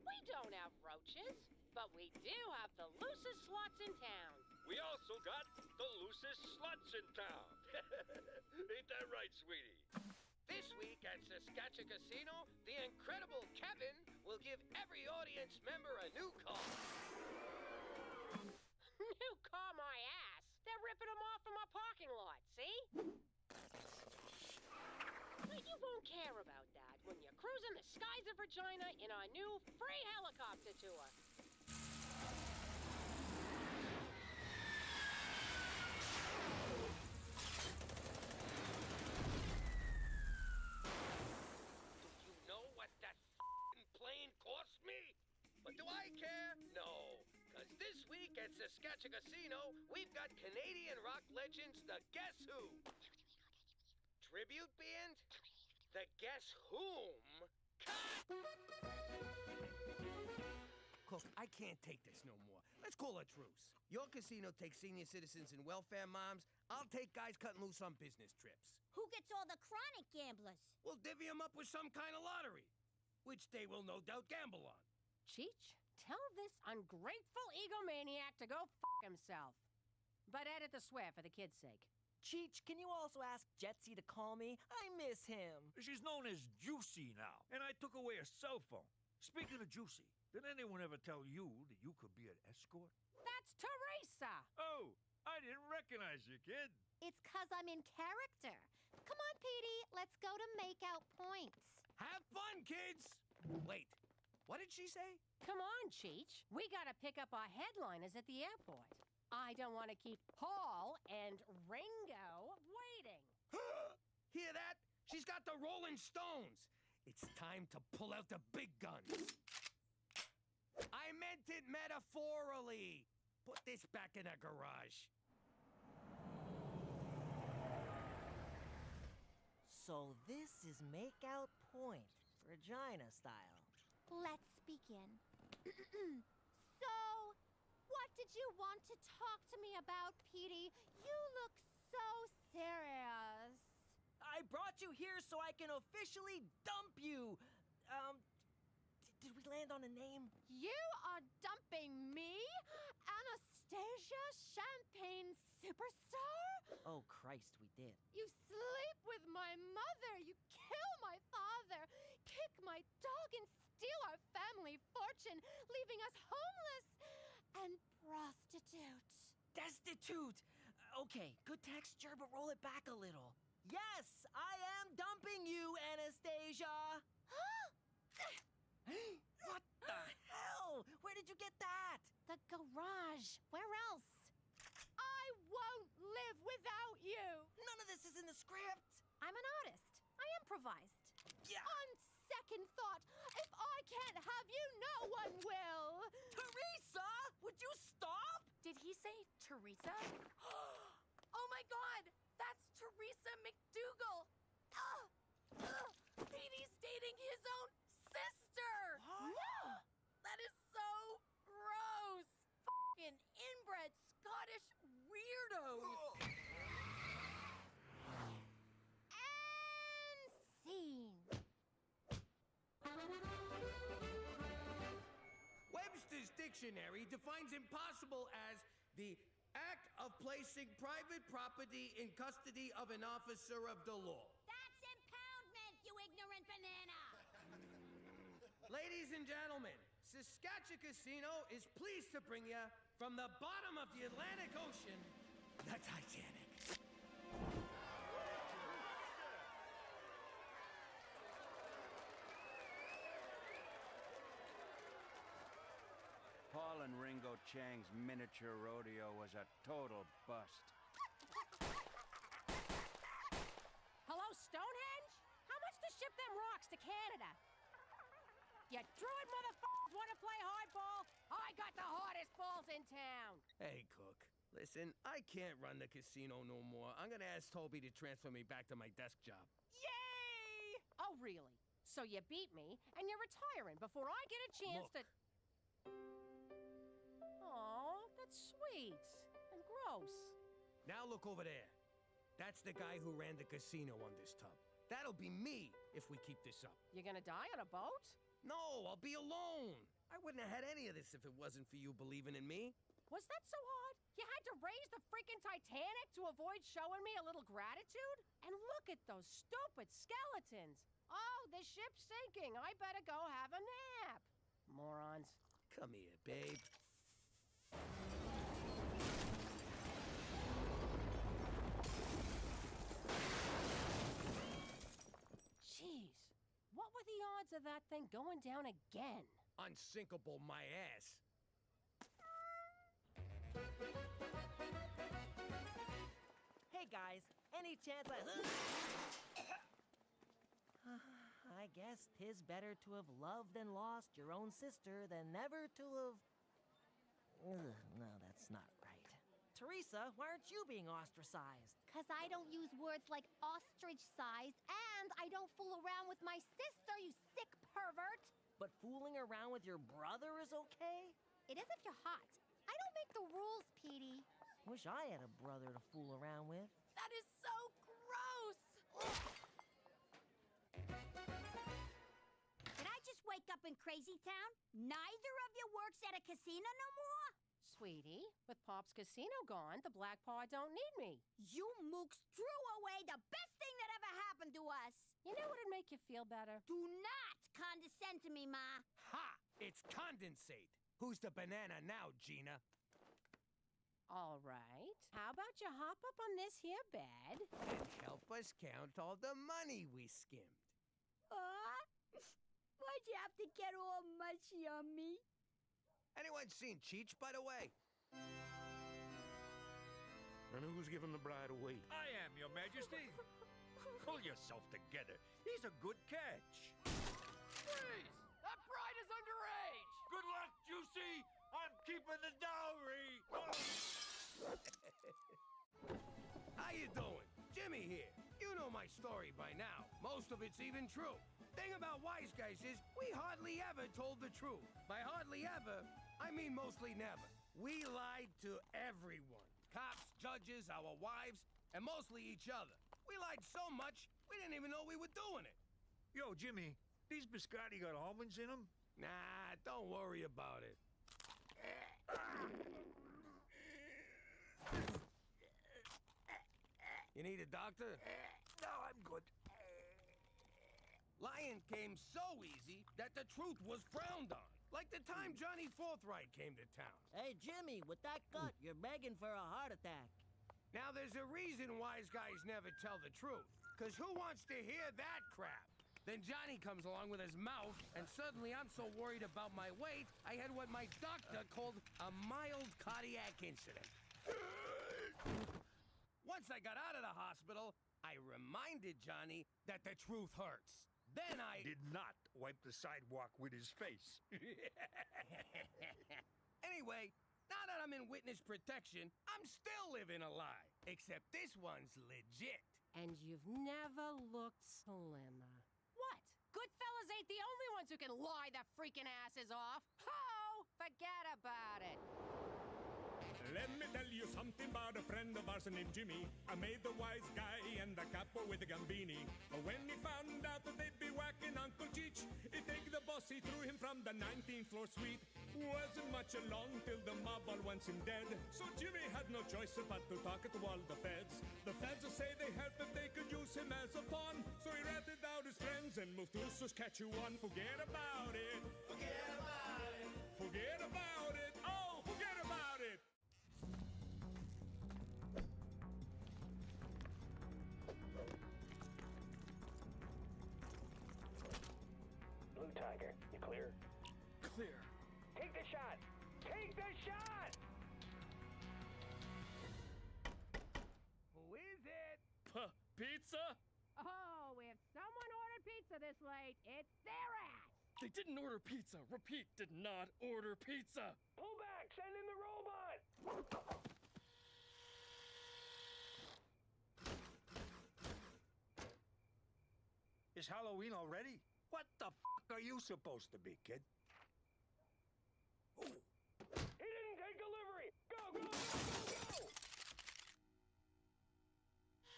We don't have roaches, but we do have the loosest slots in town. We also got the loosest sluts in town. Ain't that right, sweetie? This week at Saskatchewan Casino, the incredible Kevin will give every audience member a new car. New car my ass! They're ripping them off from our parking lot, see? But you won't care about that when you're cruising the skies of Regina in our new free helicopter tour. Do you know what that f***ing plane cost me? But do I care? No. Because this week at Saskatchewan Casino, we've got Canadian rock legends, the Guess Who. Tribute band? The Guess Whom? Cook, I can't take this no more. Let's call a truce. Your casino takes senior citizens and welfare moms. I'll take guys cutting loose on business trips. Who gets all the chronic gamblers? We'll divvy them up with some kind of lottery, which they will no doubt gamble on. Cheech, tell this ungrateful egomaniac to go f*** himself. But edit the swear for the kid's sake. Cheech, can you also ask Jetsy to call me? I miss him. She's known as Juicy now, and I took away her cell phone. Speaking of Juicy, did anyone ever tell you that you could be an escort? That's Teresa! Oh, I didn't recognize you, kid. It's 'cause I'm in character. Come on, Petey, let's go to Makeout Points. Have fun, kids! Wait, what did she say? Come on, Cheech. We gotta pick up our headliners at the airport. I don't want to keep Paul and Ringo waiting. Hear that? She's got the Rolling Stones. It's time to pull out the big guns. I meant it metaphorically. Put this back in the garage. So this is Makeout Point, Regina style. Let's begin. So, what did you want to talk to me about, Petey? You look so serious. I brought you here so I can officially dump you. Did we land on a name? You are dumping me? Anastasia Champagne Superstar? Oh, Christ, we did. You sleep with my mother. You kill my father. Kick my dog and steal our family fortune, leaving us homeless and prostitute. Destitute! Okay, good texture, but roll it back a little. Yes, I am dumping you, Anastasia! What the hell? Where did you get that? The garage. Where else? I won't live without you. None of this is in the script. I'm an artist. I improvised. Yeah. On second thought, if I can't have you, no one will. Teresa! Would you stop? Did he say Teresa? Oh my God! That's Teresa McDougal. Petey's dating his own sister. That is so gross. Fucking inbred Scottish weirdos. And scene. Webster's Dictionary defines impossible as the act of placing private property in custody of an officer of the law. That's impoundment, you ignorant banana! Ladies and gentlemen, Saskatchewan Casino is pleased to bring you from the bottom of the Atlantic Ocean the Titanic. Paul and Ringo Chang's miniature rodeo was a total bust. Hello, Stonehenge? How much to ship them rocks to Canada? You druid motherfuckers want to play hardball? I got the hardest balls in town. Hey, Cook. Listen, I can't run the casino no more. I'm gonna ask Toby to transfer me back to my desk job. Yay! Oh, really? So you beat me, and you're retiring before I get a chance to... Aw, that's sweet. And gross. Now look over there. That's the guy who ran the casino on this tub. That'll be me if we keep this up. You gonna die on a boat? No, I'll be alone. I wouldn't have had any of this if it wasn't for you believing in me. Was that so hard? You had to raise the freaking Titanic to avoid showing me a little gratitude? And look at those stupid skeletons. Oh, the ship's sinking. I better go have a nap. Morons. Come here, babe. Jeez. What were the odds of that thing going down again? Unsinkable my ass. Hey guys, any chance I guess 'tis better to have loved and lost your own sister than never to have... no, that's not right. Teresa, why aren't you being ostracized? 'Cause I don't use words like ostrich-sized, and I don't fool around with my sister, you sick pervert! But fooling around with your brother is okay? It is if you're hot. I don't make the rules, Petey. Wish I had a brother to fool around with. That is so gross! Did I just wake up in Crazy Town? Neither of you works at a casino no more? Sweetie, with Pop's casino gone, the Black Paw don't need me. You mooks threw away the best thing that ever happened to us. You know what'd make you feel better? Do not condescend to me, Ma. Ha! It's condensate. Who's the banana now, Gina? All right. How about you hop up on this here bed? And help us count all the money we skimmed. Why'd you have to get all mushy on me? Anyone seen Cheech, by the way? And who's giving the bride away? I am, Your Majesty. Pull yourself together. He's a good catch. Freeze! That bride is underage! Good luck, Juicy! I'm keeping the dowry! How you doing? Jimmy here. You know my story by now. Most of it's even true. Thing about wise guys is we hardly ever told the truth. By hardly ever, I mean mostly never. We lied to everyone. Cops, judges, our wives, and mostly each other. We lied so much, we didn't even know we were doing it. Yo, Jimmy, these biscotti got almonds in them? Nah, don't worry about it. You need a doctor? No, I'm good. Lying came so easy that the truth was frowned on. Like the time Johnny Forthright came to town. Hey, Jimmy, with that gut, you're begging for a heart attack. Now, there's a reason wise guys never tell the truth. Because who wants to hear that crap? Then Johnny comes along with his mouth, and suddenly I'm so worried about my weight, I had what my doctor called a mild cardiac incident. Once I got out of the hospital, I reminded Johnny that the truth hurts. Then I did not wipe the sidewalk with his face. Anyway, now that I'm in witness protection, I'm still living a lie. Except this one's legit. And you've never looked slimmer. What? Goodfellas ain't the only ones who can lie their freaking asses off. Ho! Forget about it. Let me tell you something about a friend of ours named Jimmy. I made the wise guy and the capo with the gambini. But when he found out that they'd be whacking Uncle Cheech, he take the boss, he threw him from the 19th floor suite. Wasn't much along till the mob all wants him dead. So Jimmy had no choice but to talk to all the feds. The feds say they heard that they could use him as a pawn. So he ratted out his friends and moved to Saskatchewan. Forget about it. Forget about it. Forget about it. Oh, forget about it. Take the shot! Who is it? Pizza? Oh, if someone ordered pizza this late, it's their ass. They didn't order pizza. Repeat, did not order pizza. Pull back! Send in the robot! Is Halloween already? What the f*** are you supposed to be, kid? He didn't take delivery! Go, go, go, go, go!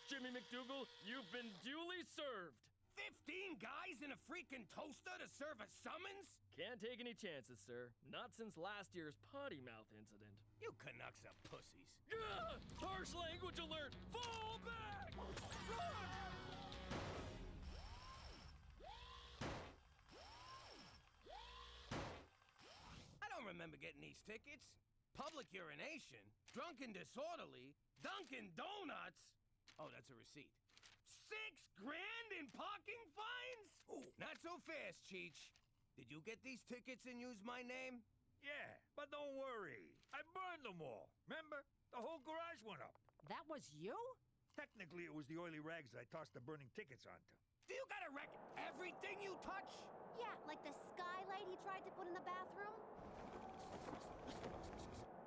Jimmy McDougal, you've been duly served. 15 guys in a freaking toaster to serve a summons? Can't take any chances, sir. Not since last year's potty mouth incident. You Canucks are pussies. Gah! Harsh language alert! Fall back! Run! I don't remember getting these tickets. Public urination, drunken disorderly, Dunkin' Donuts. Oh, that's a receipt. $6 grand in parking fines? Ooh. Not so fast, Cheech. Did you get these tickets and use my name? Yeah, but don't worry. I burned them all. Remember? The whole garage went up. That was you? Technically, it was the oily rags I tossed the burning tickets onto. Do you gotta wreck everything you touch? Yeah, like the skylight he tried to put in the bathroom.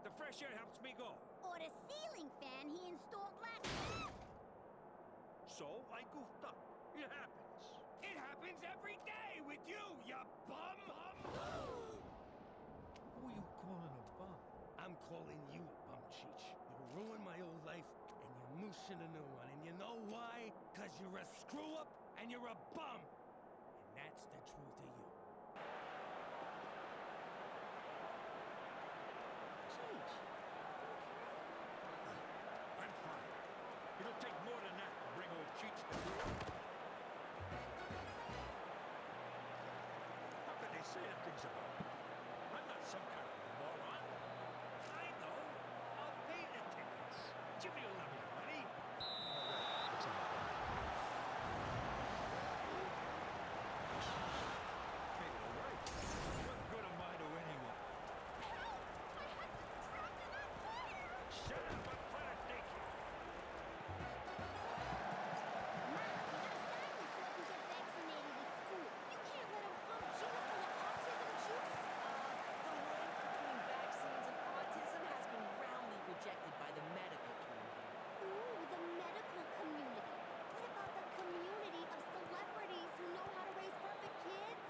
The fresh air helps me go. Or the ceiling fan he installed last week. So I goofed up. It happens. It happens every day with you, you bum! Who are you calling a bum? I'm calling you a bum, Cheech. You ruined my old life, and you're mooshing a new one. And you know why? Because you're a screw-up, and you're a bum. And that's the truth of you. Cheech. I'm fine. It'll take more than that to bring old Cheech to ruin. How could they say the things about me? I'm not some kind of moron. I know. I'll pay the tickets. Jimmy will lend me the money. It's in the bank. Hey, all right. What good am I to anyone? Help! My husband's trapped and on fire! Shut up! I'm trying to take you. Ma, we gotta sign this so I can get vaccinated at school. You can't let him pump Jimmy full of autism juice. The link between vaccines and autism has been roundly rejected by the medical community. Ooh, the medical community. What about the community of celebrities who know how to raise perfect kids?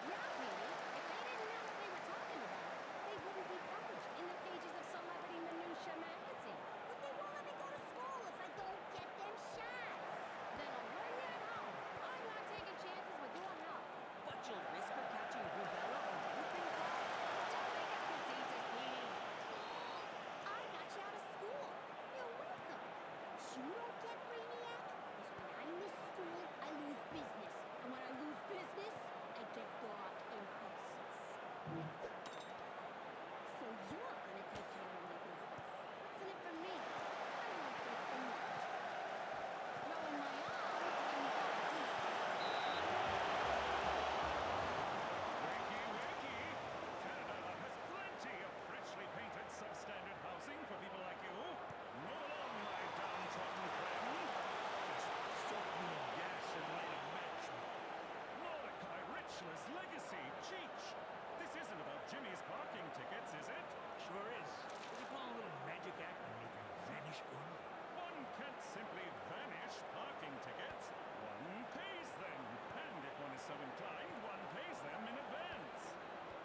Yeah, Petey. If they didn't know what they were talking about, they wouldn't be published in the pages of Celebrity Minutia magazine. But they won't let me go to school if I don't get them shots. Then I'll learn you at home. I'm not taking chances with your health. But you'll risk her catching rubella or whooping cough. Don't make up diseases, Petey. I got you out of school. You're welcome. What you don't get, Brainiac, is when I miss school, I lose business. And when I lose business, I get dark impulses. So you're gonna take care of my business. What's in it for me? I won't break the news. Throwing my arm, and you got deep. Wakey, wakey! Canada has plenty of freshly painted substandard housing for people like you. Roll along, my downtrodden friend. Just soak me in gas and light a match. Mordecai Richler's legacy, Cheech. This isn't about Jimmy's parking tickets, is it? Sure is. What do you call a little magic act and make them vanish for me? One can't simply vanish parking tickets. One pays them. And if one is so inclined, one pays them in advance.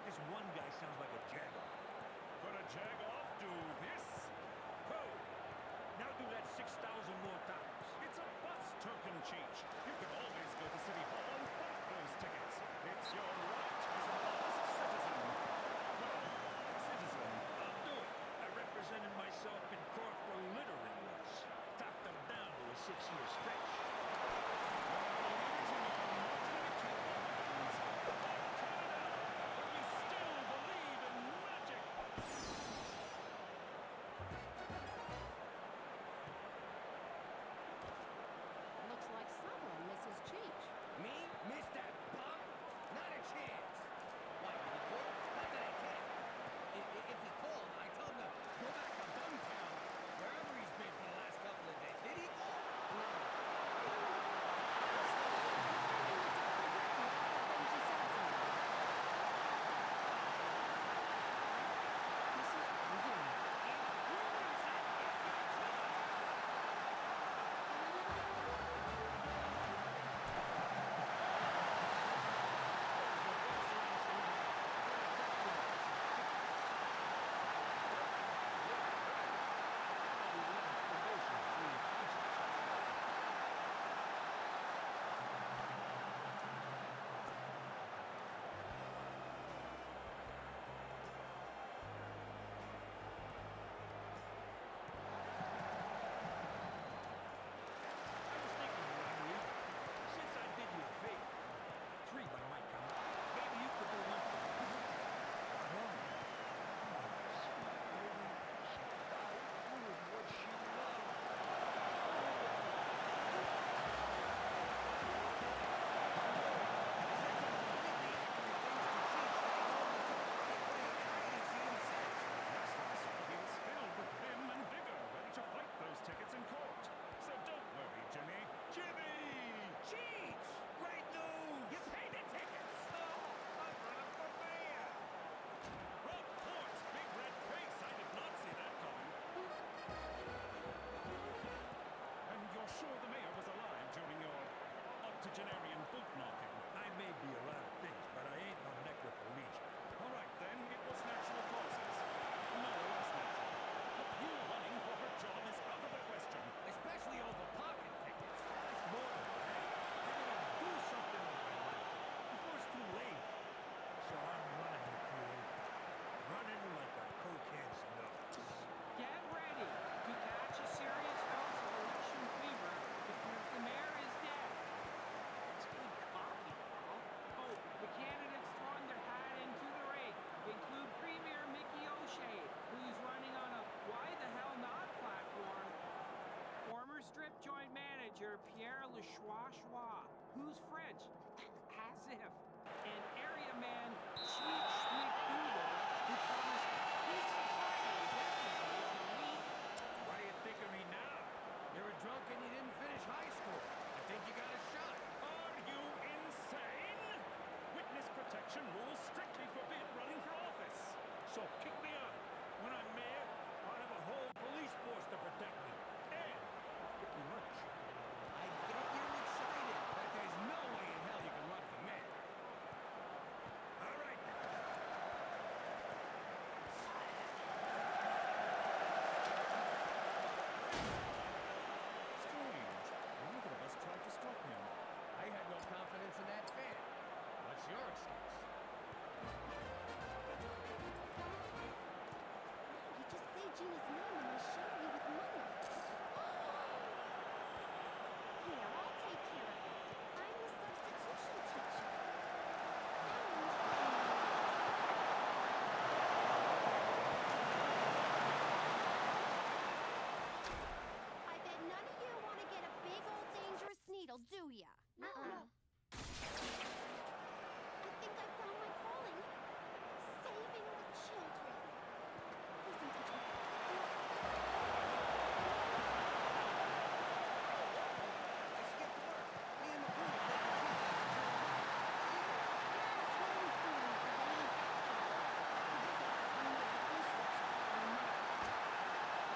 This one guy sounds like a jagoff. Could a jagoff do this? Ho! Now do that 6,000 more times. It's a bus token, Cheech. You can always go to City Hall and fight those tickets. It's your right as an honest citizen. Well, citizen. I'll do it. I represented myself in court for littering once. Talked them down to a 6-year stretch. Looks like someone misses Cheech. Me? Miss that bum? Not a chance. Why, did he call? Not that I can. If he called, octogenarian boot knocking. I may be a lot of things, but I ain't no necroplegic. All right, then, it was natural causes. No, it's natural. But you running for her job is out of the question. Especially over pocket tickets. It's more than that. I gotta do something with my life before it's too late. So I'm running, McCool. Running like a cokehead's nose. Get ready to catch a serious dose of election fever because the mayor is dead. That's good copy, Paul. Oh, the candidates throwing their hat into the ring include Premier Mickey O'Shea, who's running on a why the hell not platform. Former strip joint manager Pierre Lechois, who's French, as if. And area man Cheech McDougal, who promised pizza Fridays every day for a week. What do you think of me now? You were drunk and you didn't finish high school. I think you got a shot. Are you insane? Witness protection rules strictly forbid running for office. So kick me out. When I'm mayor, I'll have a whole police force to protect me. And get me lunch. I get you're excited, but there's no way in hell you can run for mayor. All right. Strange. Neither of us tried to stop him. I had no confidence in that fan. What's your excuse? You just say Gina's name and they shower you with money. Here, I'll take care of it. I'm the substitution teacher. I bet none of you want to get a big old dangerous needle, do ya? No. I think I found my calling. Saving the children. Please don't touch me. I skipped work. Me and McCool are taking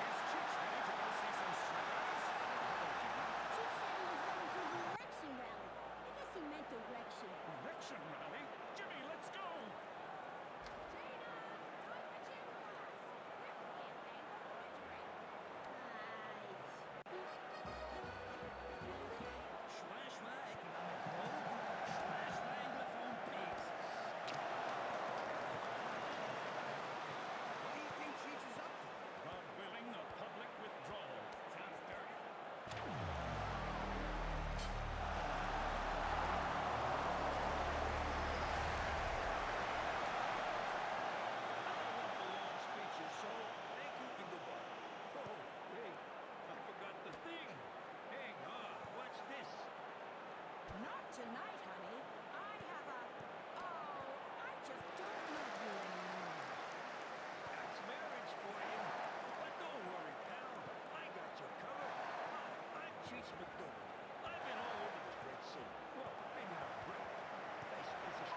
Is Cheech ready to go see some strippers? Chief said he was going to the election rally. I guess he meant direction. Election rally? Jimmy, let's go! Schwa schwa economic growth. Schwa schwa anglophone pigs. What do you think Cheech is up to? God willing, a public withdrawal. Sounds dirty. Long speeches, so thank you and goodbye. Oh, wait, I forgot the thing. Hang on, what's this? Not tonight, honey. I have a... Oh, I just don't love you anymore. That's marriage for you. But don't worry, pal. I got you covered. Hi, I'm Cheech McDougal. I've been all over this great city. Well, maybe not great. This is...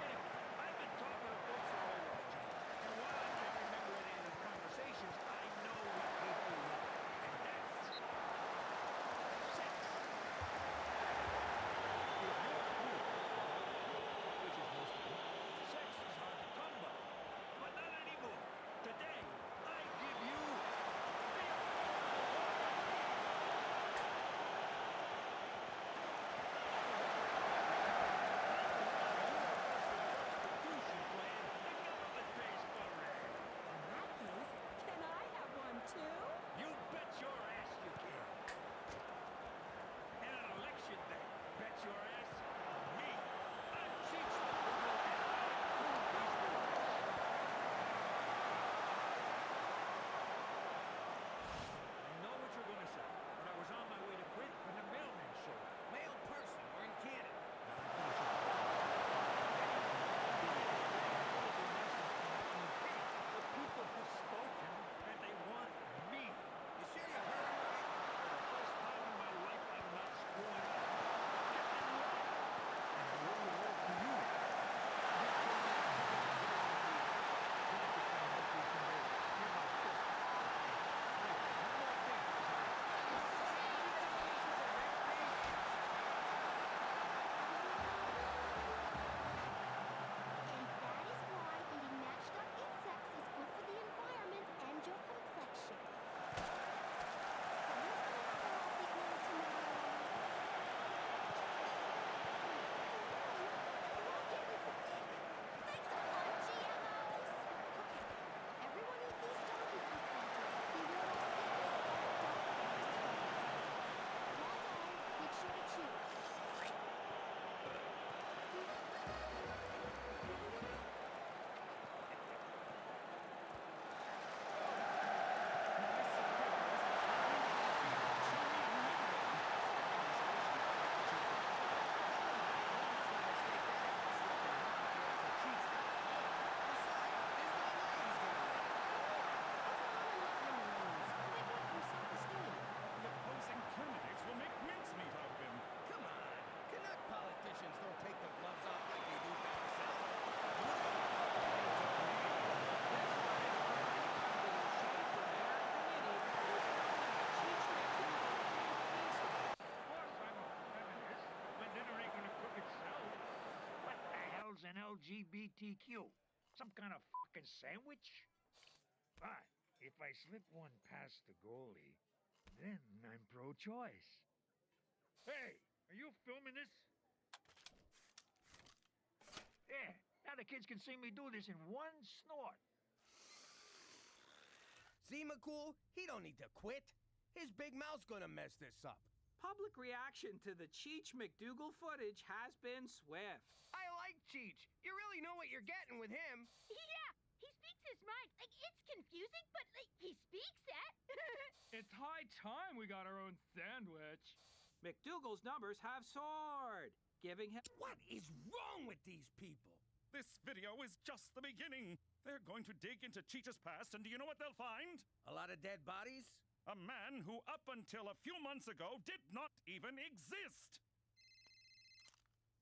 Anyway, I've been talking to folks all over the job. And while I can't remember any of the conversations, I know what people love. And that's... sex. If you're cool, which is most of it, sex is hard to come by. But not anymore. Today, I give you... an LGBTQ? Some kind of fucking sandwich? But if I slip one past the goalie, then I'm pro-choice. Hey, are you filming this? Yeah, now the kids can see me do this in one snort. See, McCool? He don't need to quit. His big mouth's gonna mess this up. Public reaction to the Cheech McDougal footage has been swift. I like Cheech. You really know what you're getting with him. Yeah, he speaks his mind. Like, it's confusing, but, like, he speaks it. It's high time we got our own sandwich. McDougal's numbers have soared, giving him... What is wrong with these people? This video is just the beginning. They're going to dig into Cheetah's past, and do you know what they'll find? A lot of dead bodies? A man who, up until a few months ago, did not even exist.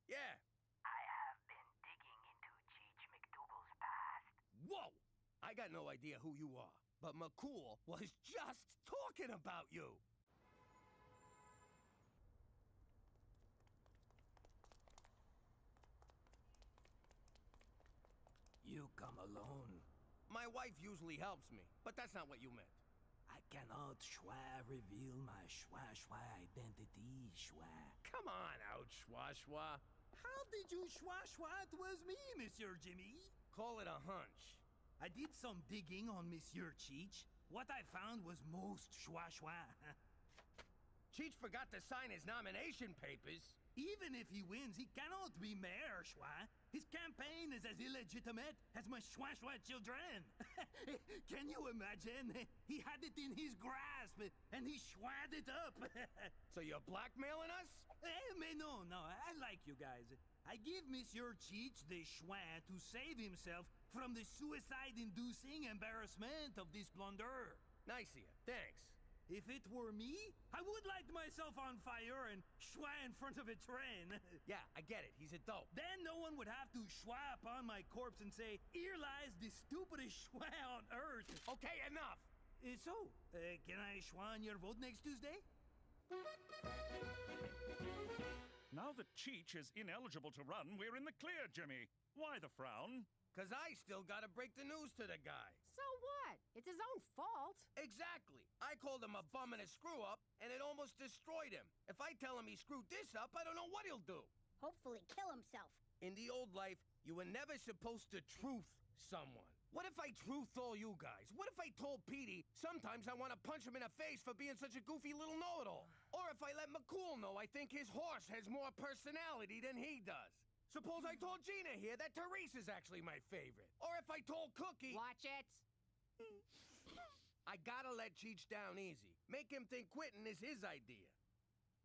Yeah. I have been digging into Cheech McDougal's past. Whoa! I got no idea who you are, but McCool was just talking about you. You come alone. My wife usually helps me, but that's not what you meant. I cannot reveal my identity, Come on out, Schwa. How did you it was me, Monsieur Jimmy? Call it a hunch. I did some digging on Monsieur Cheech. What I found was most schwa. Cheech forgot to sign his nomination papers. Even if he wins, he cannot be mayor, Schwa. His campaign is as illegitimate as my schwa children. Can you imagine? He had it in his grasp, and he schwad it up. So you're blackmailing us? Mais no, I like you guys. I give Monsieur Cheech the schwa to save himself from the suicide-inducing embarrassment of this blunder. Nice of you. Thanks. If it were me, I would light myself on fire and schwa in front of a train. Yeah, I get it. He's a dope. Then no one would have to schwa upon my corpse and say, "Here lies the stupidest schwa on earth." Okay, enough. Can I schwa on your vote next Tuesday? Now that Cheech is ineligible to run, we're in the clear, Jimmy. Why the frown? 'Cause I still gotta break the news to the guy. So what? It's his own fault. Exactly. I called him a bum and a screw-up, and it almost destroyed him. If I tell him he screwed this up, I don't know what he'll do. Hopefully kill himself. In the old life, you were never supposed to truth someone. What if I truthed all you guys? What if I told Petey sometimes I want to punch him in the face for being such a goofy little know-it-all? Or if I let McCool know I think his horse has more personality than he does? Suppose I told Gina here that Teresa's actually my favorite. Or if I told Cookie... Watch it. I gotta let Cheech down easy. Make him think quitting is his idea.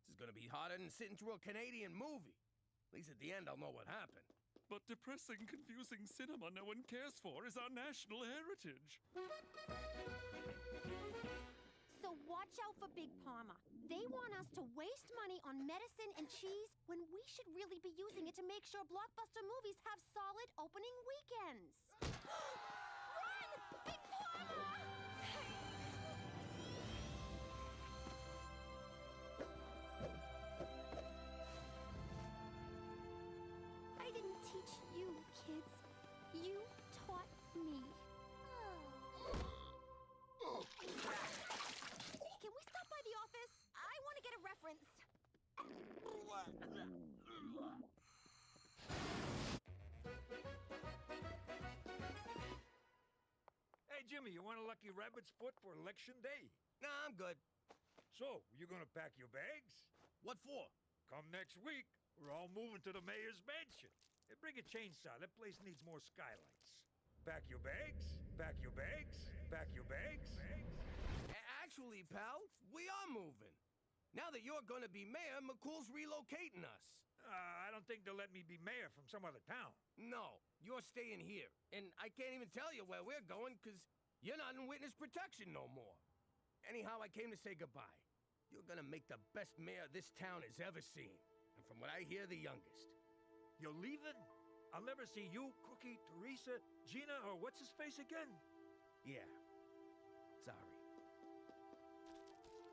This is gonna be harder than sitting through a Canadian movie. At least at the end I'll know what happened. But depressing, confusing cinema no one cares for is our national heritage. So watch out for Big Pharma. They want us to waste money on medicine and cheese when we should really be using it to make sure blockbuster movies have solid opening weekends. Run! Big Pharma! I didn't teach you, kids. You taught me. Can we stop by the office? I want to get a reference. Hey, Jimmy, you want a lucky rabbit's foot for election day? Nah, I'm good. So, you gonna pack your bags? What for? Come next week, we're all moving to the mayor's mansion. Hey, bring a chainsaw. That place needs more skylights. Pack your bags, pack your bags, pack your bags. Actually, pal, we are moving. Now that you're gonna be mayor, McCool's relocating us. I don't think they'll let me be mayor from some other town. No, you're staying here. And I can't even tell you where we're going, because you're not in witness protection no more. Anyhow, I came to say goodbye. You're gonna make the best mayor this town has ever seen. And from what I hear, the youngest. You're leaving? I'll never see you, Cookie, Teresa, Gina, or what's his face again? Yeah. Sorry.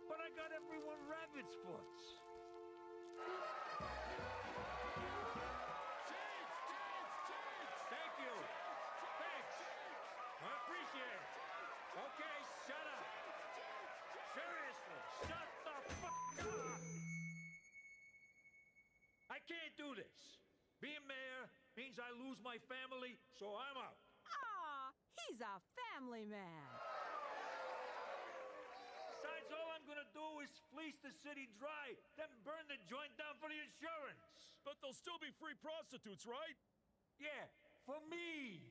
But I got everyone rabbit's foots. Cheech! Okay, shut up. Seriously, shut the fuck up. I can't do this. Being mayor means I lose my family, so I'm out. Aw, he's a family man. Besides, all I'm gonna do is fleece the city dry, then burn the joint down for the insurance. But there'll still be free prostitutes, right? Yeah, for me.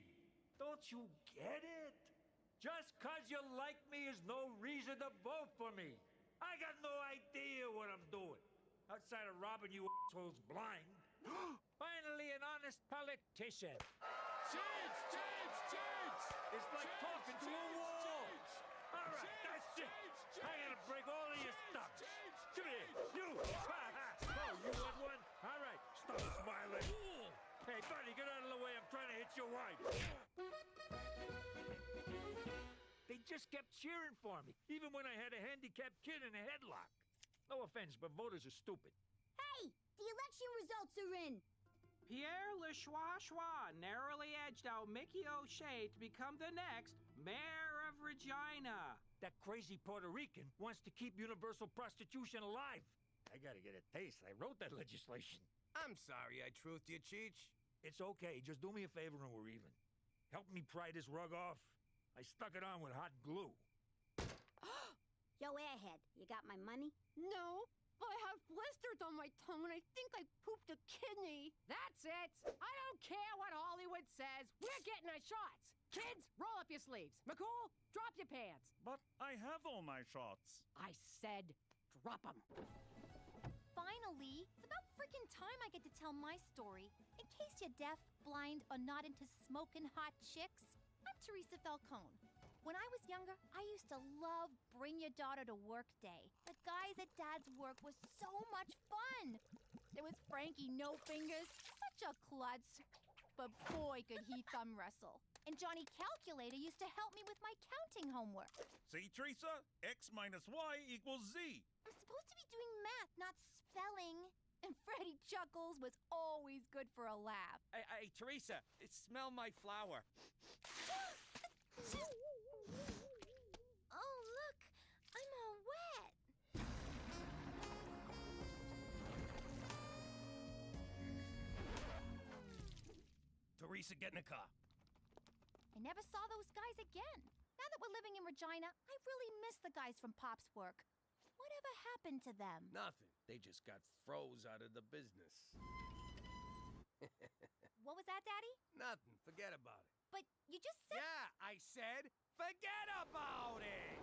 Don't you get it? Just 'cause you like me is no reason to vote for me. I got no idea what I'm doing. Outside of robbing you assholes blind. Finally, an honest politician. Change! It's like talking to a wall. All right, that's it. I gotta break all of your stuff. Come here, you. Oh, you want one? All right, stop smiling. Hey, buddy, get out of the way. I'm trying to hit your wife. They just kept cheering for me, even when I had a handicapped kid in a headlock. No offense, but voters are stupid. Hey, the election results are in. Pierre Le Schwa narrowly edged out Mickey O'Shea to become the next mayor of Regina. That crazy Puerto Rican wants to keep universal prostitution alive. I gotta get a taste. I wrote that legislation. I'm sorry I truthed you, Cheech. It's okay. Just do me a favor and we're even. Help me pry this rug off. I stuck it on with hot glue. Yo, Airhead, you got my money? No, but I have blisters on my tongue and I think I pooped a kidney. That's it. I don't care what Hollywood says. We're getting our shots. Kids, roll up your sleeves. McCool, drop your pants. But I have all my shots. I said drop them. Finally, it's about freaking time I get to tell my story. In case you're deaf, blind, or not into smoking hot chicks, I'm Teresa Falcone. When I was younger, I used to love Bring Your Daughter to Work Day. The guys at Dad's work was so much fun. There was Frankie No Fingers, such a klutz. But boy, could he thumb wrestle. And Johnny Calculator used to help me with my counting homework. See, Teresa? X minus Y equals Z. I'm supposed to be doing math, not spelling. And Freddie Chuckles was always good for a laugh. Hey, Teresa, smell my flower. Oh, look, I'm all wet. Teresa, get in the car. I never saw those guys again. Now that we're living in Regina, I really miss the guys from Pop's work. Whatever happened to them? Nothing. They just got froze out of the business. What was that, Daddy? Nothing. Forget about it. But you just said... Yeah, I said forget about it!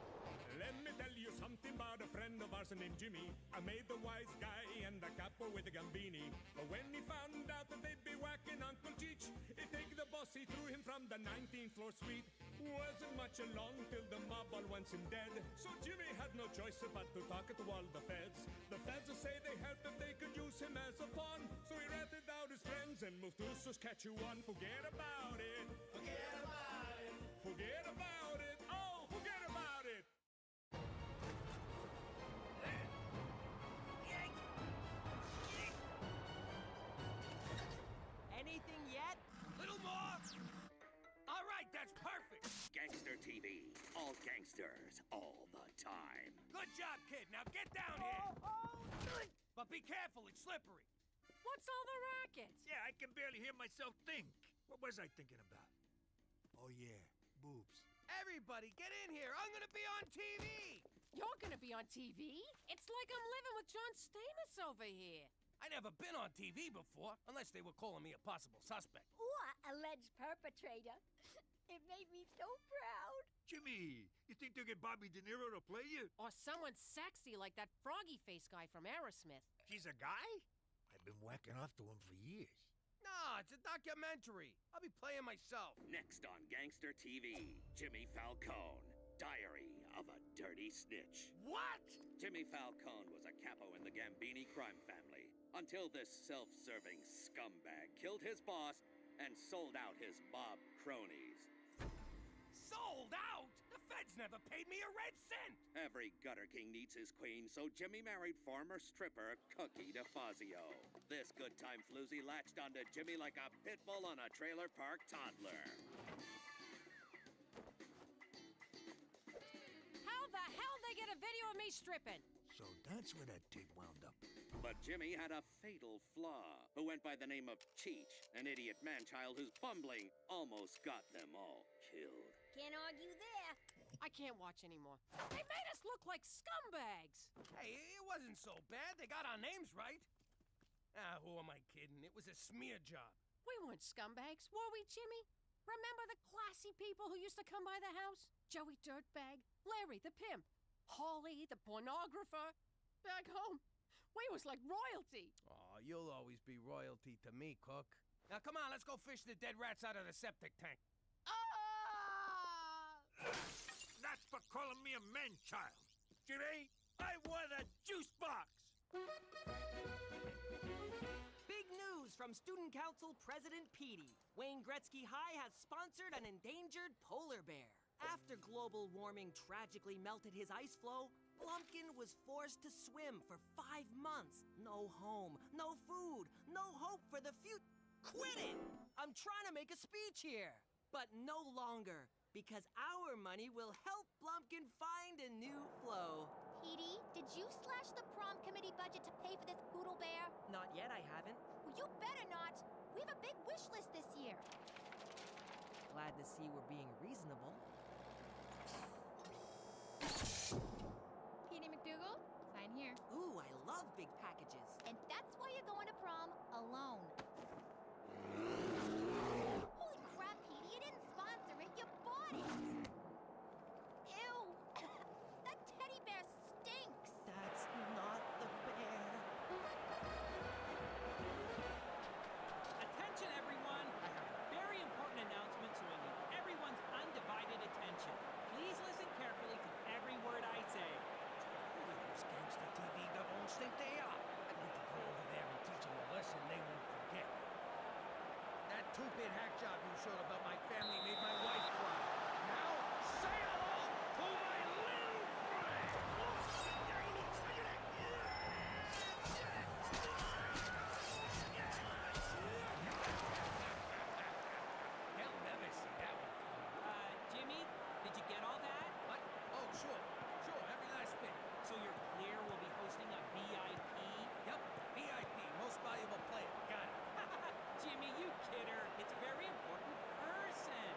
Let me tell you something about a friend of ours named Jimmy. I made the wise guy and the capo with the gambini. But when he found out that they'd be whacking Uncle Cheech, he take the boss, he threw him from the 19th floor suite. Wasn't much along till the mob all wants him dead. So Jimmy had no choice but to talk to all the feds. The feds say they helped if they could use him as a pawn. So he ratted out his friends and moved to Saskatchewan. Forget about it. Forget about it. Forget about it. Oh, forget about it. Anything yet? Little more? All right, that's perfect. Gangster TV. All gangsters, all the time. Good job, kid. Now get down here. But be careful, it's slippery. What's all the racket? Yeah, I can barely hear myself think. What was I thinking about? Oh, yeah, boobs. Everybody, get in here. I'm gonna be on TV. You're gonna be on TV? It's like I'm living with John Stamos over here. I never been on TV before, unless they were calling me a possible suspect. Or alleged perpetrator. It made me so proud. Jimmy, you think they'll get Bobby De Niro to play you? Or someone sexy like that froggy face guy from Aerosmith. He's a guy? I've been whacking off to him for years. No, it's a documentary. I'll be playing myself. Next on Gangster TV, Jimmy Falcone, Diary of a Dirty Snitch. What? Jimmy Falcone was a capo in the Gambini crime family until this self-serving scumbag killed his boss and sold out his mob cronies. Sold out? The feds never paid me a red cent. Every gutter king needs his queen, so Jimmy married former stripper Cookie DeFazio. This good time floozy latched onto Jimmy like a pit bull on a trailer park toddler. Jimmy stripping. So that's where that tape wound up. But Jimmy had a fatal flaw, who went by the name of Cheech, an idiot man-child whose bumbling almost got them all killed. Can't argue there. I can't watch anymore. They made us look like scumbags. Hey, it wasn't so bad. They got our names right. Ah, who am I kidding? It was a smear job. We weren't scumbags, were we, Jimmy? Remember the classy people who used to come by the house? Joey Dirtbag, Larry the pimp, Holly the pornographer. Back home, we was like royalty. Oh, you'll always be royalty to me, Cook. Now, come on, let's go fish the dead rats out of the septic tank. That's for calling me a man-child. Jimmy, I want a juice box. Big news from Student Council President Petey. Wayne Gretzky High has sponsored an endangered polar bear. After global warming tragically melted his ice floe, Blumpkin was forced to swim for 5 months. No home, no food, no hope for the future. Quit it! I'm trying to make a speech here. But no longer, because our money will help Blumpkin find a new flow. Petey, did you slash the prom committee budget to pay for this poodle bear? Not yet, I haven't. Well, you better not. We have a big wish list this year. Glad to see we're being reasonable. Petey McDougal, sign here. Ooh, I love big packages. And that's why you're going to prom alone. Holy crap, Petey, you didn't sponsor it, you bought it! Ew! That teddy bear stinks! That's not the bear. Attention, everyone! I have a very important announcement, so I need everyone's undivided attention. Please listen carefully to every word I say. Who are those gangster TV governments think they are? I'd like to go over there and teach them a lesson they won't forget. That two-bit hack job you showed about my family made my wife cry. Now, say hello to my little friend! They'll never see that one coming. Jimmy, did you get all that? What? Oh, sure. Sure, every last bit. So you're clear we'll be hosting a VIP? Yep, VIP, most valuable player. Got it. Jimmy, you kidder. It's a very important person.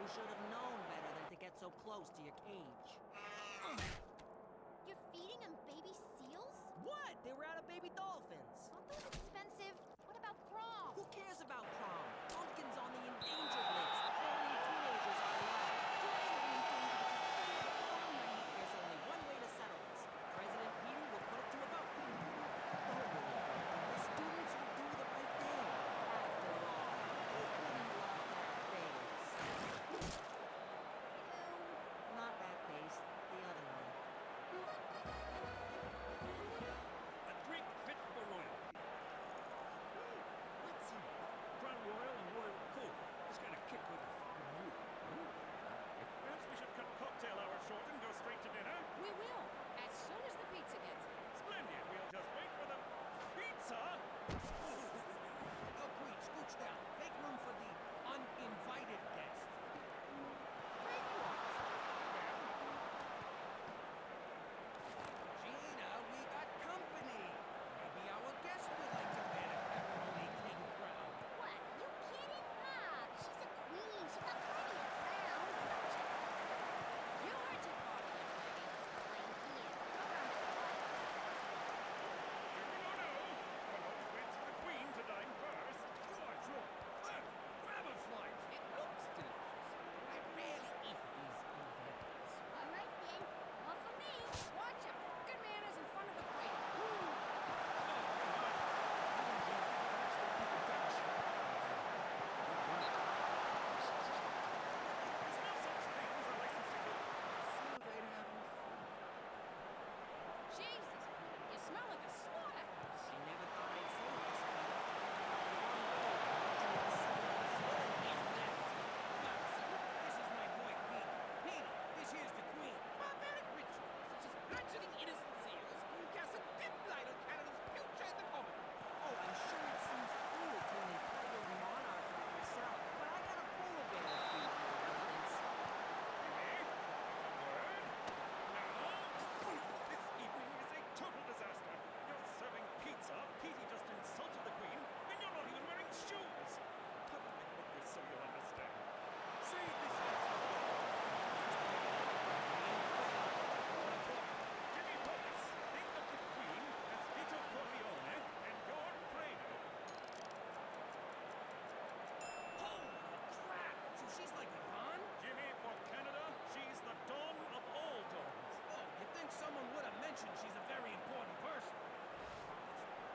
should have known better than to get so close to your cage. You're feeding him baby seals? What? They were out of baby dolphins. Aren't those expensive? What about prom? Who cares about prom? Duncan's on the endangered list. Only teenagers are allowed. You're gonna be endangered if you spend all the prom money. There's only one way to settle this. President Petey will put it to a vote. Don't worry, Duncan. The students will do the right thing. After all, who couldn't love that face? Not that face, the other one. A drink fit for royalty. What's in it? Crown Royal and Royal Cool. It's got a kick with a fucking move. Perhaps we should cut cocktail hour short and go straight to dinner? We will, as soon as the pizza gets here. Splendid. We'll just wait for the pizza. Oh, Queen, scooch down. Make room for the uninvited guest. Gina, we got company. Maybe our guest would like to wear the pepperoni king crown. What? You kidding, Pop? She's a queen. She got plenty of crowns. You heard your father, young lady. Fine, here. Go around the corner. One always waits for the Queen to dine first. Sure. Grab a slice. It looks delicious, but I rarely eat these events. All right, then. All for me. Watch your fucking manners in front of the queen. There's no such thing as a license to kill. Jesus, you smell like a slaughterhouse. I never thought I'd say this, but This is my boy, Pete. Pete, this here's the Queen. Barbaric rituals, such as bludgeoning innocent seals, cast a dim light on Canada's future in the Commonwealth. oh, I'm sure it seems cruel to an entitled monarch like yourself, but I got a polar bear to feed, Your Eminence. This evening is a total disaster. You're serving pizza. Petey just insulted the Queen, and you're not even wearing shoes. How can I put this so you'll understand? Say this much. Jimmy Focus, think of the Queen as Vito Corleone, and you're Fredo. Holy crap! So she's like a Don? Jimmy, for Canada, she's the dawn of all dawns. Oh, you'd think someone would have mentioned she's a very important person.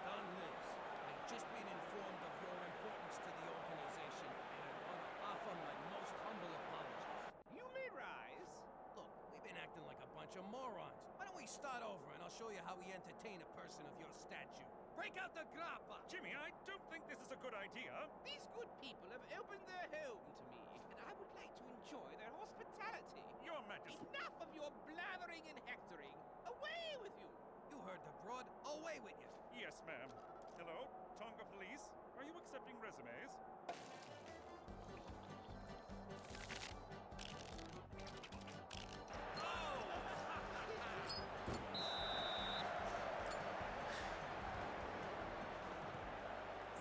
Don Liz, I've just been informed of your importance to the organization, and I want to offer my most humble apologies. You may rise. Look, we've been acting like a bunch of morons. Why don't we start over and I'll show you how we entertain a person of your stature. Break out the grappa! Jimmy, I don't think this is a good idea. These good people have opened their home to me, and I would like to enjoy their hospitality. Your Majesty. Enough of your blathering and hectoring. Away with you! You heard the broad. Away with you! Yes, ma'am. Hello, Tonga Police. Are you accepting resumes?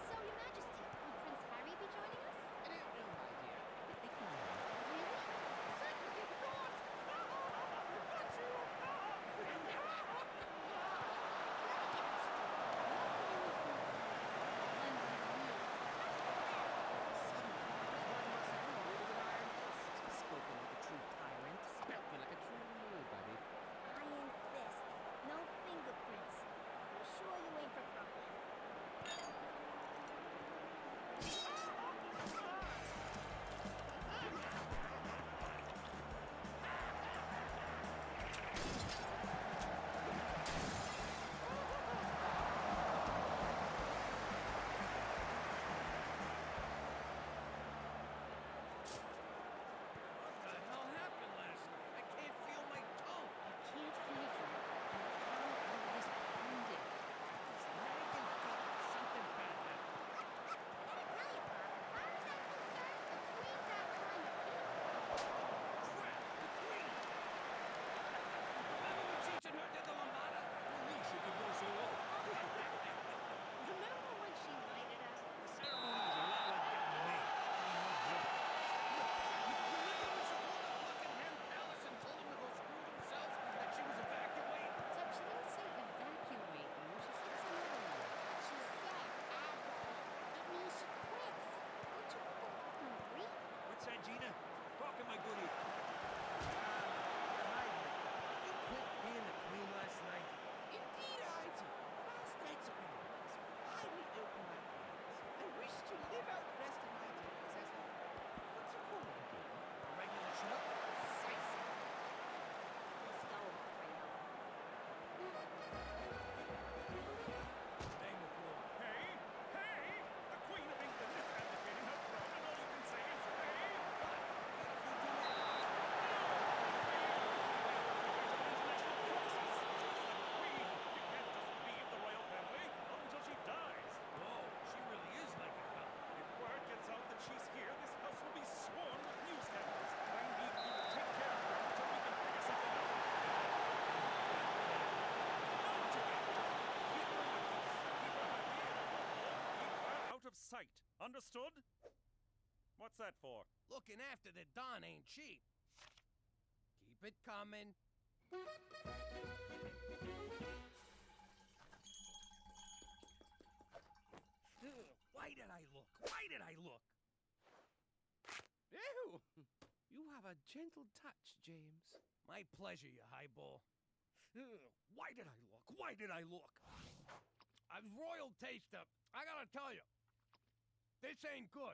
So, Your Majesty, will Prince Harry be joining us? I don't know, my dear. But they can. Really? Certainly not! But you Gina. Talking my good ear. Did you quit being the queen last night? Indeed, I did. Last night's opinion has finally opened my eyes. I wish to live out the rest of my days as a... what do you call it again? A regular schnook? Precisely. Let's go, Fredo. Hey, McClure. Hey! Hey! The Queen of England is abdicating her throne, and all you can say is, hey! Sight. Understood? What's that for? Looking after the Don ain't cheap. Keep it coming. Why did I look? Why did I look? Ew! You have a gentle touch, James. My pleasure, you highball. Why did I look? Why did I look? I'm royal taster. I gotta tell you, this ain't good.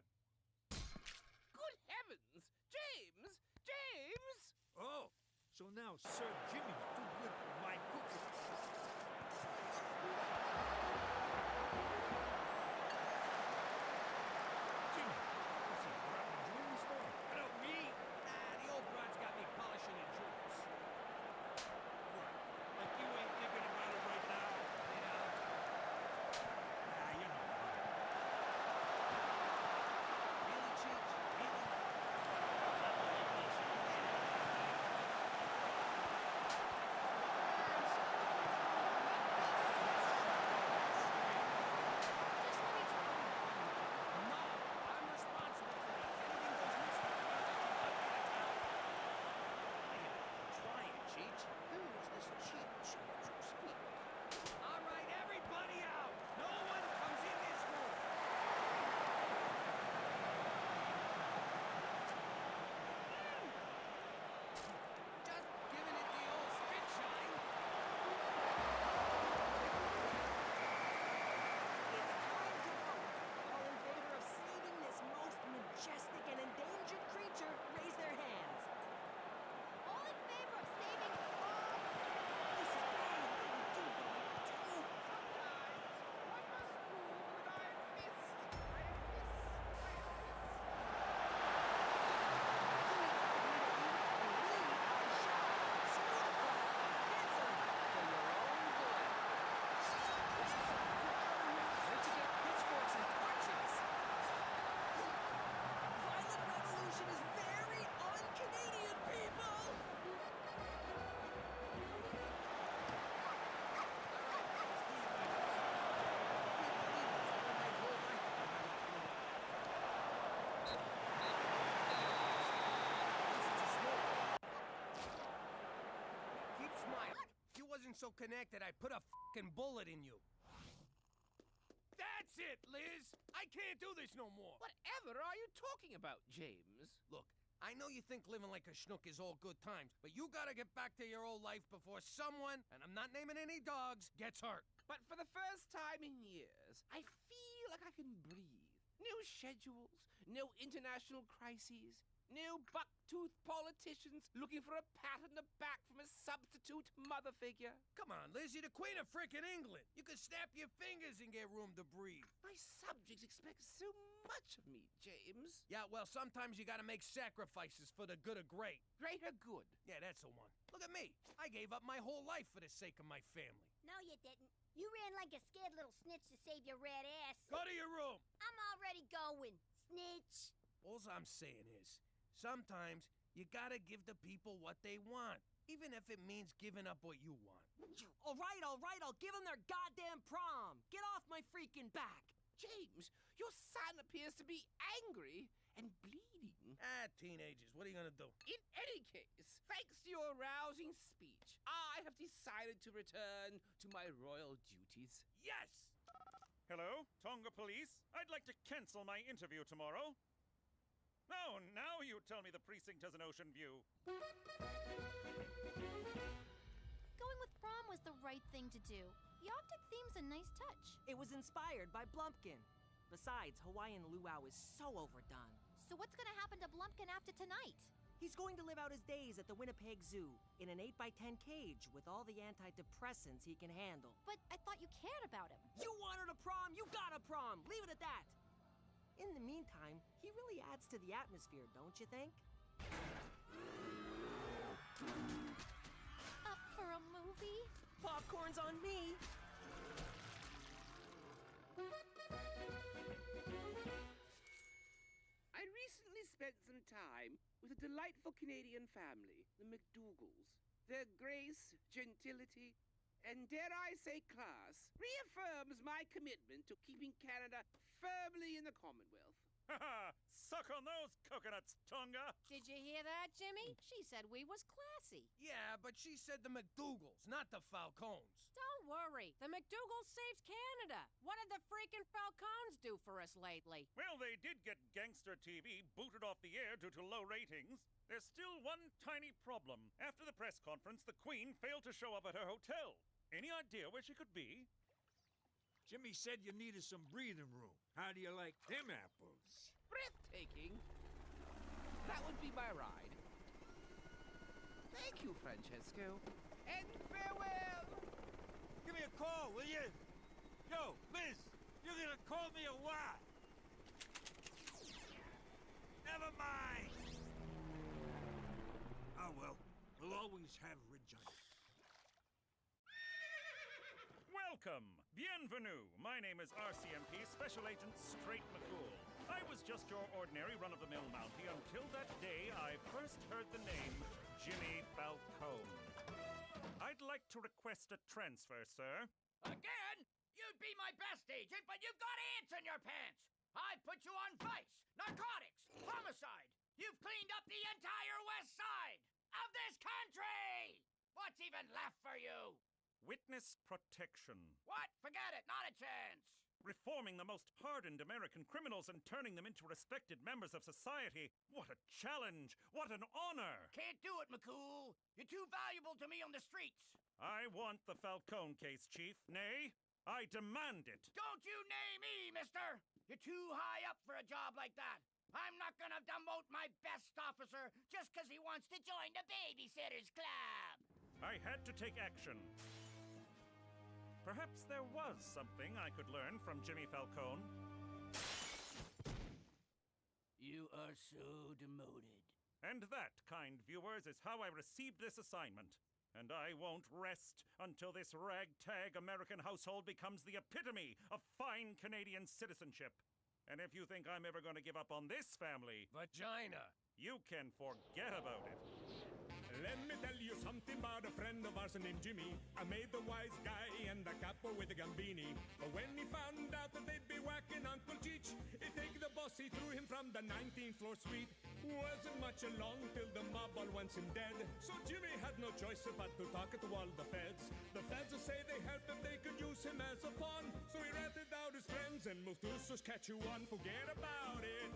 Good heavens! James! James! Oh, so now Sir Jimmy's too good for my cooking. Jimmy, what's this, you're at the jewelry store? What about me? Nah, the old broad's got me polishing the jewels. What? Like you ain't thinking about it right now? You know? Nah, you're not fun. Really, Cheech? Really? No, I'm responsible for this. Anything goes missing, I'm trying, Cheech. Who is this cheap chap you speak? All right, everybody out. No one comes in this room. Just giving it the old spit shine. It's time to vote. All in favor of saving this most majestic and endangered creature, raise their hands. All in favor of saving This is bad. What do we do? One must rule with an iron fist. Iron fist. Iron fist. Violent revolution is very un-Canadian, people! Keep smiling. If you wasn't so connected, I'd put a fucking bullet in you. That's it, Liz. I can't do this no more. Whatever are you talking about, James? Look, I know you think living like a schnook is all good times, but you gotta get back to your old life before someone, and I'm not naming any dogs, gets hurt. But for the first time in years, I feel like I can breathe. No schedules, no international crises, no buck-toothed politicians looking for a pat on the back from a substitute mother figure. Come on, Liz, you're the queen of frickin' England. You can snap your fingers and get room to breathe. My subjects expect so much of me, James. Yeah, well, sometimes you gotta make sacrifices for the good of great. Greater good. Yeah, that's the one. Look at me. I gave up my whole life for the sake of my family. No, you didn't. You ran like a scared little snitch to save your red ass. Go to your room. I'm already going. Snitch. All I'm saying is, sometimes you gotta give the people what they want, even if it means giving up what you want. All right, I'll give them their goddamn prom. Get off my freaking back. James, your son appears to be angry and bleeding. Ah, teenagers, what are you gonna do? In any case, thanks to your rousing speech, I have decided to return to my royal duties. Yes! Hello, Tonga Police. I'd like to cancel my interview tomorrow. Oh, now you tell me the precinct has an ocean view. Going with prom was the right thing to do. The Arctic theme's a nice touch. It was inspired by Blumpkin. Besides, Hawaiian luau is so overdone. So what's gonna happen to Blumpkin after tonight? He's going to live out his days at the Winnipeg Zoo in an 8x10 cage with all the antidepressants he can handle. But I thought you cared about him. You wanted a prom, you got a prom! Leave it at that! In the meantime, he really adds to the atmosphere, don't you think? Up for a movie? Popcorn's on me! I recently spent some time with a delightful Canadian family, the McDougals. Their grace, gentility, and dare I say class reaffirms my commitment to keeping Canada firmly in the Commonwealth. Haha! Suck on those coconuts, Tonga! Did you hear that, Jimmy? She said we was classy. Yeah, but she said the McDougals, not the Falcones. Don't worry. The McDougals saved Canada. What did the freaking Falcons do for us lately? Well, they did get gangster TV booted off the air due to low ratings. There's still one tiny problem. After the press conference, the Queen failed to show up at her hotel. Any idea where she could be? Jimmy said you needed some breathing room. How do you like them apples? Breathtaking. That would be my ride. Thank you, Francesco. And farewell! Give me a call, will you? Yo, Liz, you're gonna call me a what? Never mind. Oh, well, we'll always have Regina. Welcome! Bienvenue! My name is RCMP Special Agent Straight McCool. I was just your ordinary run-of-the-mill Mountie until that day I first heard the name Jimmy Falcone. I'd like to request a transfer, sir. Again? You'd be my best agent, but you've got ants in your pants! I'd put you on vice, narcotics, homicide! You've cleaned up the entire west side of this country! What's even left for you? Witness protection. What? Forget it, not a chance! Reforming the most hardened American criminals and turning them into respected members of society. What a challenge! What an honor! Can't do it, McCool. You're too valuable to me on the streets. I want the Falcone case, Chief. Nay, I demand it. Don't you name me, mister! You're too high up for a job like that. I'm not gonna demote my best officer just 'cause he wants to join the Babysitters Club. I had to take action. Perhaps there was something I could learn from Jimmy Falcone. You are so demoted. And that, kind viewers, is how I received this assignment. And I won't rest until this ragtag American household becomes the epitome of fine Canadian citizenship. And if you think I'm ever going to give up on this family... Vagina! You can forget about it. Let me tell you something about a friend of ours named Jimmy. I made the wise guy and the capo with the gambini. But when he found out that they'd be whacking Uncle Cheech, he take the boss, he threw him from the 19th floor suite. Wasn't much along till the mob all wants him dead. So Jimmy had no choice but to talk to all the feds. The feds say they heard that they could use him as a pawn. So he ratted out his friends and moved to Saskatchewan. Forget about it.